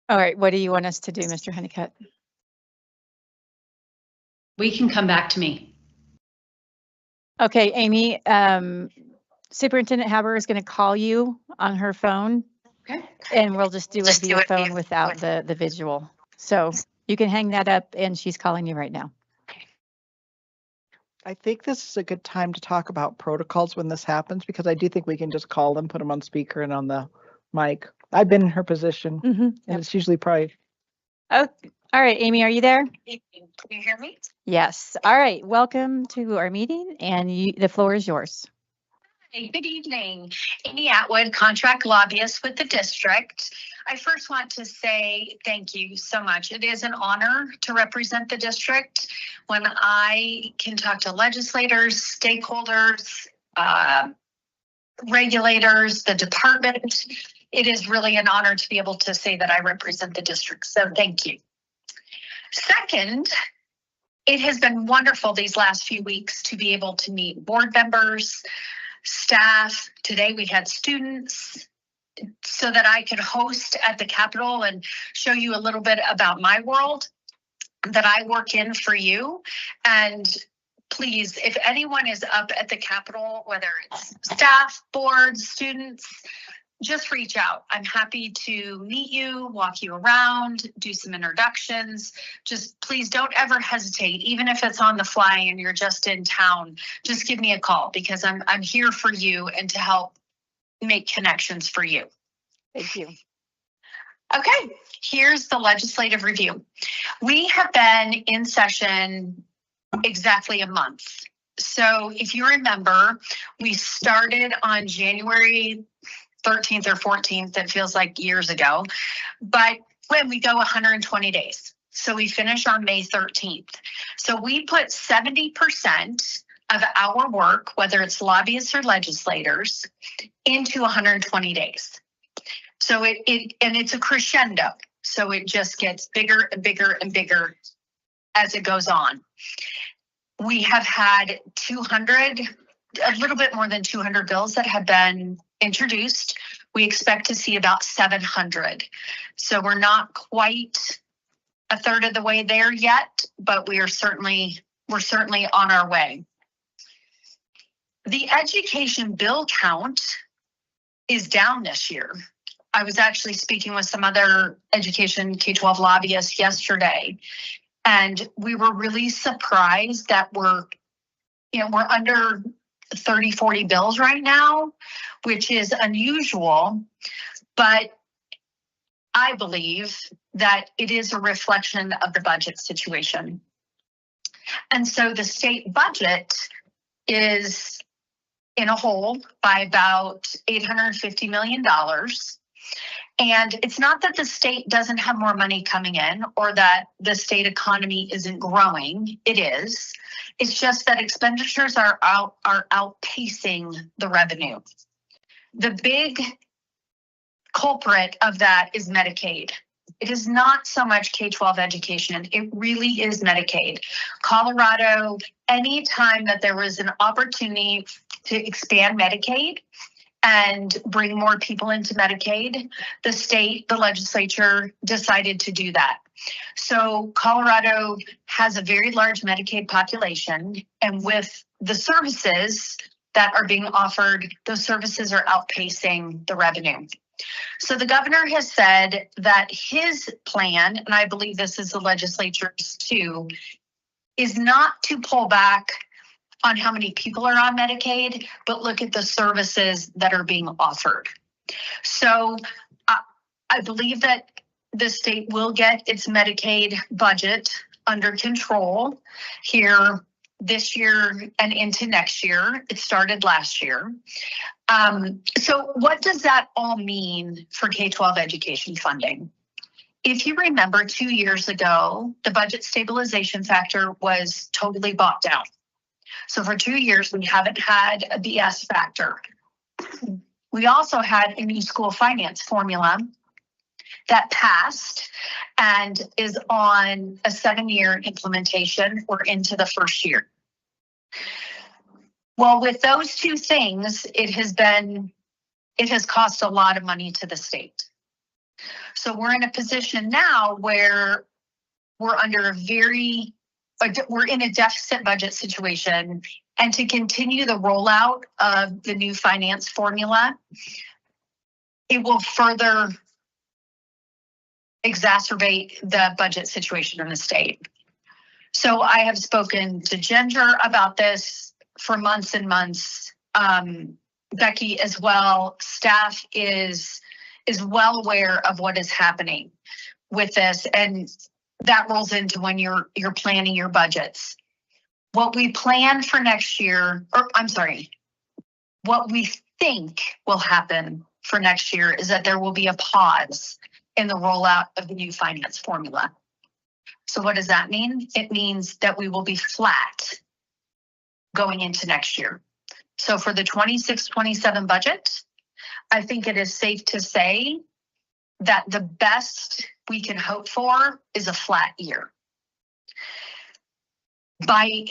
All right, what do you want us to do, Mr. Honeycutt? We can come back to me. Okay, Amy, Superintendent Haber is going to call you on her phone. Okay. And we'll just do it via phone without the visual. So you can hang that up, and she's calling you right now. I think this is a good time to talk about protocols when this happens, because I do think we can just call them, put them on speaker and on the mic. I've been in her position, and it's usually probably. Oh, all right, Amy, are you there? Can you hear me? Yes. All right. Welcome to our meeting, and the floor is yours. Hey, good evening. Amy Atwood, contract lobbyist with the district. I first want to say thank you so much. It is an honor to represent the district. When I can talk to legislators, stakeholders, regulators, the department, it is really an honor to be able to say that I represent the district. So thank you. Second, it has been wonderful these last few weeks to be able to meet board members, staff. Today we had students, so that I could host at the Capitol and show you a little bit about my world that I work in for you. And please, if anyone is up at the Capitol, whether it's staff, boards, students, just reach out. I'm happy to meet you, walk you around, do some introductions. Just please don't ever hesitate, even if it's on the fly and you're just in town, just give me a call, because I'm here for you and to help make connections for you. Thank you. Okay, here's the legislative review. We have been in session exactly a month. So if you remember, we started on January 13th or 14th, it feels like years ago, but when we go 120 days. So we finish on May 13th. So we put 70% of our work, whether it's lobbyists or legislators, into 120 days. So it's a crescendo. So it just gets bigger and bigger and bigger as it goes on. We have had a little bit more than 200 bills that have been introduced. We expect to see about 700. So we're not quite a third of the way there yet, but we're certainly on our way. The education bill count is down this year. I was actually speaking with some other education K-12 lobbyists yesterday, and we were really surprised that we're under 30, 40 bills right now, which is unusual, but I believe that it is a reflection of the budget situation. And so the state budget is in a hole by about $850 million. And it's not that the state doesn't have more money coming in or that the state economy isn't growing. It is. It's just that expenditures are outpacing the revenue. The big culprit of that is Medicaid. It is not so much K-12 education. It really is Medicaid. Colorado, anytime that there was an opportunity to expand Medicaid and bring more people into Medicaid, the legislature decided to do that. So Colorado has a very large Medicaid population, and with the services that are being offered, those services are outpacing the revenue. So the governor has said that his plan, and I believe this is the legislature's too, is not to pull back on how many people are on Medicaid, but look at the services that are being offered. So I believe that the state will get its Medicaid budget under control here this year and into next year. It started last year. So what does that all mean for K-12 education funding? If you remember 2 years ago, the budget stabilization factor was totally bought down. So for 2 years, we haven't had a BS factor. We also had a new school finance formula that passed and is on a 7-year implementation. We're into the first year. Well, with those two things, it has cost a lot of money to the state. So we're in a position now where we're in a deficit budget situation, and to continue the rollout of the new finance formula, it will further exacerbate the budget situation in the state. So I have spoken to Ginger about this for months and months. Becky as well. Staff is well aware of what is happening with this, and that rolls into when you're planning your budgets. What we plan for next year, or I'm sorry, what we think will happen for next year is that there will be a pause in the rollout of the new finance formula. So what does that mean? It means that we will be flat going into next year. So for the 26-27 budget, I think it is safe to say that the best we can hope for is a flat year. By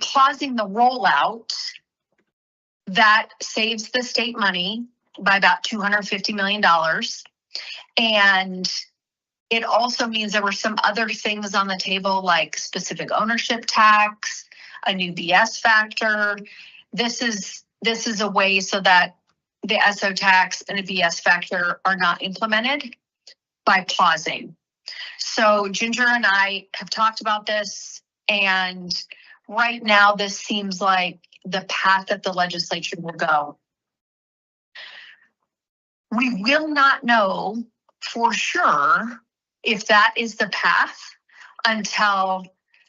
pausing the rollout, that saves the state money by about $250 million. And it also means there were some other things on the table, like specific ownership tax, a new BS factor. This is a way so that the SO tax and a BS factor are not implemented by pausing. So Ginger and I have talked about this, and right now this seems like the path that the legislature will go. We will not know for sure if that is the path until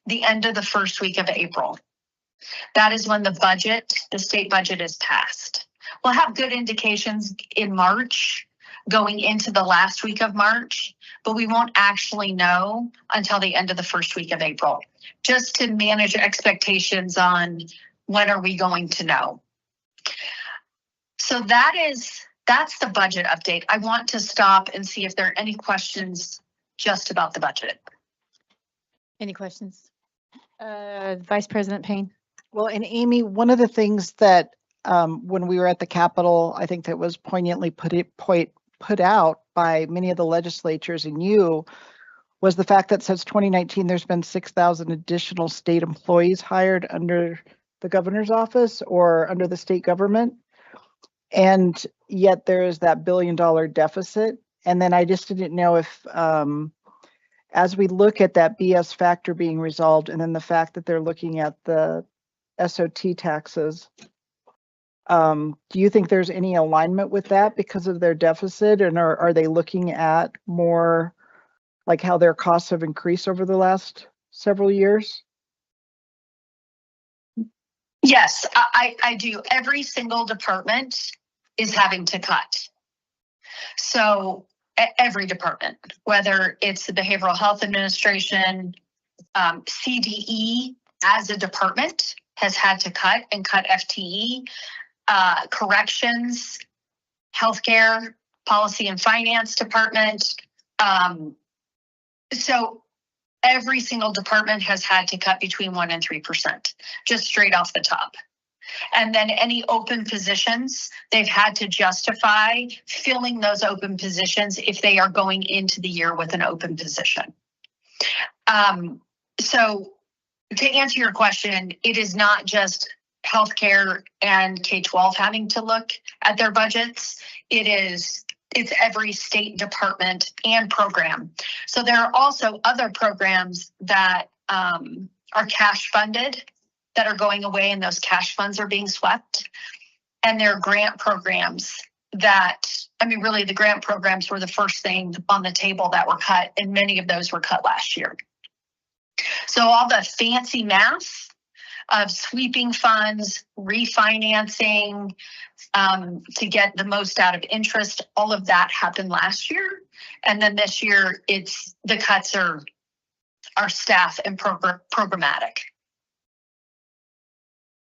the end of the first week of April. That is when the state budget is passed. We'll have good indications in March, going into the last week of March, but we won't actually know until the end of the first week of April, just to manage expectations on when are we going to know. So that's the budget update. I want to stop and see if there are any questions just about the budget. Any questions? Vice President Payne. Well, and Amy, one of the things that when we were at the Capitol, I think that was poignantly put out by many of the legislatures and you, was the fact that since 2019, there's been 6,000 additional state employees hired under the governor's office or under the state government. And yet there is that $1 billion deficit. And then I just didn't know if, as we look at that BS factor being resolved, and then the fact that they're looking at the SOT taxes, do you think there's any alignment with that because of their deficit? And are they looking at more like how their costs have increased over the last several years? Yes, I do. Every single department is having to cut. So every department, whether it's the Behavioral Health Administration, CDE as a department has had to cut and cut FTE, corrections, healthcare, policy and finance department. So every single department has had to cut between 1% and 3%, just straight off the top. And then any open positions, they've had to justify filling those open positions if they are going into the year with an open position. So to answer your question, it is not just healthcare and K-12 having to look at their budgets. It's every state department and program. So there are also other programs that are cash funded that are going away, and those cash funds are being swept. And there are grant programs that, I mean, really the grant programs were the first thing on the table that were cut, and many of those were cut last year. So all the fancy math of sweeping funds, refinancing, to get the most out of interest, all of that happened last year. And then this year, the cuts are staff and programmatic.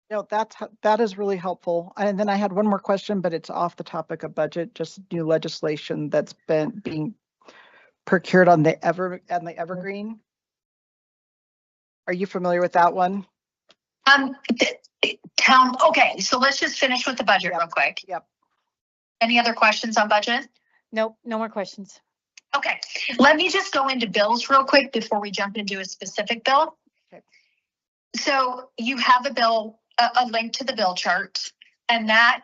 No, that is really helpful. And then I had one more question, but it's off the topic of budget, just new legislation that's being procured on the Evergreen. Are you familiar with that one? Okay, so let's just finish with the budget real quick. Yep. Any other questions on budget? Nope, no more questions. Okay, let me just go into bills real quick before we jump into a specific bill. Okay. So you have a bill, a link to the bill chart, and that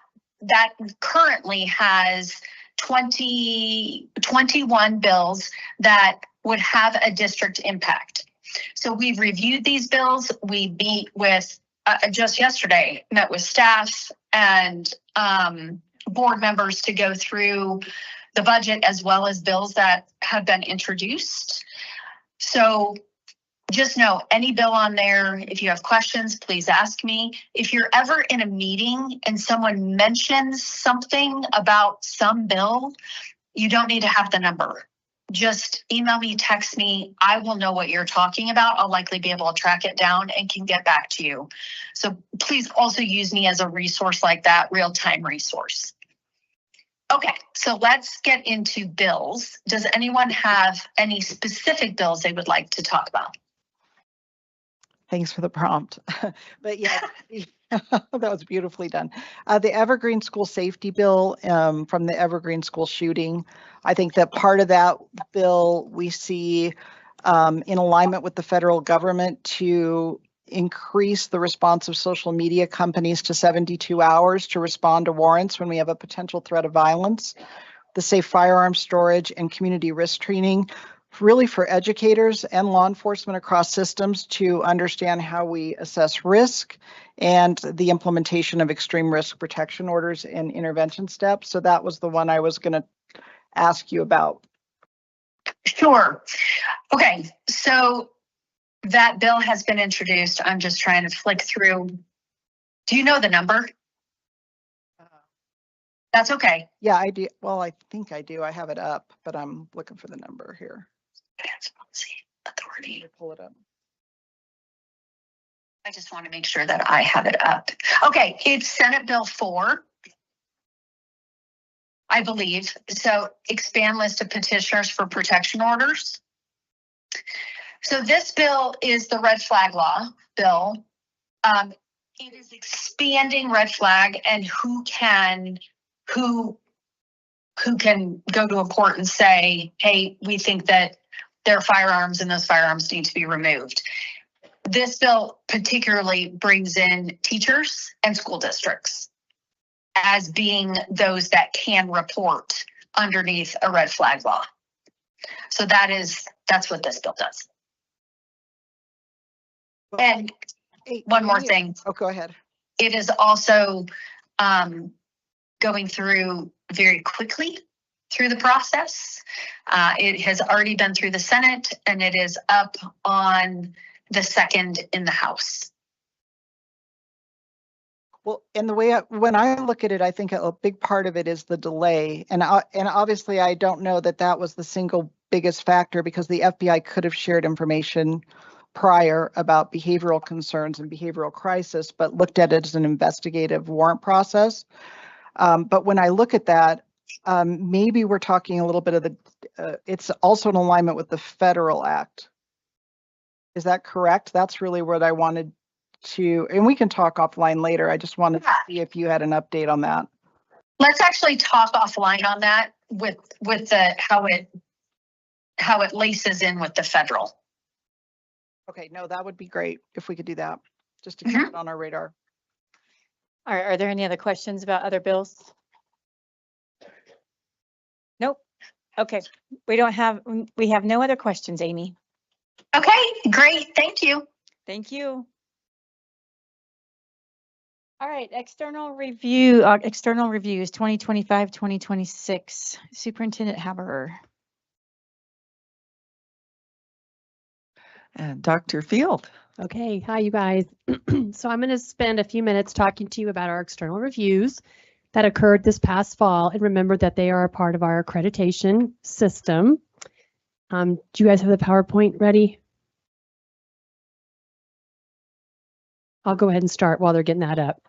currently has 21 bills that would have a district impact. So we've reviewed these bills. We meet with, just yesterday, met with staff and board members to go through the budget as well as bills that have been introduced. So just know any bill on there, if you have questions, please ask me. If you're ever in a meeting and someone mentions something about some bill, you don't need to have the number. Just email me, text me. I will know what you're talking about. I'll likely be able to track it down and can get back to you. So please also use me as a resource like that, real-time resource. Okay, so let's get into bills. Does anyone have any specific bills they would like to talk about? Thanks for the prompt. But yeah, that was beautifully done. The Evergreen School Safety Bill from the Evergreen School shooting. I think that part of that bill we see in alignment with the federal government to increase the response of social media companies to 72 hours to respond to warrants when we have a potential threat of violence. The safe firearm storage and community risk training, really for educators and law enforcement across systems to understand how we assess risk and the implementation of extreme risk protection orders and intervention steps. So that was the one I was going to ask you about. Sure. Okay, so that bill has been introduced. I'm just trying to flick through. Do you know the number? That's okay. Yeah, I do. Well, I think I do. I have it up, but I'm looking for the number here. Authority. Pull it up. I just want to make sure that I have it up. Okay, it's Senate Bill 4, I believe. So expand list of petitioners for protection orders. So this bill is the red flag law bill. It is expanding red flag and who can go to a court and say, hey, we think that there are firearms and those firearms need to be removed. This bill particularly brings in teachers and school districts as being those that can report underneath a red flag law. So that's what this bill does. And one more thing. Oh, go ahead. It is also going through very quickly through the process. It has already been through the Senate and it is up on the second in the House. Well, and the way when I look at it, I think a big part of it is the delay. And obviously I don't know that that was the single biggest factor because the FBI could have shared information prior about behavioral concerns and behavioral crisis, but looked at it as an investigative warrant process. But when I look at that, maybe we're talking a little bit of it's also in alignment with the federal act. Is that correct? That's really what I wanted to, and we can talk offline later. I just wanted to see if you had an update on that. Let's actually talk offline on that with the how it laces in with the federal. Okay, no, that would be great if we could do that, just to keep it on our radar. Are there any other questions about other bills? Nope. Okay, we have no other questions, Amy. Okay, great. Thank you. Thank you. All right, external reviews 2025, 2026. Superintendent Haberer. And Dr. Field. Okay, hi you guys. So I'm going to spend a few minutes talking to you about our external reviews that occurred this past fall. And remember that they are a part of our accreditation system. Do you guys have the PowerPoint ready? I'll go ahead and start while they're getting that up.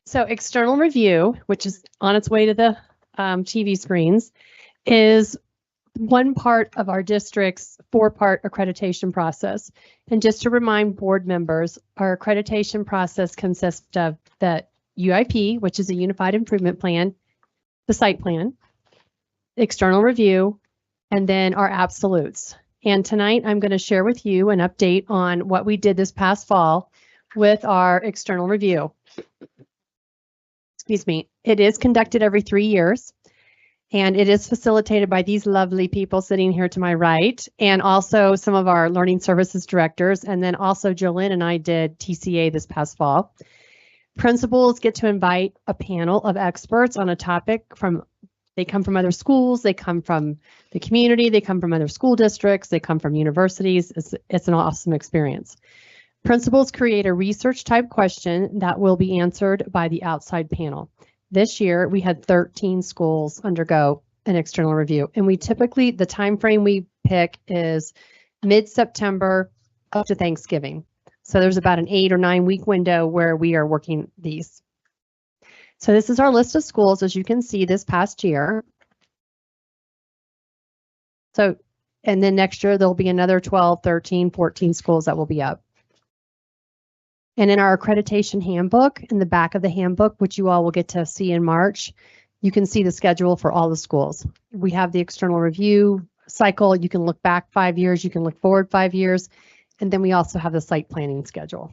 So external review, which is on its way to the TV screens, is one part of our district's 4-part accreditation process. And just to remind board members, our accreditation process consists of the UIP, which is a Unified Improvement Plan, the site plan, external review, and then our absolutes. And tonight I'm going to share with you an update on what we did this past fall with our external review. Excuse me. It is conducted every 3 years. And it is facilitated by these lovely people sitting here to my right, and also some of our learning services directors. And then also Jolynn and I did TCA this past fall. Principals get to invite a panel of experts on a topic they come from other schools, they come from the community, they come from other school districts, they come from universities. It's an awesome experience. Principals create a research type question that will be answered by the outside panel. This year, we had 13 schools undergo an external review, and we typically, the time frame we pick is mid-September up to Thanksgiving. So there's about an 8 or 9 week window where we are working these. So this is our list of schools, as you can see, this past year. So, and then next year, there'll be another 12, 13, 14 schools that will be up. And in our accreditation handbook, in the back of the handbook, which you all will get to see in March, you can see the schedule for all the schools. We have the external review cycle. You can look back 5 years, you can look forward 5 years, and then we also have the site planning schedule.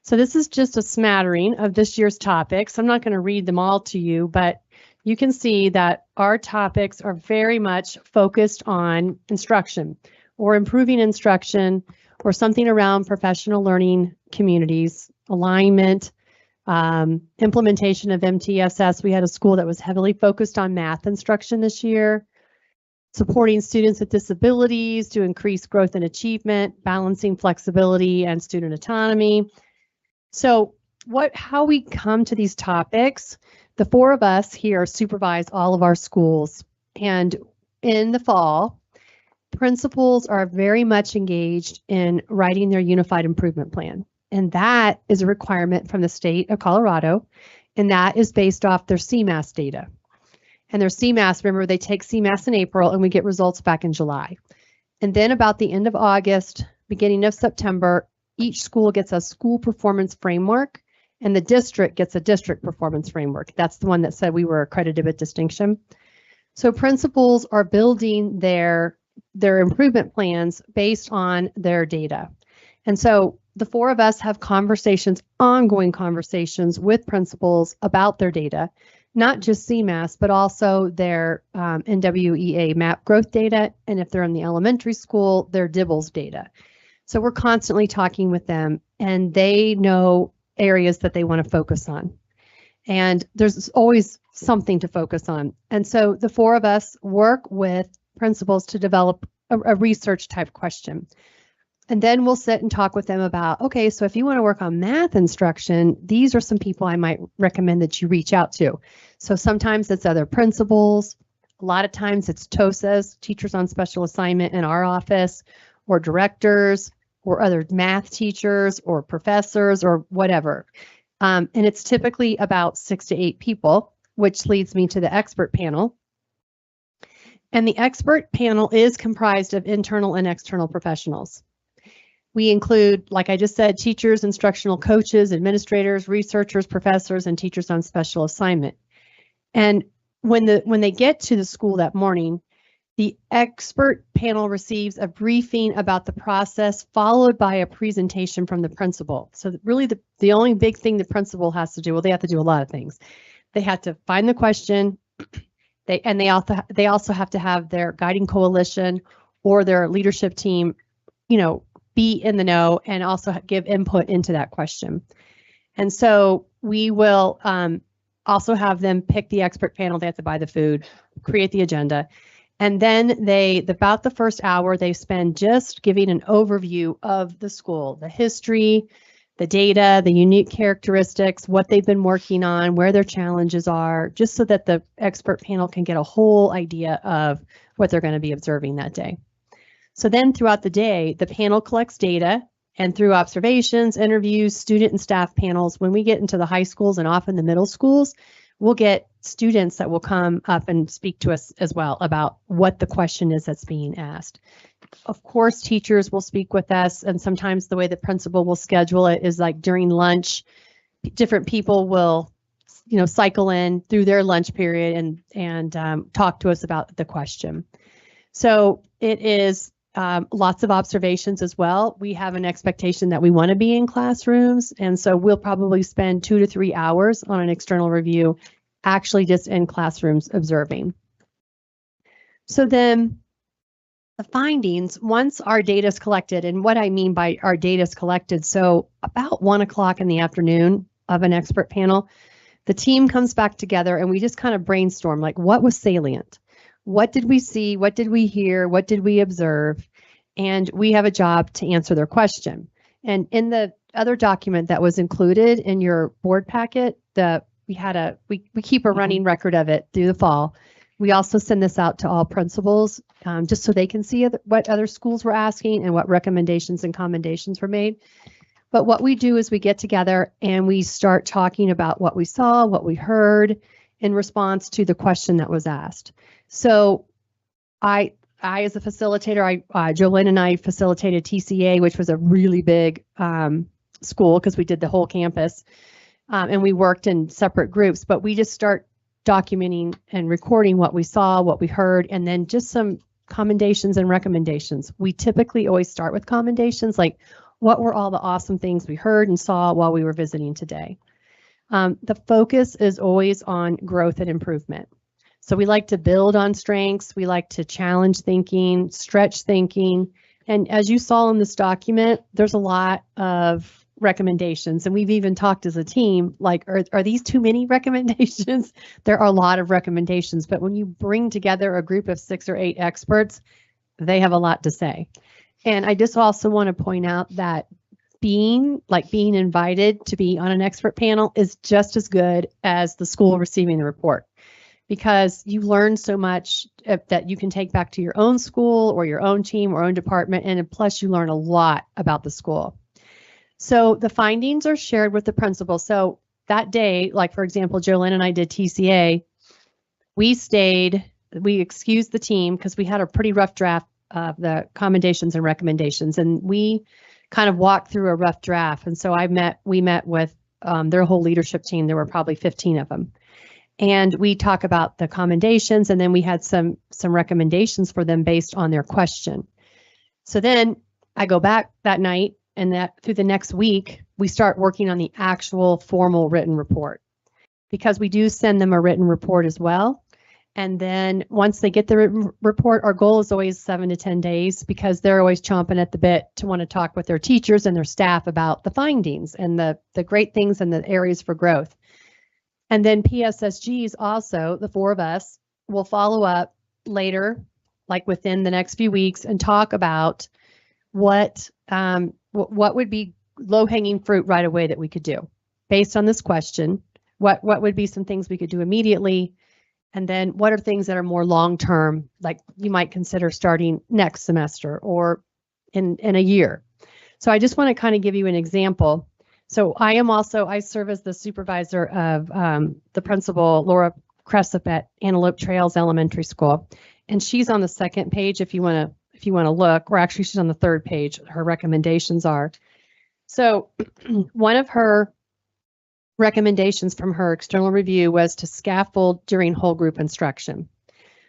So this is just a smattering of this year's topics. I'm not going to read them all to you, but you can see that our topics are very much focused on instruction or improving instruction or something around professional learning communities, alignment, implementation of MTSS. We had a school that was heavily focused on math instruction this year, supporting students with disabilities to increase growth and achievement, balancing flexibility and student autonomy. So how we come to these topics, the 4 of us here supervise all of our schools. And in the fall, principals are very much engaged in writing their unified improvement plan. And that is a requirement from the state of Colorado. And that is based off their CMAS data. And their CMAS, remember, they take CMAS in April and we get results back in July. And then about the end of August, beginning of September, each school gets a school performance framework and the district gets a district performance framework. That's the one that said we were accredited with distinction. So principals are building their improvement plans based on their data. And so the 4 of us have ongoing conversations with principals about their data, not just CMAS, but also their NWEA MAP growth data. And if they're in the elementary school, their DIBELS data. So we're constantly talking with them and they know areas that they want to focus on. And there's always something to focus on. And so the 4 of us work with principals to develop a research type question. And then we'll sit and talk with them about, okay, so if you want to work on math instruction, these are some people I might recommend that you reach out to. So sometimes it's other principals. A lot of times it's TOSAs, teachers on special assignment in our office, or directors, or other math teachers, or professors, or whatever. And it's typically about 6 to 8 people, which leads me to the expert panel. And the expert panel is comprised of internal and external professionals. We include, like I just said, teachers, instructional coaches, administrators, researchers, professors, and teachers on special assignment. And when they get to the school that morning, the expert panel receives a briefing about the process, followed by a presentation from the principal. So really the only big thing the principal has to do, well, they have to do a lot of things. They have to find the question, they also have to have their guiding coalition or their leadership team, be in the know and also give input into that question. And so we will also have them pick the expert panel. They have to buy the food, create the agenda. And then about the first hour, they spend just giving an overview of the school, the history, the data, the unique characteristics, what they've been working on, where their challenges are, just so that the expert panel can get a whole idea of what they're going to be observing that day. So then throughout the day, the panel collects data, and through observations, interviews, student and staff panels, when we get into the high schools and often the middle schools, we'll get students that will come up and speak to us as well about what the question is that's being asked. Of course, teachers will speak with us, and sometimes the way the principal will schedule it is like during lunch, different people will, cycle in through their lunch period and talk to us about the question. So it is lots of observations as well. We have an expectation that we want to be in classrooms, and so we'll probably spend 2 to 3 hours on an external review actually just in classrooms observing. So then the findings, once our data is collected, and what I mean by our data is collected, so about 1 o'clock in the afternoon of an expert panel, the team comes back together and we just kind of brainstorm, like, what was salient? What did we see? What did we hear? What did we observe? And we have a job to answer their question. And in the other document that was included in your board packet, we keep a running record of it through the fall. We also send this out to all principals just so they can see what other schools were asking and what recommendations and commendations were made. But what we do is we get together and we start talking about what we saw, what we heard in response to the question that was asked. So I as a facilitator, Jolene and I facilitated TCA, which was a really big school because we did the whole campus and we worked in separate groups, but we just start documenting and recording what we saw, what we heard, and then just some commendations and recommendations. We typically always start with commendations, like what were all the awesome things we heard and saw while we were visiting today. The focus is always on growth and improvement. So we like to build on strengths. We like to challenge thinking, stretch thinking. And as you saw in this document, there's a lot of recommendations. And we've even talked as a team, like, are these too many recommendations? There are a lot of recommendations, but when you bring together a group of 6 or 8 experts, they have a lot to say. And I just also want to point out that being invited to be on an expert panel is just as good as the school receiving the report, because you learn so much that you can take back to your own school or your own team or own department. And plus you learn a lot about the school. So the findings are shared with the principal. So that day, like for example, Jolene and I did TCA, we excused the team because we had a pretty rough draft of the commendations and recommendations. And we kind of walked through a rough draft. And so we met with their whole leadership team. There were probably 15 of them. And we talk about the commendations, and then we had some recommendations for them based on their question. So then I go back that night, and that through the next week, we start working on the actual formal written report, because we do send them a written report as well. And then once they get the written report, our goal is always 7 to 10 days, because they're always chomping at the bit to want to talk with their teachers and their staff about the findings and the great things and the areas for growth. And then PSSGs also, the 4 of us, will follow up later, like within the next few weeks, and talk about what would be low-hanging fruit right away that we could do based on this question. What would be some things we could do immediately? And then what are things that are more long-term, like you might consider starting next semester or in a year? So I just want to kind of give you an example. So I serve as the supervisor of the principal, Laura Cressup at Antelope Trails Elementary School. And she's on the second page if you want to look, or actually she's on the third page, her recommendations are. So one of her recommendations from her external review was to scaffold during whole group instruction.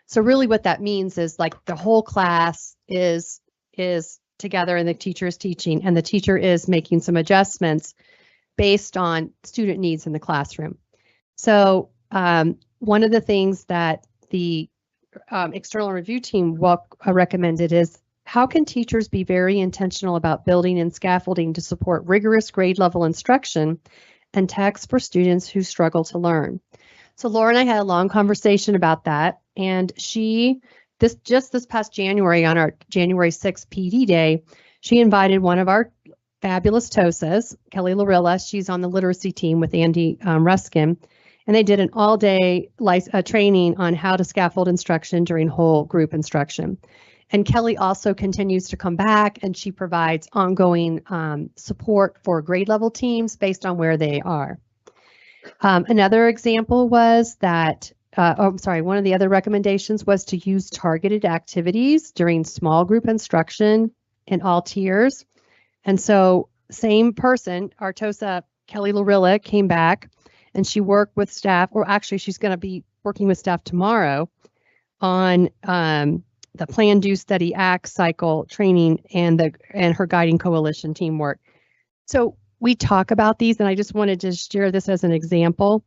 So really what that means is, like, the whole class is together and the teacher is teaching, and the teacher is making some adjustments based on student needs in the classroom. So one of the things that the external review team recommended is, how can teachers be very intentional about building and scaffolding to support rigorous grade level instruction and text for students who struggle to learn? So Laura and I had a long conversation about that, and this past January, on our January 6th PD day, she invited one of our fabulous TOSAs, Kelly Lorilla. She's on the literacy team with Andy Ruskin, and they did an all-day training on how to scaffold instruction during whole group instruction. And Kelly also continues to come back, and she provides ongoing support for grade level teams based on where they are. Another example was that one of the other recommendations was to use targeted activities during small group instruction in all tiers. And so same person, our TOSA, Kelly Lorilla, came back and she worked with staff, or actually she's going to be working with staff tomorrow on the Plan, Do, Study, Act cycle training and her guiding coalition teamwork. So we talk about these, and I just wanted to share this as an example.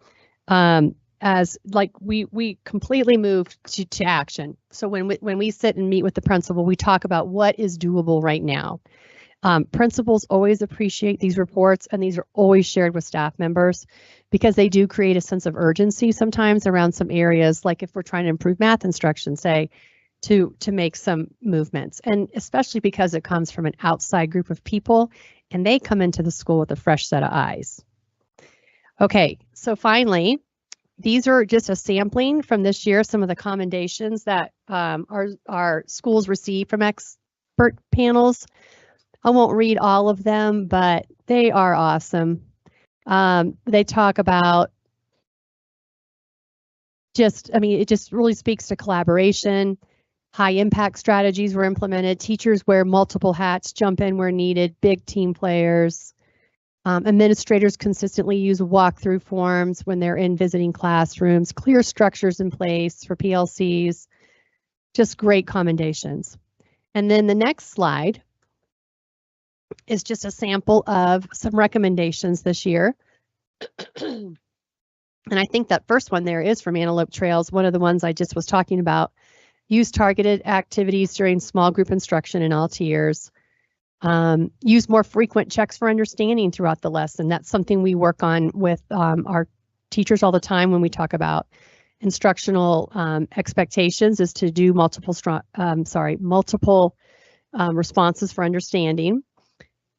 as like we completely moved to action. So when we sit and meet with the principal, we talk about what is doable right now. Principals always appreciate these reports, and these are always shared with staff members because they do create a sense of urgency sometimes around some areas, like if we're trying to improve math instruction, say, to make some movements, and especially because it comes from an outside group of people and they come into the school with a fresh set of eyes. Okay, so finally, these are just a sampling from this year, some of the commendations that our schools receive from expert panels. I won't read all of them, but they are awesome. They talk about it just really speaks to collaboration. High impact strategies were implemented. Teachers wear multiple hats, jump in where needed, big team players. Administrators consistently use walkthrough forms when they're in visiting classrooms, clear structures in place for PLCs, just great commendations. And then the next slide is just a sample of some recommendations this year. And I think that first one there is from Antelope Trails, one of the ones I just was talking about. Use targeted activities during small group instruction in all tiers. Use more frequent checks for understanding throughout the lesson. That's something we work on with our teachers all the time when we talk about instructional expectations, is to do multiple responses for understanding.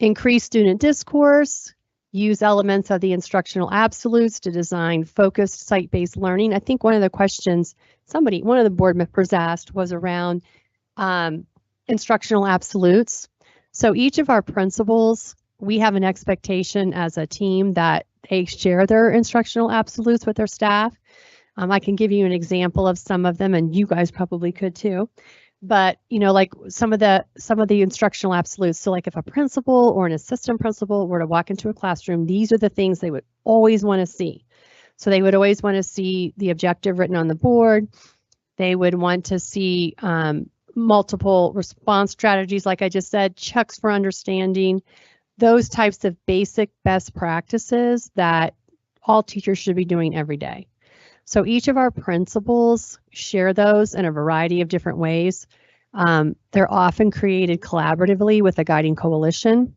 Increase student discourse. Use elements of the instructional absolutes to design focused site-based learning. I think one of the questions one of the board members asked was around instructional absolutes. So each of our principals, we have an expectation as a team that they share their instructional absolutes with their staff. I can give you an example of some of them, and you guys probably could too. But like some of the instructional absolutes. So like if a principal or an assistant principal were to walk into a classroom, these are the things they would always want to see. So they would always want to see the objective written on the board. They would want to see multiple response strategies, like I just said, checks for understanding, those types of basic best practices that all teachers should be doing every day. So each of our principals share those in a variety of different ways. They're often created collaboratively with a guiding coalition,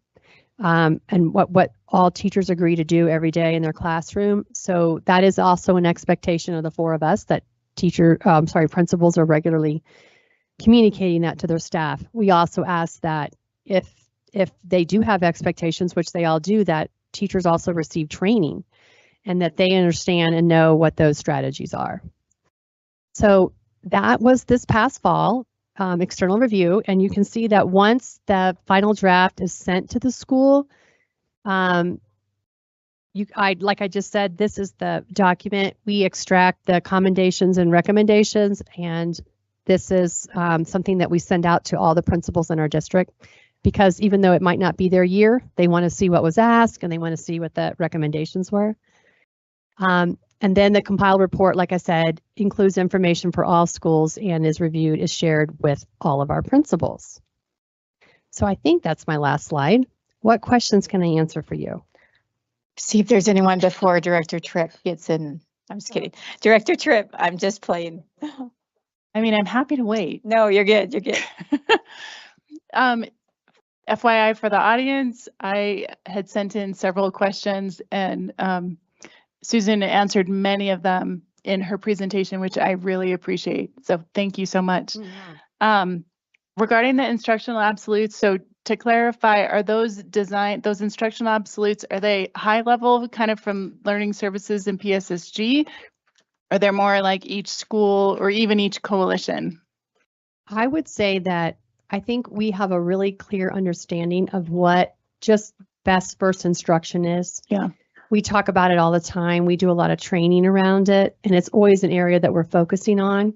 and what all teachers agree to do every day in their classroom. So that is also an expectation of the four of us, that principals are regularly communicating that to their staff. We also ask that if they do have expectations, which they all do, that teachers also receive training and that they understand and know what those strategies are. So that was this past fall, external review, and you can see that once the final draft is sent to the school, like I just said, this is the document. We extract the commendations and recommendations, and this is something that we send out to all the principals in our district, because even though it might not be their year, they want to see what was asked and they want to see what the recommendations were. And then the compiled report, like I said, includes information for all schools and is shared with all of our principals. So I think that's my last slide. What questions can I answer for you? See if there's anyone before Director Tripp gets in. I'm just kidding. Director Tripp, I'm just playing. I mean, I'm happy to wait. No, you're good. You're good. FYI for the audience, I had sent in several questions, and Susan answered many of them in her presentation, which I really appreciate. So thank you so much. Mm-hmm. Regarding the instructional absolutes, so to clarify, are those instructional absolutes, are they high level, kind of from learning services and PSSG? Are there more like each school or even each coalition? I would say that I think we have a really clear understanding of what just best first instruction is. Yeah. We talk about it all the time. We do a lot of training around it, and it's always an area that we're focusing on.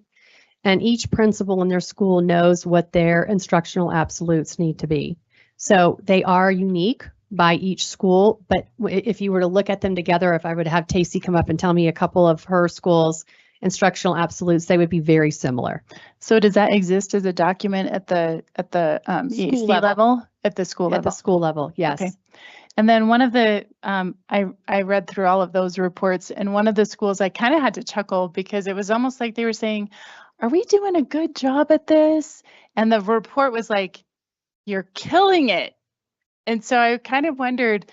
And each principal in their school knows what their instructional absolutes need to be. So they are unique by each school, but if you were to look at them together, if I were to have Tacey come up and tell me a couple of her schools' instructional absolutes, they would be very similar. So does that exist as a document at the EAC level? At the school level? At the school level, yes. Okay. And then one of the, I read through all of those reports, and one of the schools I kind of had to chuckle because it was almost like they were saying, are we doing a good job at this? And the report was like, you're killing it. And so I kind of wondered,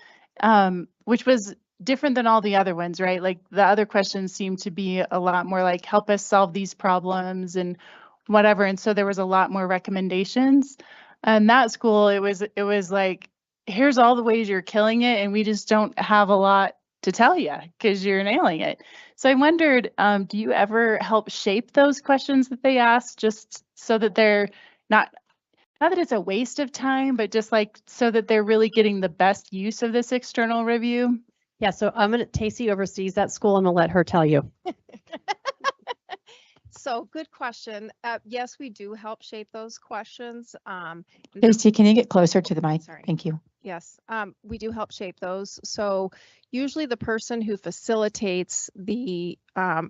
which was different than all the other ones, right? Like the other questions seemed to be a lot more like, help us solve these problems and whatever. And so there was a lot more recommendations. And that school, it was like, here's all the ways you're killing it, and we just don't have a lot to tell you because you're nailing it. So I wondered, do you ever help shape those questions that they ask, just so that they're not that it's a waste of time, but just like so that they're really getting the best use of this external review? Yeah, so Tacey oversees that school. I'm gonna let her tell you. So good question. Yes, we do help shape those questions. Casey, can you get closer to the mic? Sorry. Thank you. Yes, we do help shape those. So usually the person who facilitates the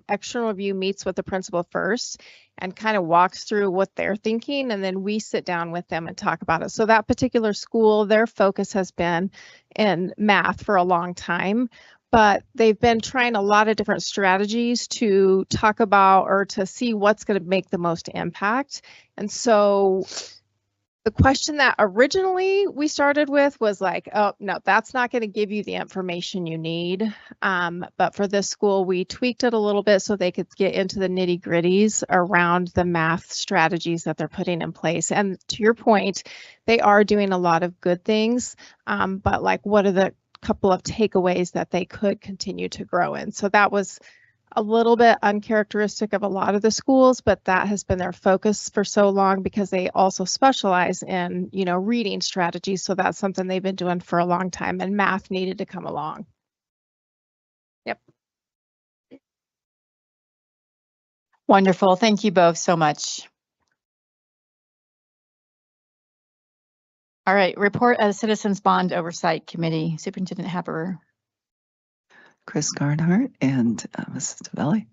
external review meets with the principal first and kind of walks through what they're thinking, and then we sit down with them and talk about it. So that particular school, their focus has been in math for a long time, but they've been trying a lot of different strategies to talk about or to see what's going to make the most impact. And so the question that originally we started with was like, oh, no, that's not going to give you the information you need. But for this school, we tweaked it a little bit so they could get into the nitty gritties around the math strategies that they're putting in place. And to your point, they are doing a lot of good things, but like, what are the couple of takeaways that they could continue to grow in? So that was a little bit uncharacteristic of a lot of the schools, but that has been their focus for so long because they also specialize in, reading strategies. So that's something they've been doing for a long time, and math needed to come along. Yep. Wonderful. Thank you both so much. All right, report of the Citizens Bond Oversight Committee, Superintendent Haberer. Chris Garnhart and Mrs. Tavelli.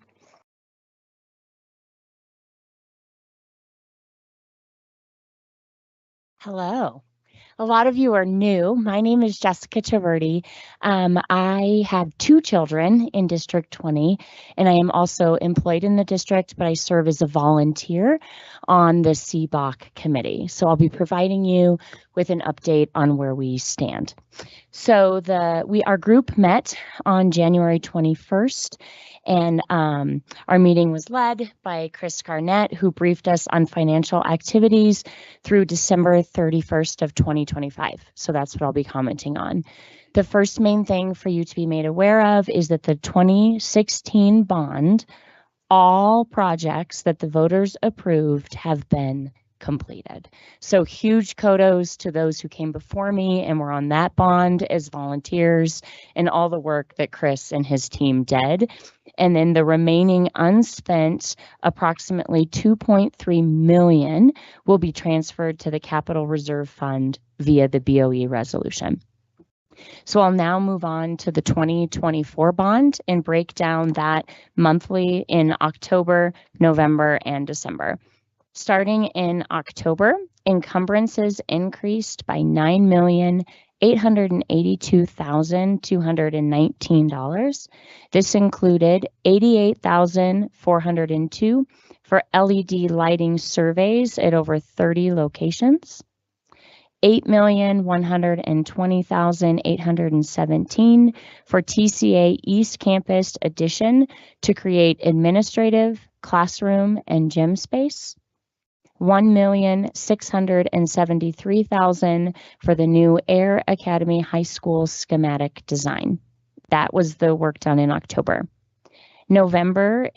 Hello. A lot of you are new. My name is Jessica Chiverty. I have 2 children in District 20, and I am also employed in the district, but I serve as a volunteer on the CBOC committee. So I'll be providing you with an update on where we stand. So our group met on January 21st, and our meeting was led by Chris Garnett, who briefed us on financial activities through December 31st of 2025. So that's what I'll be commenting on. The first main thing for you to be made aware of is that the 2016 bond, all projects that the voters approved have been completed. So huge kudos to those who came before me and were on that bond as volunteers, and all the work that Chris and his team did. And then the remaining unspent, approximately $2.3 million, will be transferred to the Capital Reserve Fund via the BOE resolution. So I'll now move on to the 2024 bond and break down that monthly in October, November, and December. Starting in October, encumbrances increased by $9,882,219. This included $88,402 for LED lighting surveys at over 30 locations, $8,120,817 for TCA East Campus addition to create administrative, classroom, and gym space, $1,673,000 for the new Air Academy High School schematic design. That was the work done in October. November,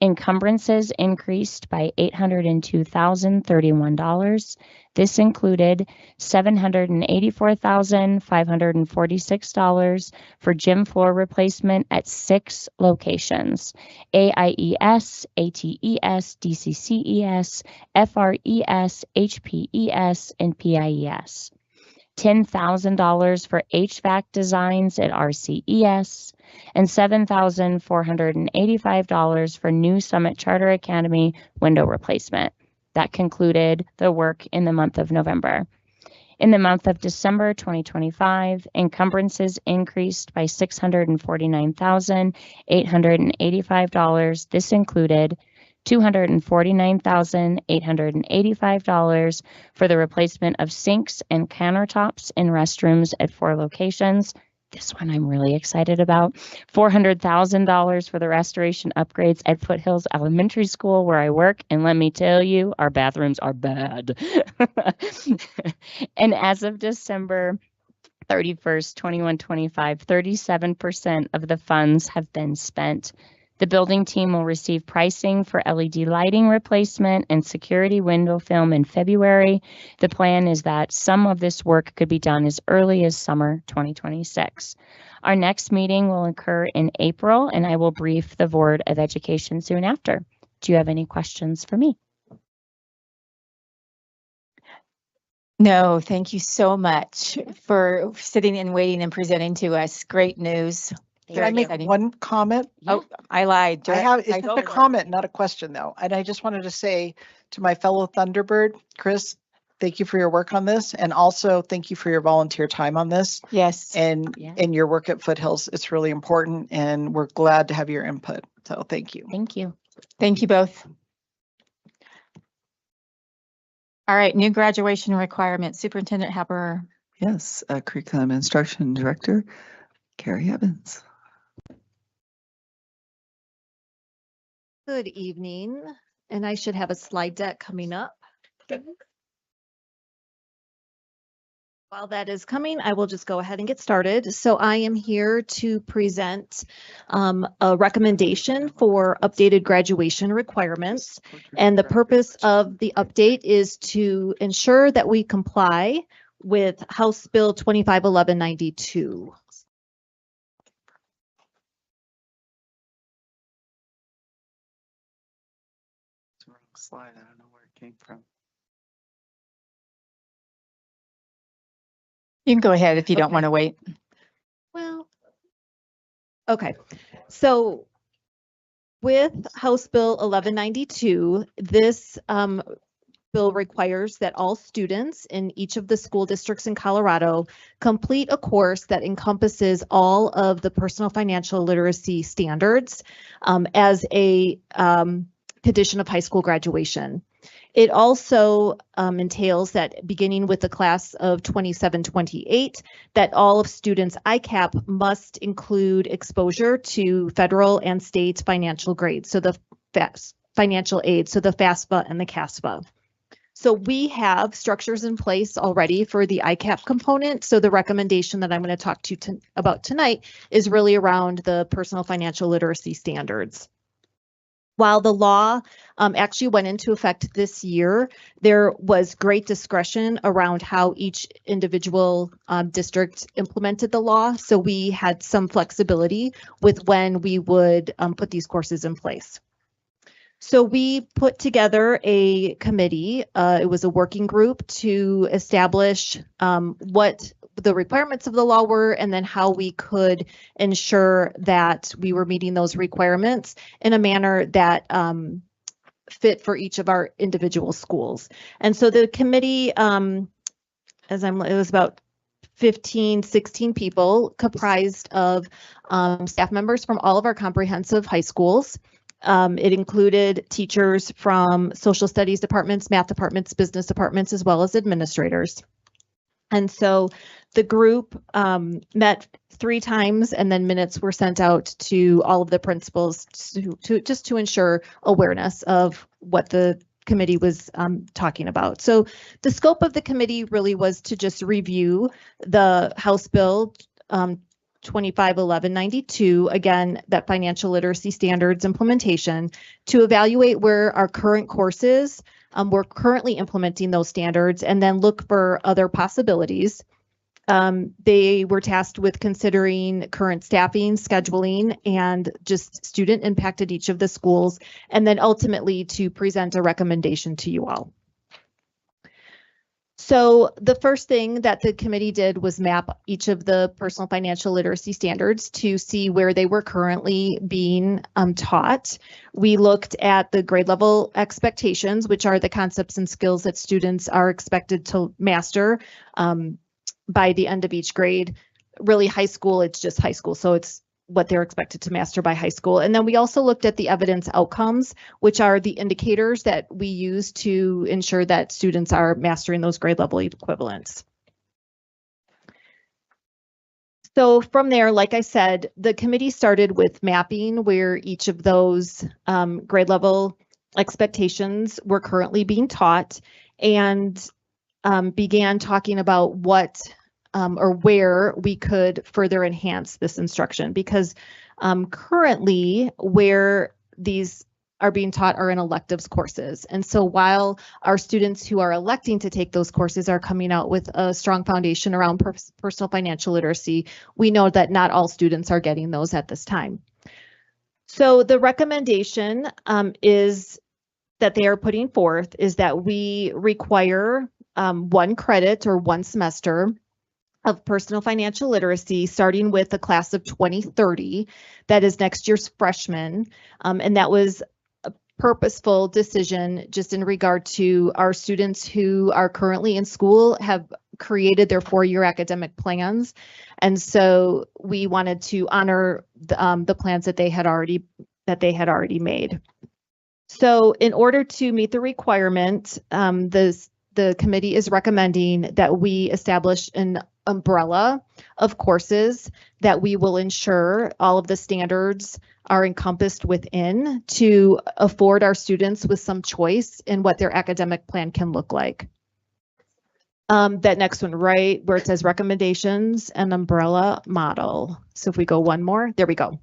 encumbrances increased by $802,031. This included $784,546 for gym floor replacement at 6 locations: AIES, ATES, DCCES, FRES, HPES, and PIES. $10,000 for HVAC designs at RCES, and $7,485 for new Summit Charter Academy window replacement. That concluded the work in the month of November. In the month of December 2025, encumbrances increased by $649,885. This included $249,885 for the replacement of sinks and countertops in restrooms at 4 locations. This one I'm really excited about. $400,000 for the restoration upgrades at Foothills Elementary School where I work. And let me tell you, our bathrooms are bad. And as of December 31st, 21-25, 37% of the funds have been spent. The building team will receive pricing for LED lighting replacement and security window film in February. The plan is that some of this work could be done as early as summer 2026. Our next meeting will occur in April, and I will brief the Board of Education soon after. Do you have any questions for me? No, thank you so much for sitting and waiting and presenting to us. Great news. Can I make one comment? Oh, I lied. It's just a comment, not a question though. And I just wanted to say to my fellow Thunderbird, Chris, thank you for your work on this. And also thank you for your volunteer time on this. Yes. And your work at Foothills. It's really important and we're glad to have your input. So thank you. Thank you. Thank you both. All right, new graduation requirements. Superintendent Haber. Yes, Curriculum Instruction Director, Carrie Evans. Good evening, and I should have a slide deck coming up. While that is coming, I will just go ahead and get started. So I am here to present a recommendation for updated graduation requirements. And the purpose of the update is to ensure that we comply with House Bill 251192. Slide. I don't know where it came from. You can go ahead if you don't want to wait. Well, okay. So with House Bill 1192, this bill requires that all students in each of the school districts in Colorado complete a course that encompasses all of the personal financial literacy standards as a condition of high school graduation. It also entails that beginning with the class of 27-28, that all of students' ICAP must include exposure to federal and state financial grades, so the financial aid, so the FAFSA and the CASPA. So we have structures in place already for the ICAP component. So the recommendation that I'm going to talk to you about tonight is really around the personal financial literacy standards. While the law actually went into effect this year, there was great discretion around how each individual district implemented the law. So we had some flexibility with when we would put these courses in place. So we put together a committee. It was a working group to establish what the requirements of the law were and then how we could ensure that we were meeting those requirements in a manner that fit for each of our individual schools. And so the committee, it was about 15, 16 people comprised of staff members from all of our comprehensive high schools. It included teachers from social studies departments, math departments, business departments, as well as administrators. And so the group met 3 times and then minutes were sent out to all of the principals to ensure awareness of what the committee was talking about. So the scope of the committee really was to just review the House Bill 251192, again, that financial literacy standards implementation, to evaluate where our current courses we're currently implementing those standards and then look for other possibilities. They were tasked with considering current staffing, scheduling, and just student impact at each of the schools, and then ultimately to present a recommendation to you all. So the first thing that the committee did was map each of the personal financial literacy standards to see where they were currently being taught. We looked at the grade level expectations, which are the concepts and skills that students are expected to master by the end of each grade. Really, high school, it's just high school, so it's what they're expected to master by high school. And then we also looked at the evidence outcomes, which are the indicators that we use to ensure that students are mastering those grade level equivalents. So from there, like I said, the committee started with mapping where each of those grade level expectations were currently being taught, and began talking about what or where we could further enhance this instruction, because currently where these are being taught are in electives courses. And so while our students who are electing to take those courses are coming out with a strong foundation around personal financial literacy, we know that not all students are getting those at this time. So the recommendation is that they are putting forth is that we require 1 credit or 1 semester of personal financial literacy, starting with the class of 2030, that is next year's freshmen. And that was a purposeful decision just in regard to our students who are currently in school have created their 4-year academic plans. And so we wanted to honor the plans that they had already made. So in order to meet the requirement, the committee is recommending that we establish an umbrella of courses that we will ensure all of the standards are encompassed within to afford our students with some choice in what their academic plan can look like. That next one, right, where it says recommendations and umbrella model. So if we go one more, there we go.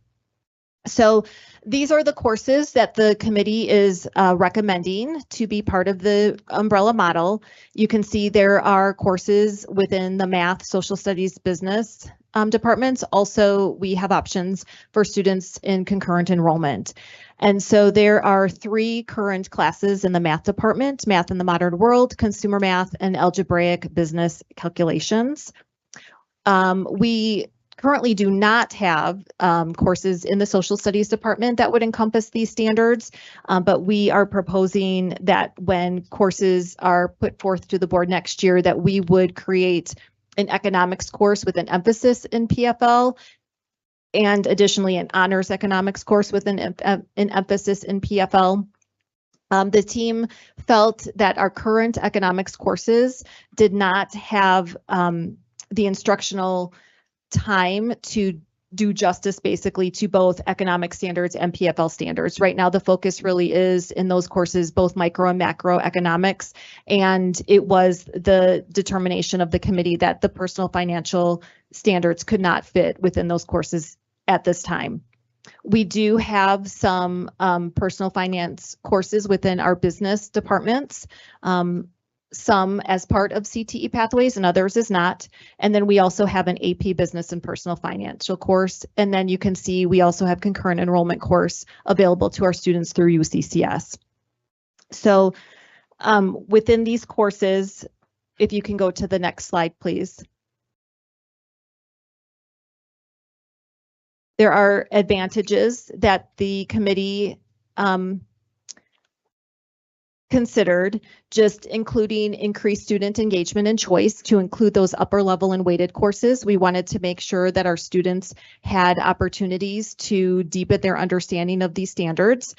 So these are the courses that the committee is recommending to be part of the umbrella model. You can see there are courses within the math, social studies, business departments. Also, we have options for students in concurrent enrollment. And so there are 3 current classes in the math department: Math in the Modern World, Consumer Math, and Algebraic Business Calculations. We currently do not have courses in the social studies department that would encompass these standards, but we are proposing that when courses are put forth to the board next year, that we would create an economics course with an emphasis in PFL, and additionally an honors economics course with an emphasis in PFL. The team felt that our current economics courses did not have the instructional time to do justice basically to both economic standards and PFL standards. Right now, the focus really is in those courses, both micro and macro economics, and it was the determination of the committee that the personal financial standards could not fit within those courses at this time. We do have some personal finance courses within our business departments. Some as part of CTE pathways and others is not. And then we also have an AP business and personal financial course. And then you can see we also have concurrent enrollment course available to our students through UCCS. So within these courses, if you can go to the next slide, please. There are advantages that the committee considered, just including increased student engagement and choice to include those upper level and weighted courses. We wanted to make sure that our students had opportunities to deepen their understanding of these standards.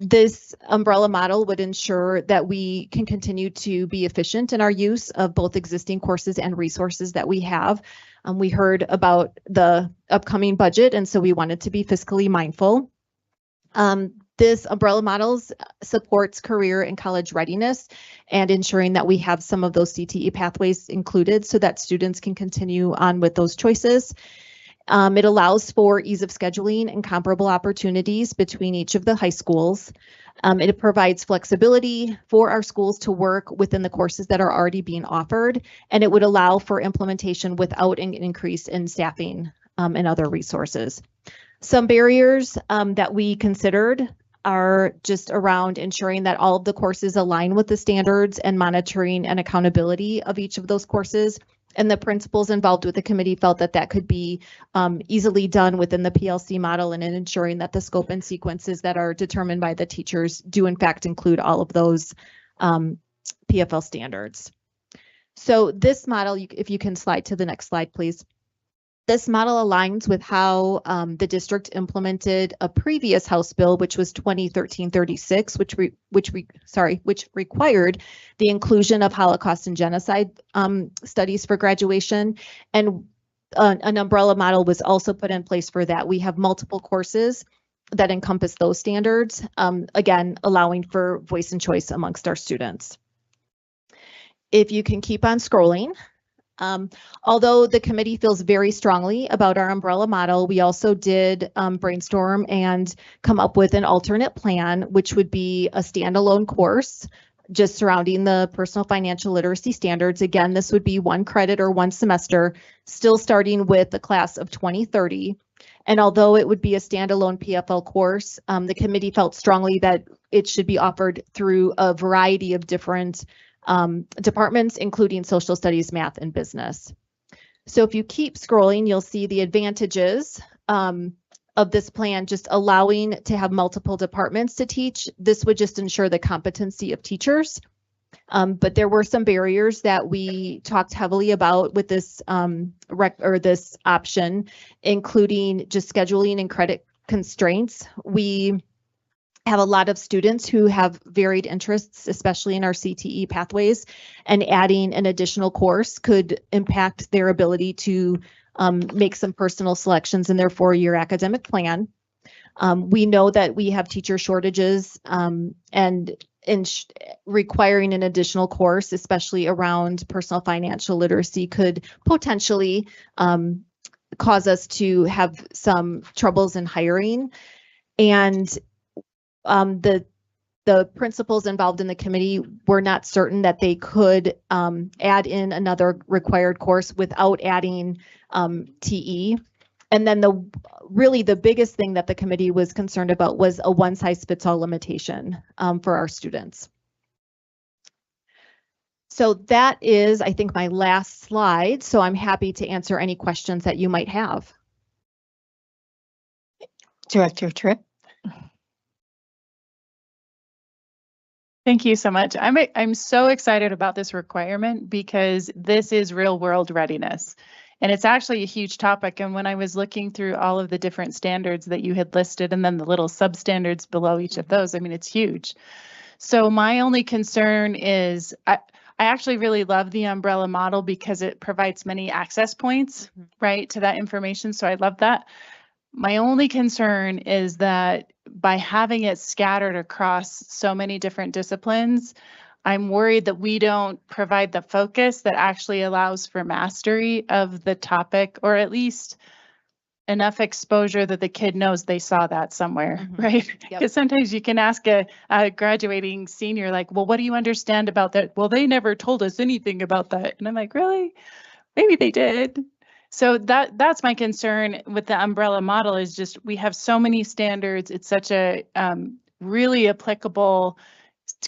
This umbrella model would ensure that we can continue to be efficient in our use of both existing courses and resources that we have. We heard about the upcoming budget, and so we wanted to be fiscally mindful. This umbrella models supports career and college readiness and ensuring that we have some of those CTE pathways included so that students can continue on with those choices. It allows for ease of scheduling and comparable opportunities between each of the high schools. It provides flexibility for our schools to work within the courses that are already being offered, and it would allow for implementation without an increase in staffing and other resources. Some barriers that we considered are just around ensuring that all of the courses align with the standards and monitoring and accountability of each of those courses. And the principals involved with the committee felt that that could be easily done within the PLC model and in ensuring that the scope and sequences that are determined by the teachers do in fact include all of those PFL standards. So this model, if you can slide to the next slide, please. This model aligns with how the district implemented a previous House bill, which was 2013-36, which required the inclusion of Holocaust and genocide studies for graduation. And an umbrella model was also put in place for that. We have multiple courses that encompass those standards, again, allowing for voice and choice amongst our students. If you can keep on scrolling. Although the committee feels very strongly about our umbrella model, we also did brainstorm and come up with an alternate plan, which would be a standalone course just surrounding the personal financial literacy standards. Again, this would be 1 credit or 1 semester, still starting with the class of 2030. And although it would be a standalone PFL course, the committee felt strongly that it should be offered through a variety of different departments, including social studies, math, and business. So if you keep scrolling, you'll see the advantages of this plan, just allowing to have multiple departments to teach. This would just ensure the competency of teachers. But there were some barriers that we talked heavily about with this this option, including just scheduling and credit constraints. We have a lot of students who have varied interests, especially in our CTE pathways, and adding an additional course could impact their ability to make some personal selections in their 4-year academic plan. We know that we have teacher shortages and requiring an additional course, especially around personal financial literacy, could potentially cause us to have some troubles in hiring. And the principals involved in the committee were not certain that they could add in another required course without adding TE. And then really the biggest thing that the committee was concerned about was a one-size-fits-all limitation for our students. So that is, I think, my last slide. So I'm happy to answer any questions that you might have. Director Tripp. Thank you so much. I'm so excited about this requirement because this is real world readiness. And it's actually a huge topic. And when I was looking through all of the different standards that you had listed and then the little substandards below each of those, I mean, it's huge. So my only concern is I actually really love the umbrella model because it provides many access points, right, to that information. So I love that. My only concern is that by having it scattered across so many different disciplines, I'm worried that we don't provide the focus that actually allows for mastery of the topic, or at least enough exposure that the kid knows they saw that somewhere, right? Because sometimes you can ask a graduating senior, like, well, what do you understand about that? Well, they never told us anything about that. And I'm like, really? Maybe they did. So that's my concern with the umbrella model, is just we have so many standards. It's such a really applicable,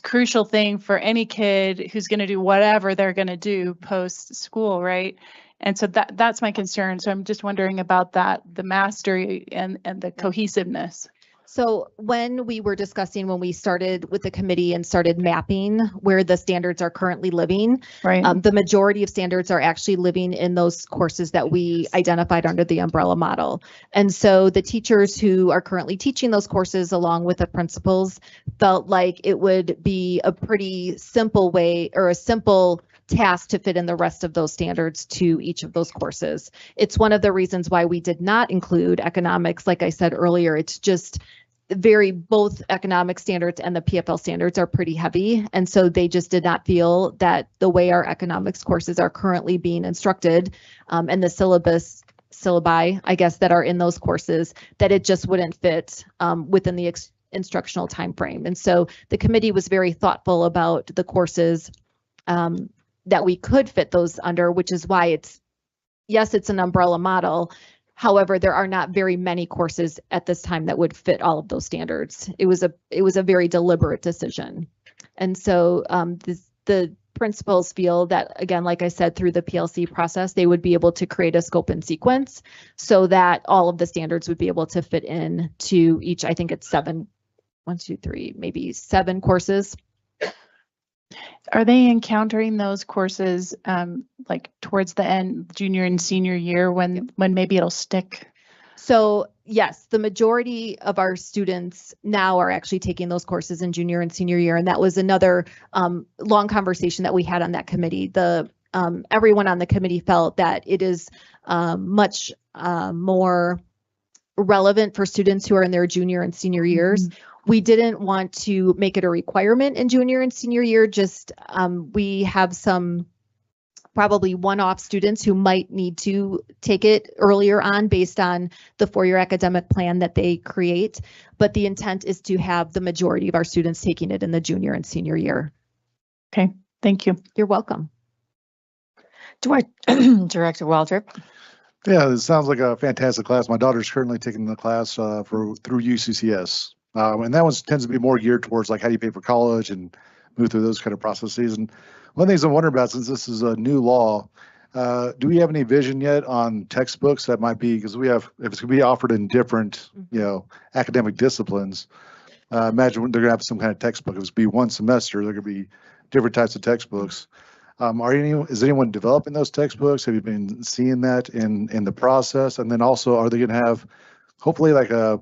crucial thing for any kid who's going to do whatever they're going to do post school, right? And so that's my concern. So I'm just wondering about that, the mastery and the cohesiveness. So when we were discussing, when we started with the committee and started mapping where the standards are currently living, right, the majority of standards are actually living in those courses that we identified under the umbrella model. And so the teachers who are currently teaching those courses along with the principals felt like it would be a pretty simple way, or a simple task, to fit in the rest of those standards to each of those courses. It's one of the reasons why we did not include economics. Like I said earlier, it's just both economic standards and the PFL standards are pretty heavy. And so they just did not feel that the way our economics courses are currently being instructed, and the syllabi, I guess, that are in those courses, that it just wouldn't fit within the instructional time frame. And so the committee was very thoughtful about the courses that we could fit those under, which is why it's an umbrella model. However, there are not very many courses at this time that would fit all of those standards. It was a very deliberate decision. And so the principals feel that, again, like I said, through the PLC process, they would be able to create a scope and sequence so that all of the standards would be able to fit in to each, I think it's 7 courses. Are they encountering those courses like towards the end, junior and senior year, when maybe it'll stick? So yes, the majority of our students now are actually taking those courses in junior and senior year. And that was another long conversation that we had on that committee. Everyone on the committee felt that it is much more relevant for students who are in their junior and senior years. We didn't want to make it a requirement in junior and senior year, just we have some probably one-off students who might need to take it earlier on based on the four-year academic plan that they create. But the intent is to have the majority of our students taking it in the junior and senior year. Okay, thank you. You're welcome. Director Waldrop. Yeah, it sounds like a fantastic class. My daughter's currently taking the class through UCCS. And that one tends to be more geared towards like how do you pay for college and move through those kind of processes. And one of the things I'm wondering about, since this is a new law, do we have any vision yet on textbooks that might be, because we have, if it's going to be offered in different, academic disciplines, imagine they're going to have some kind of textbook. If it's be one semester, there are going to be different types of textbooks. Is anyone developing those textbooks? Have you been seeing that in the process? And then also, are they going to have hopefully like a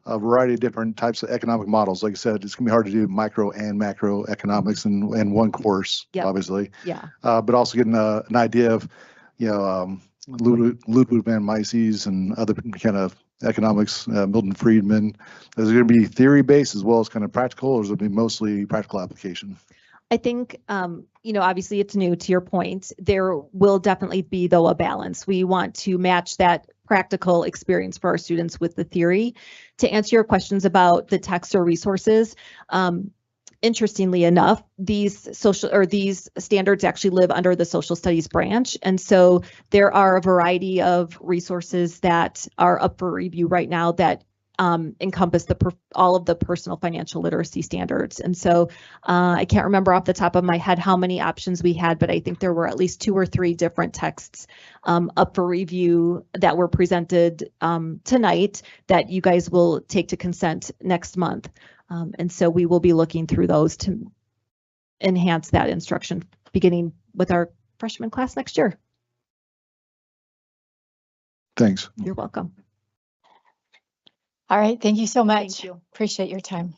variety of different types of economic models? Like I said, it's gonna be hard to do micro and macro economics in one course, obviously. Yeah. But also getting an idea of, Ludwig van Mises and other kind of economics, Milton Friedman. Is it gonna be theory based as well as kind of practical, or is it gonna be mostly practical application? I think, obviously it's new, to your point. There will definitely be, though, a balance. We want to match that practical experience for our students with the theory. To answer your questions about the text or resources, interestingly enough, these standards actually live under the social studies branch. And so there are a variety of resources that are up for review right now that encompass all of the personal financial literacy standards. And so I can't remember off the top of my head how many options we had, but I think there were at least 2 or 3 different texts up for review that were presented tonight that you guys will take to consent next month. And so we will be looking through those to enhance that instruction beginning with our freshman class next year. Thanks. You're welcome. All right, thank you so much. Thank you. Appreciate your time.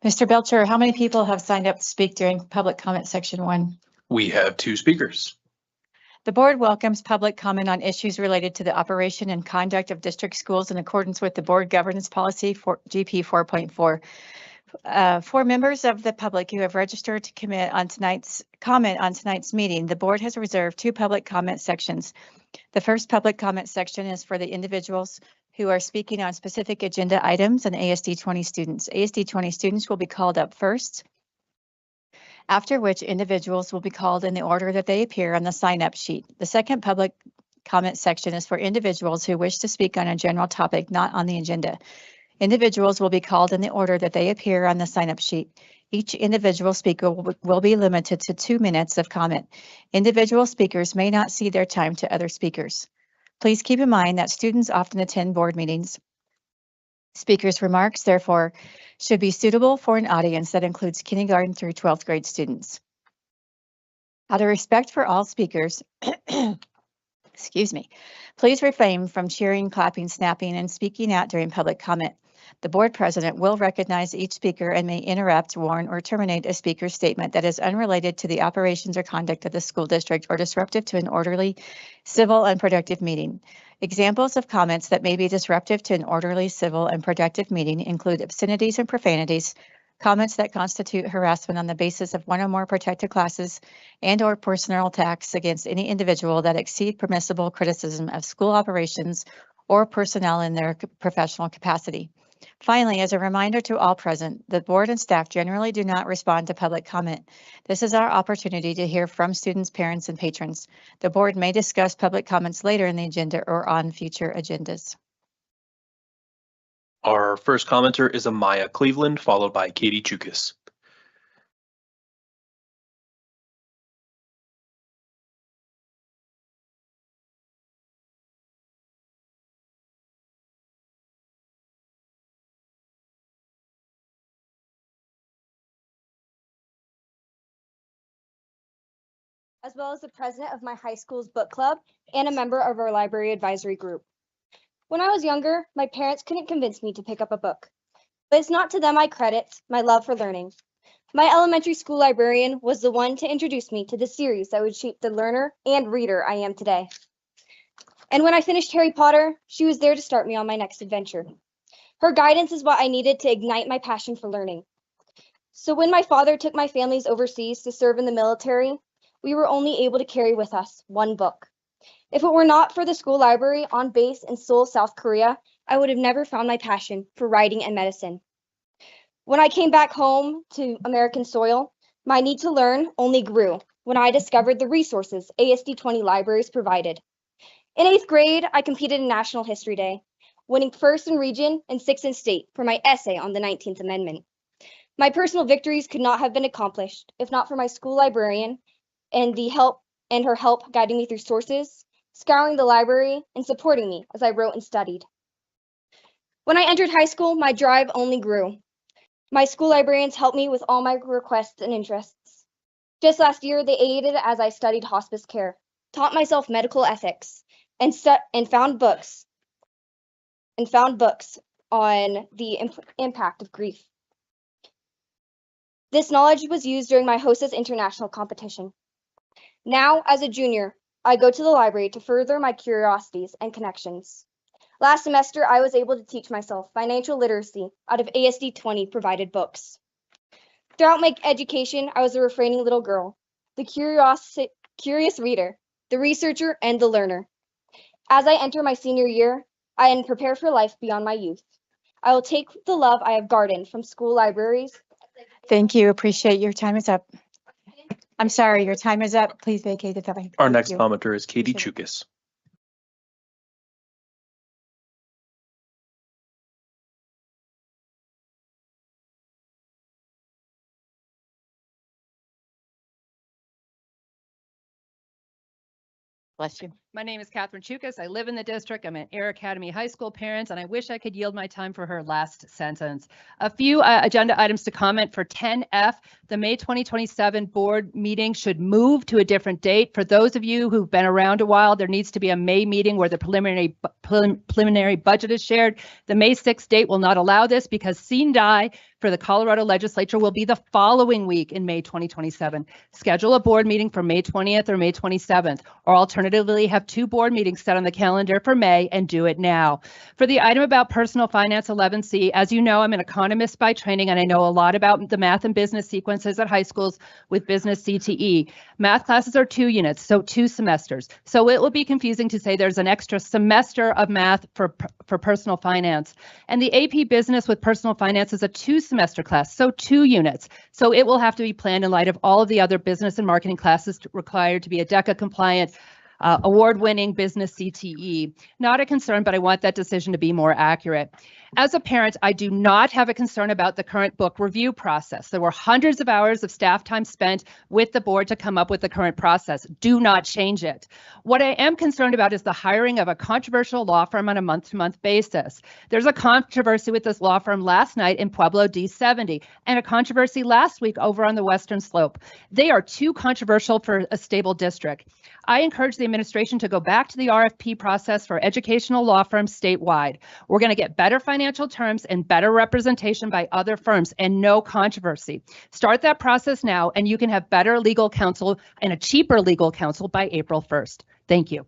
Mr. Belcher, how many people have signed up to speak during public comment section 1? We have 2 speakers. The board welcomes public comment on issues related to the operation and conduct of district schools in accordance with the board governance policy for GP 4.4. For members of the public who have registered to comment on tonight's meeting, the board has reserved 2 public comment sections. The first public comment section is for the individuals who are speaking on specific agenda items and ASD 20 students. ASD 20 students will be called up first, after which individuals will be called in the order that they appear on the sign-up sheet. The second public comment section is for individuals who wish to speak on a general topic not on the agenda. Individuals will be called in the order that they appear on the sign-up sheet. Each individual speaker will be limited to 2 minutes of comment. Individual speakers may not cede their time to other speakers. Please keep in mind that students often attend board meetings. Speakers' remarks, therefore, should be suitable for an audience that includes kindergarten through 12th grade students. Out of respect for all speakers, excuse me, please refrain from cheering, clapping, snapping, and speaking out during public comment. The board president will recognize each speaker and may interrupt, warn, or terminate a speaker's statement that is unrelated to the operations or conduct of the school district or disruptive to an orderly, civil, and productive meeting. Examples of comments that may be disruptive to an orderly, civil, and productive meeting include obscenities and profanities, comments that constitute harassment on the basis of one or more protected classes, and/or personal attacks against any individual that exceed permissible criticism of school operations or personnel in their professional capacity. Finally, as a reminder to all present, the board and staff generally do not respond to public comment. This is our opportunity to hear from students, parents, and patrons. The board may discuss public comments later in the agenda or on future agendas. Our first commenter is Amaya Cleveland, followed by Katie Chukas. As well as the president of my high school's book club and a member of our library advisory group. When I was younger, my parents couldn't convince me to pick up a book, but it's not to them I credit my love for learning. My elementary school librarian was the one to introduce me to the series that would shape the learner and reader I am today. And when I finished Harry Potter, she was there to start me on my next adventure. Her guidance is what I needed to ignite my passion for learning. So when my father took my families overseas to serve in the military, we were only able to carry with us one book. If it were not for the school library on base in Seoul, South Korea, I would have never found my passion for writing and medicine. When I came back home to American soil, my need to learn only grew when I discovered the resources ASD 20 libraries provided. In 8th grade, I competed in National History Day, winning 1st in region and 6th in state for my essay on the 19th Amendment. My personal victories could not have been accomplished if not for my school librarian and her help guiding me through sources, scouring the library, and supporting me as I wrote and studied. When I entered high school, my drive only grew. My school librarians helped me with all my requests and interests. Just last year, they aided as I studied hospice care, taught myself medical ethics, and found books on the impact of grief. This knowledge was used during my Hostess International competition. Now, as a junior, I go to the library to further my curiosities and connections. Last semester, I was able to teach myself financial literacy out of ASD 20 provided books. Throughout my education, I was a refraining little girl, the curious reader, the researcher, and the learner. As I enter my senior year, I am prepared for life beyond my youth. I will take the love I have garnered from school libraries. Thank you. Appreciate your time is up. I'm sorry, your time is up. Please vacate the building. Our Thank next you. commenter is Katie Chukas. Bless you. My name is Catherine Chukas. I live in the district. I'm an Air Academy High School parent, and I wish I could yield my time for her last sentence. A few agenda items to comment for 10F. The May 2027 board meeting should move to a different date. For those of you who've been around a while, there needs to be a May meeting where the preliminary budget is shared. The May 6th date will not allow this because CNDI for the Colorado legislature will be the following week in May 2027. Schedule a board meeting for May 20th or May 27th, or alternatively have 2 board meetings set on the calendar for May and do it now. For the item about personal finance 11C, as you know, I'm an economist by training and I know a lot about the math and business sequences at high schools with business CTE. Math classes are 2 units, so 2 semesters. So it will be confusing to say there's an extra semester of math for personal finance. And the AP business with personal finance is a 2-semester class, so 2 units. So it will have to be planned in light of all of the other business and marketing classes required to be a DECA compliant award-winning business CTE. Not a concern, but I want that decision to be more accurate. As a parent, I do not have a concern about the current book review process. There were hundreds of hours of staff time spent with the board to come up with the current process. Do not change it. What I am concerned about is the hiring of a controversial law firm on a month-to-month basis. There's a controversy with this law firm last night in Pueblo D70 and a controversy last week over on the Western Slope. They are too controversial for a stable district. I encourage the administration to go back to the RFP process for educational law firms statewide. We're going to get better financial terms and better representation by other firms and no controversy. Start that process now and you can have better legal counsel and a cheaper legal counsel by April 1st. Thank you.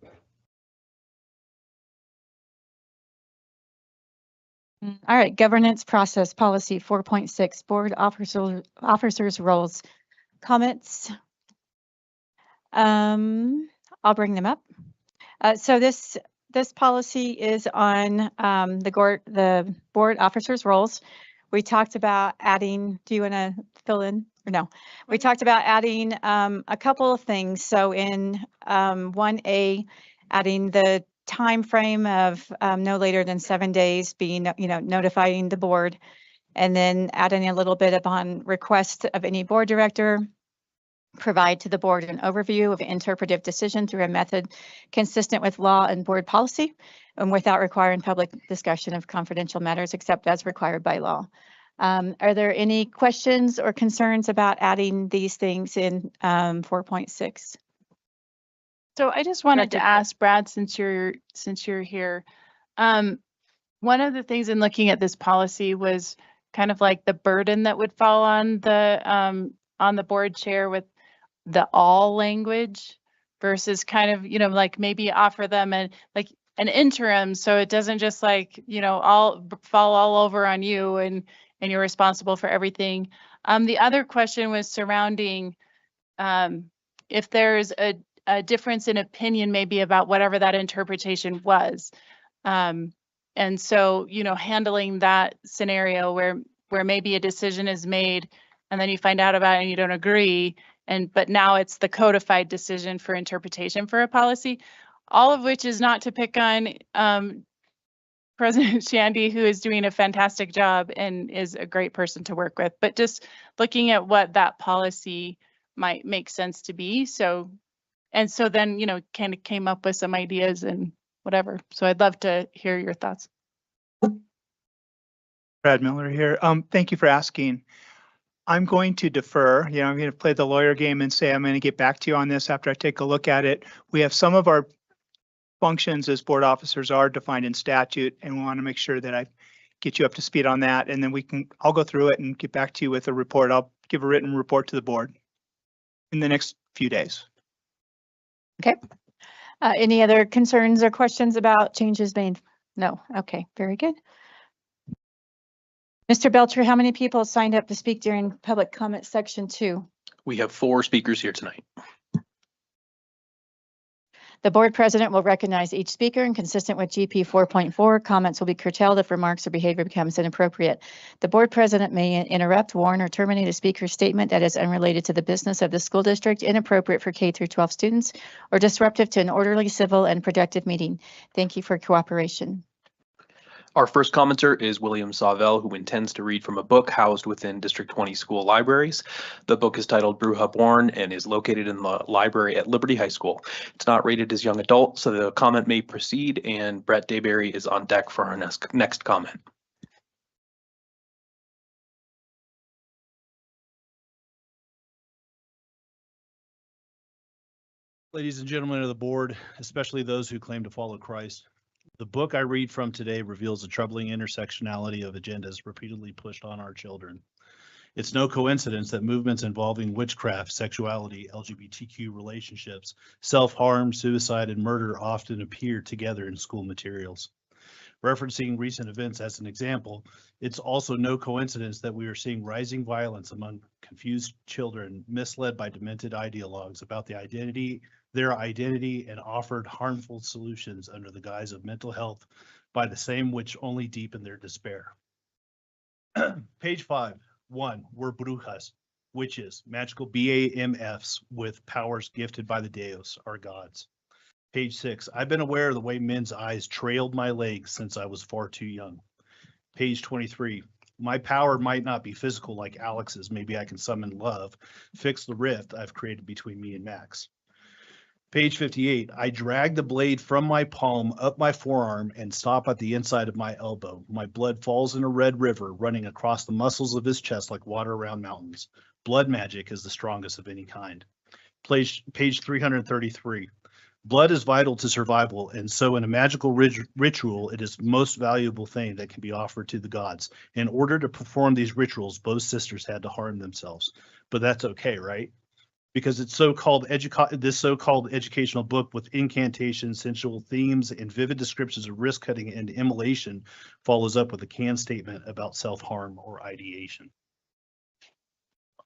All right, governance process policy 4.6, board officers roles. Comments? I'll bring them up. So this this policy is on the board officers' roles. We talked about adding, do you want to fill in or no? We talked about adding a couple of things. So in 1A, adding the time frame of no later than 7 days being, notifying the board, and then adding a little bit upon request of any board director, provide to the board an overview of interpretive decision through a method consistent with law and board policy and without requiring public discussion of confidential matters except as required by law. Are there any questions or concerns about adding these things in 4.6? So I just wanted to ask Brad, since you're here, one of the things in looking at this policy was kind of like the burden that would fall on the board chair with the all language versus kind of, like maybe offer them an interim, so it doesn't just all fall all over on you and you're responsible for everything. The other question was surrounding if there's a difference in opinion maybe about whatever that interpretation was. And so, handling that scenario where maybe a decision is made and then you find out about it and you don't agree, but now it's the codified decision for interpretation for a policy, all of which is not to pick on President Shandy, who is doing a fantastic job and is a great person to work with, but just looking at what that policy might make sense to be. So then, kind of came up with some ideas and whatever. So I'd love to hear your thoughts. Brad Miller here. Thank you for asking. I'm going to defer. I'm going to play the lawyer game and say I'm going to get back to you on this after I take a look at it. We have some of our functions as board officers are defined in statute, and we want to make sure that I get you up to speed on that. And then I'll go through it and get back to you with a report. I'll give a written report to the board in the next few days. Okay. Any other concerns or questions about changes made? No. Okay, very good. Mr. Belcher, how many people signed up to speak during public comment section 2? We have 4 speakers here tonight. The board president will recognize each speaker, and consistent with GP 4.4, comments will be curtailed if remarks or behavior becomes inappropriate. The board president may interrupt, warn, or terminate a speaker's statement that is unrelated to the business of the school district, inappropriate for K through 12 students, or disruptive to an orderly, civil, and productive meeting. Thank you for cooperation. Our first commenter is William Savell, who intends to read from a book housed within District 20 school libraries. The book is titled Brujah Born and is located in the library at Liberty High School. It's not rated as young adult, so the comment may proceed, and Brett Dayberry is on deck for our next comment. Ladies and gentlemen of the board, especially those who claim to follow Christ, the book I read from today reveals the troubling intersectionality of agendas repeatedly pushed on our children. It's no coincidence that movements involving witchcraft, sexuality, LGBTQ relationships, self-harm, suicide, and murder often appear together in school materials. Referencing recent events as an example, it's also no coincidence that we are seeing rising violence among confused children misled by demented ideologues about their identity and offered harmful solutions under the guise of mental health by the same which only deepen their despair. Page 5, 1, we're brujas, witches, magical BAMFs with powers gifted by the Deus, our gods. Page 6, I've been aware of the way men's eyes trailed my legs since I was far too young. Page 23, my power might not be physical like Alex's. Maybe I can summon love, fix the rift I've created between me and Max. Page 58, I drag the blade from my palm up my forearm and stop at the inside of my elbow. My blood falls in a red river running across the muscles of his chest like water around mountains. Blood magic is the strongest of any kind. Page 333, blood is vital to survival, and so in a magical ritual, it is the most valuable thing that can be offered to the gods. In order to perform these rituals, both sisters had to harm themselves. But that's okay, right? Because it's this so-called educational book with incantations, sensual themes, and vivid descriptions of risk cutting and immolation follows up with a canned statement about self-harm or ideation.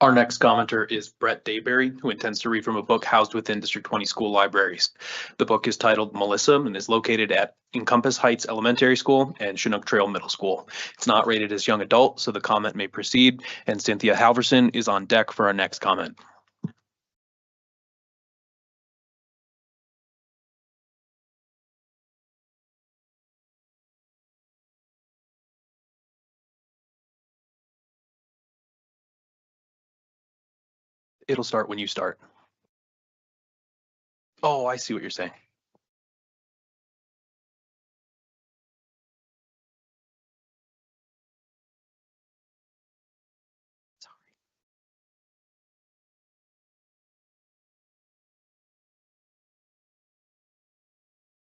Our next commenter is Brett Dayberry, who intends to read from a book housed within District 20 school libraries. The book is titled Melissa and is located at Encompass Heights Elementary School and Chinook Trail Middle School. It's not rated as young adult, so the comment may proceed, and Cynthia Halverson is on deck for our next comment. It'll start when you start. Oh, I see what you're saying.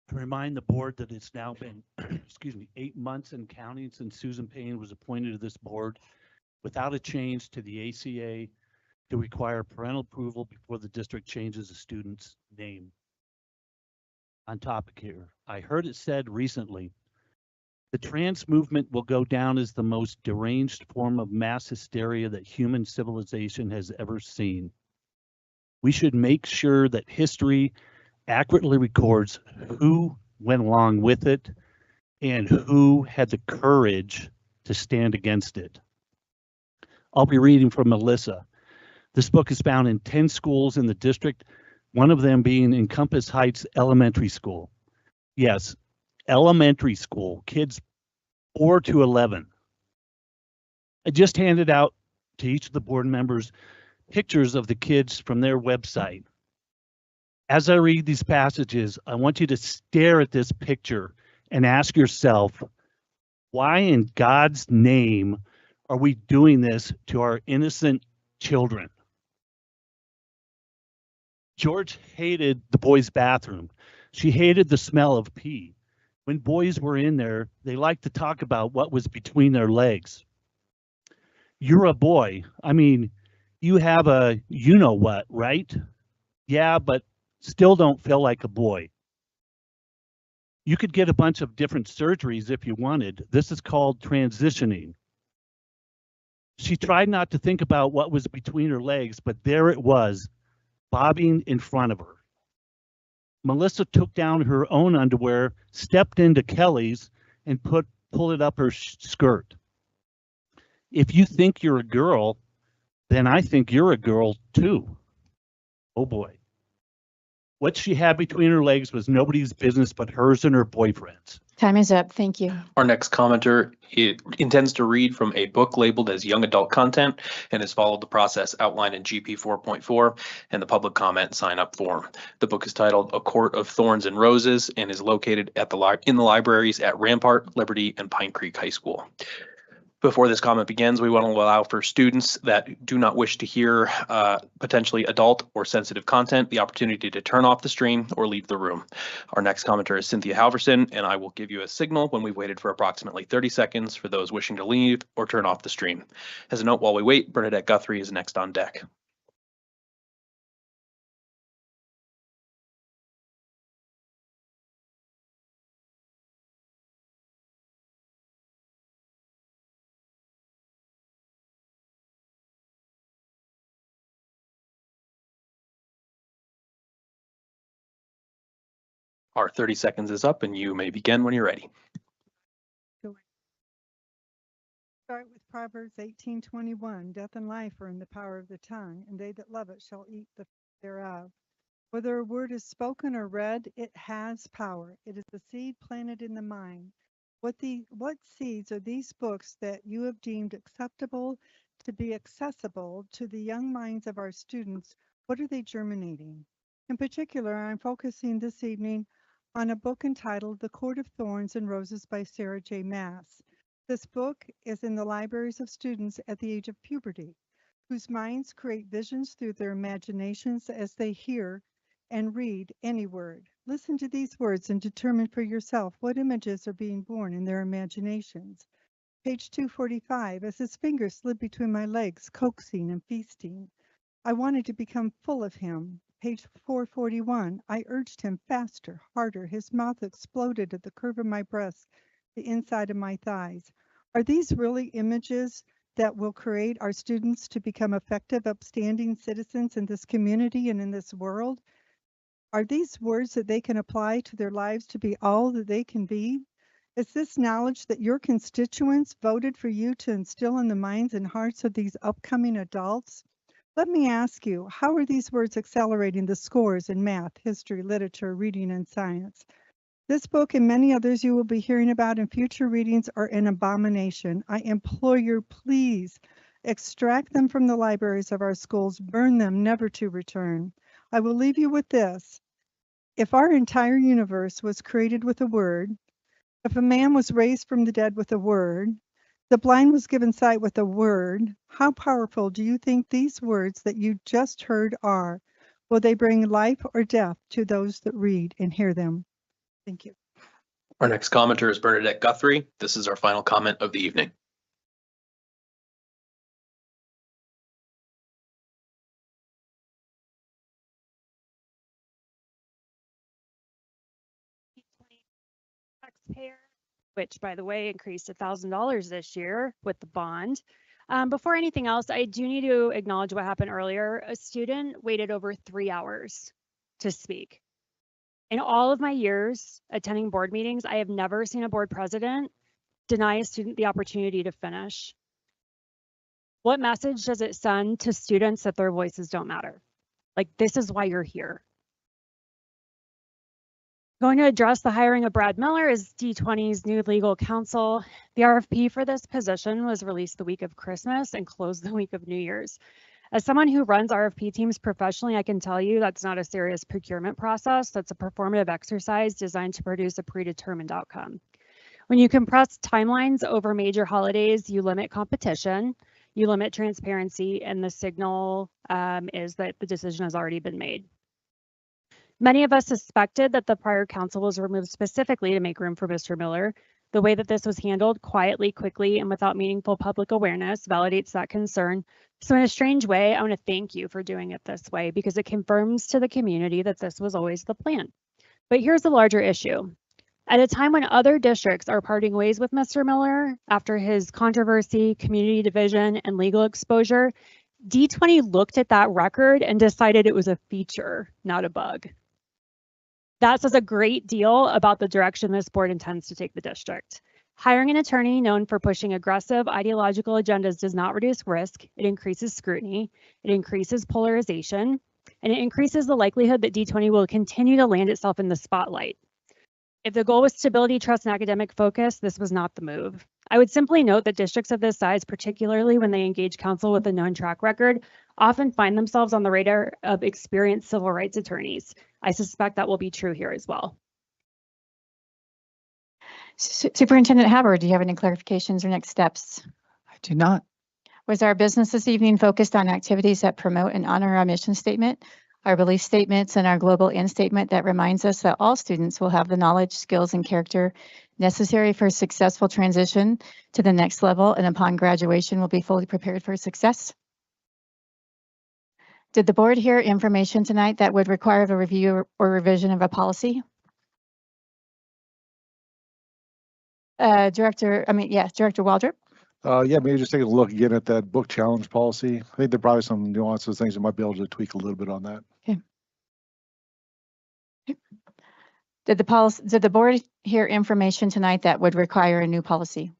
To remind the board that it's now been, excuse me, 8 months and counting since Susan Payne was appointed to this board without a change to the ACA to require parental approval before the district changes a student's name. On topic here, I heard it said recently, the trans movement will go down as the most deranged form of mass hysteria that human civilization has ever seen. We should make sure that history accurately records who went along with it and who had the courage to stand against it. I'll be reading from Melissa. This book is found in 10 schools in the district, one of them being Encompass Heights Elementary School. Yes, elementary school, kids 4 to 11. I just handed out to each of the board members pictures of the kids from their website. As I read these passages, I want you to stare at this picture and ask yourself, why in God's name are we doing this to our innocent children? George hated the boys' bathroom. She hated the smell of pee. When boys were in there, they liked to talk about what was between their legs. You're a boy. I mean, you have a you-know-what, right? Yeah, but still don't feel like a boy. You could get a bunch of different surgeries if you wanted. This is called transitioning. She tried not to think about what was between her legs, but there it was, bobbing in front of her. Melissa took down her own underwear, stepped into Kelly's, and pulled it up her skirt. If you think you're a girl, then I think you're a girl too. Oh boy. What she had between her legs was nobody's business but hers and her boyfriend's. Time is up. Thank you. Our next commenter intends to read from a book labeled as young adult content and has followed the process outlined in GP 4.4 and the public comment sign up form. The book is titled A Court of Thorns and Roses and is located at in the libraries at Rampart, Liberty, and Pine Creek High School. Before this comment begins, we want to allow for students that do not wish to hear potentially adult or sensitive content the opportunity to turn off the stream or leave the room. Our next commenter is Cynthia Halverson, and I will give you a signal when we've waited for approximately 30 seconds for those wishing to leave or turn off the stream. As a note, while we wait, Bernadette Guthrie is next on deck. Our 30 seconds is up and you may begin when you're ready. Start with Proverbs 18:21. Death and life are in the power of the tongue, and they that love it shall eat the fruit thereof. Whether a word is spoken or read, it has power. It is the seed planted in the mind. What seeds are these books that you have deemed acceptable to be accessible to the young minds of our students? What are they germinating? In particular, I'm focusing this evening on a book entitled The Court of Thorns and Roses by Sarah J. Maas. This book is in the libraries of students at the age of puberty, whose minds create visions through their imaginations as they hear and read any word. Listen to these words and determine for yourself what images are being born in their imaginations. Page 245, as his fingers slid between my legs, coaxing and feasting. I wanted to become full of him. Page 441, I urged him faster, harder. His mouth exploded at the curve of my breast, the inside of my thighs. Are these really images that will create our students to become effective, upstanding citizens in this community and in this world? Are these words that they can apply to their lives to be all that they can be? Is this knowledge that your constituents voted for you to instill in the minds and hearts of these upcoming adults? Let me ask you, how are these words accelerating the scores in math, history, literature, reading, and science? This book and many others you will be hearing about in future readings are an abomination. I implore you, please extract them from the libraries of our schools, burn them, never to return. I will leave you with this. If our entire universe was created with a word, if a man was raised from the dead with a word, the blind was given sight with a word, how powerful do you think these words that you just heard are? Will they bring life or death to those that read and hear them? Thank you. Our next commenter is Bernadette Guthrie. This is our final comment of the evening. Taxpayer, which by the way increased $1,000 this year with the bond. Before anything else, I do need to acknowledge what happened earlier. A student waited over 3 hours to speak. In all of my years attending board meetings, I have never seen a board president deny a student the opportunity to finish. What message does it send to students that their voices don't matter? Like, this is why you're here. Going to address the hiring of Brad Miller as D20's new legal counsel. The RFP for this position was released the week of Christmas and closed the week of New Year's. As someone who runs RFP teams professionally, I can tell you that's not a serious procurement process. That's a performative exercise designed to produce a predetermined outcome. When you compress timelines over major holidays, you limit competition, you limit transparency, and the signal is that the decision has already been made. Many of us suspected that the prior counsel was removed specifically to make room for Mr. Miller. The way that this was handled quietly, quickly, and without meaningful public awareness validates that concern. So in a strange way, I want to thank you for doing it this way because it confirms to the community that this was always the plan. But here's the larger issue. At a time when other districts are parting ways with Mr. Miller after his controversy, community division, and legal exposure, D20 looked at that record and decided it was a feature, not a bug. That says a great deal about the direction this board intends to take the district. Hiring an attorney known for pushing aggressive ideological agendas does not reduce risk. It increases scrutiny, it increases polarization, and it increases the likelihood that D20 will continue to land itself in the spotlight. If the goal was stability, trust, and academic focus, this was not the move. I would simply note that districts of this size, particularly when they engage counsel with a known track record, often find themselves on the radar of experienced civil rights attorneys. I suspect that will be true here as well. Superintendent Haber, do you have any clarifications or next steps? I do not. Was our business this evening focused on activities that promote and honor our mission statement, our belief statements, and our global end statement that reminds us that all students will have the knowledge, skills, and character necessary for a successful transition to the next level, and upon graduation will be fully prepared for success? Did the board hear information tonight that would require a review or revision of a policy? Director Waldrop. Yeah, maybe just take a look again at that book challenge policy. I think there are probably some nuances, things that might be able to tweak a little bit on that. Okay. Did the board hear information tonight that would require a new policy?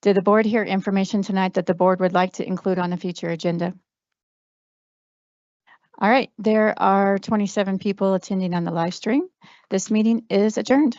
Did the board hear information tonight that the board would like to include on a future agenda? All right, there are 27 people attending on the live stream. This meeting is adjourned.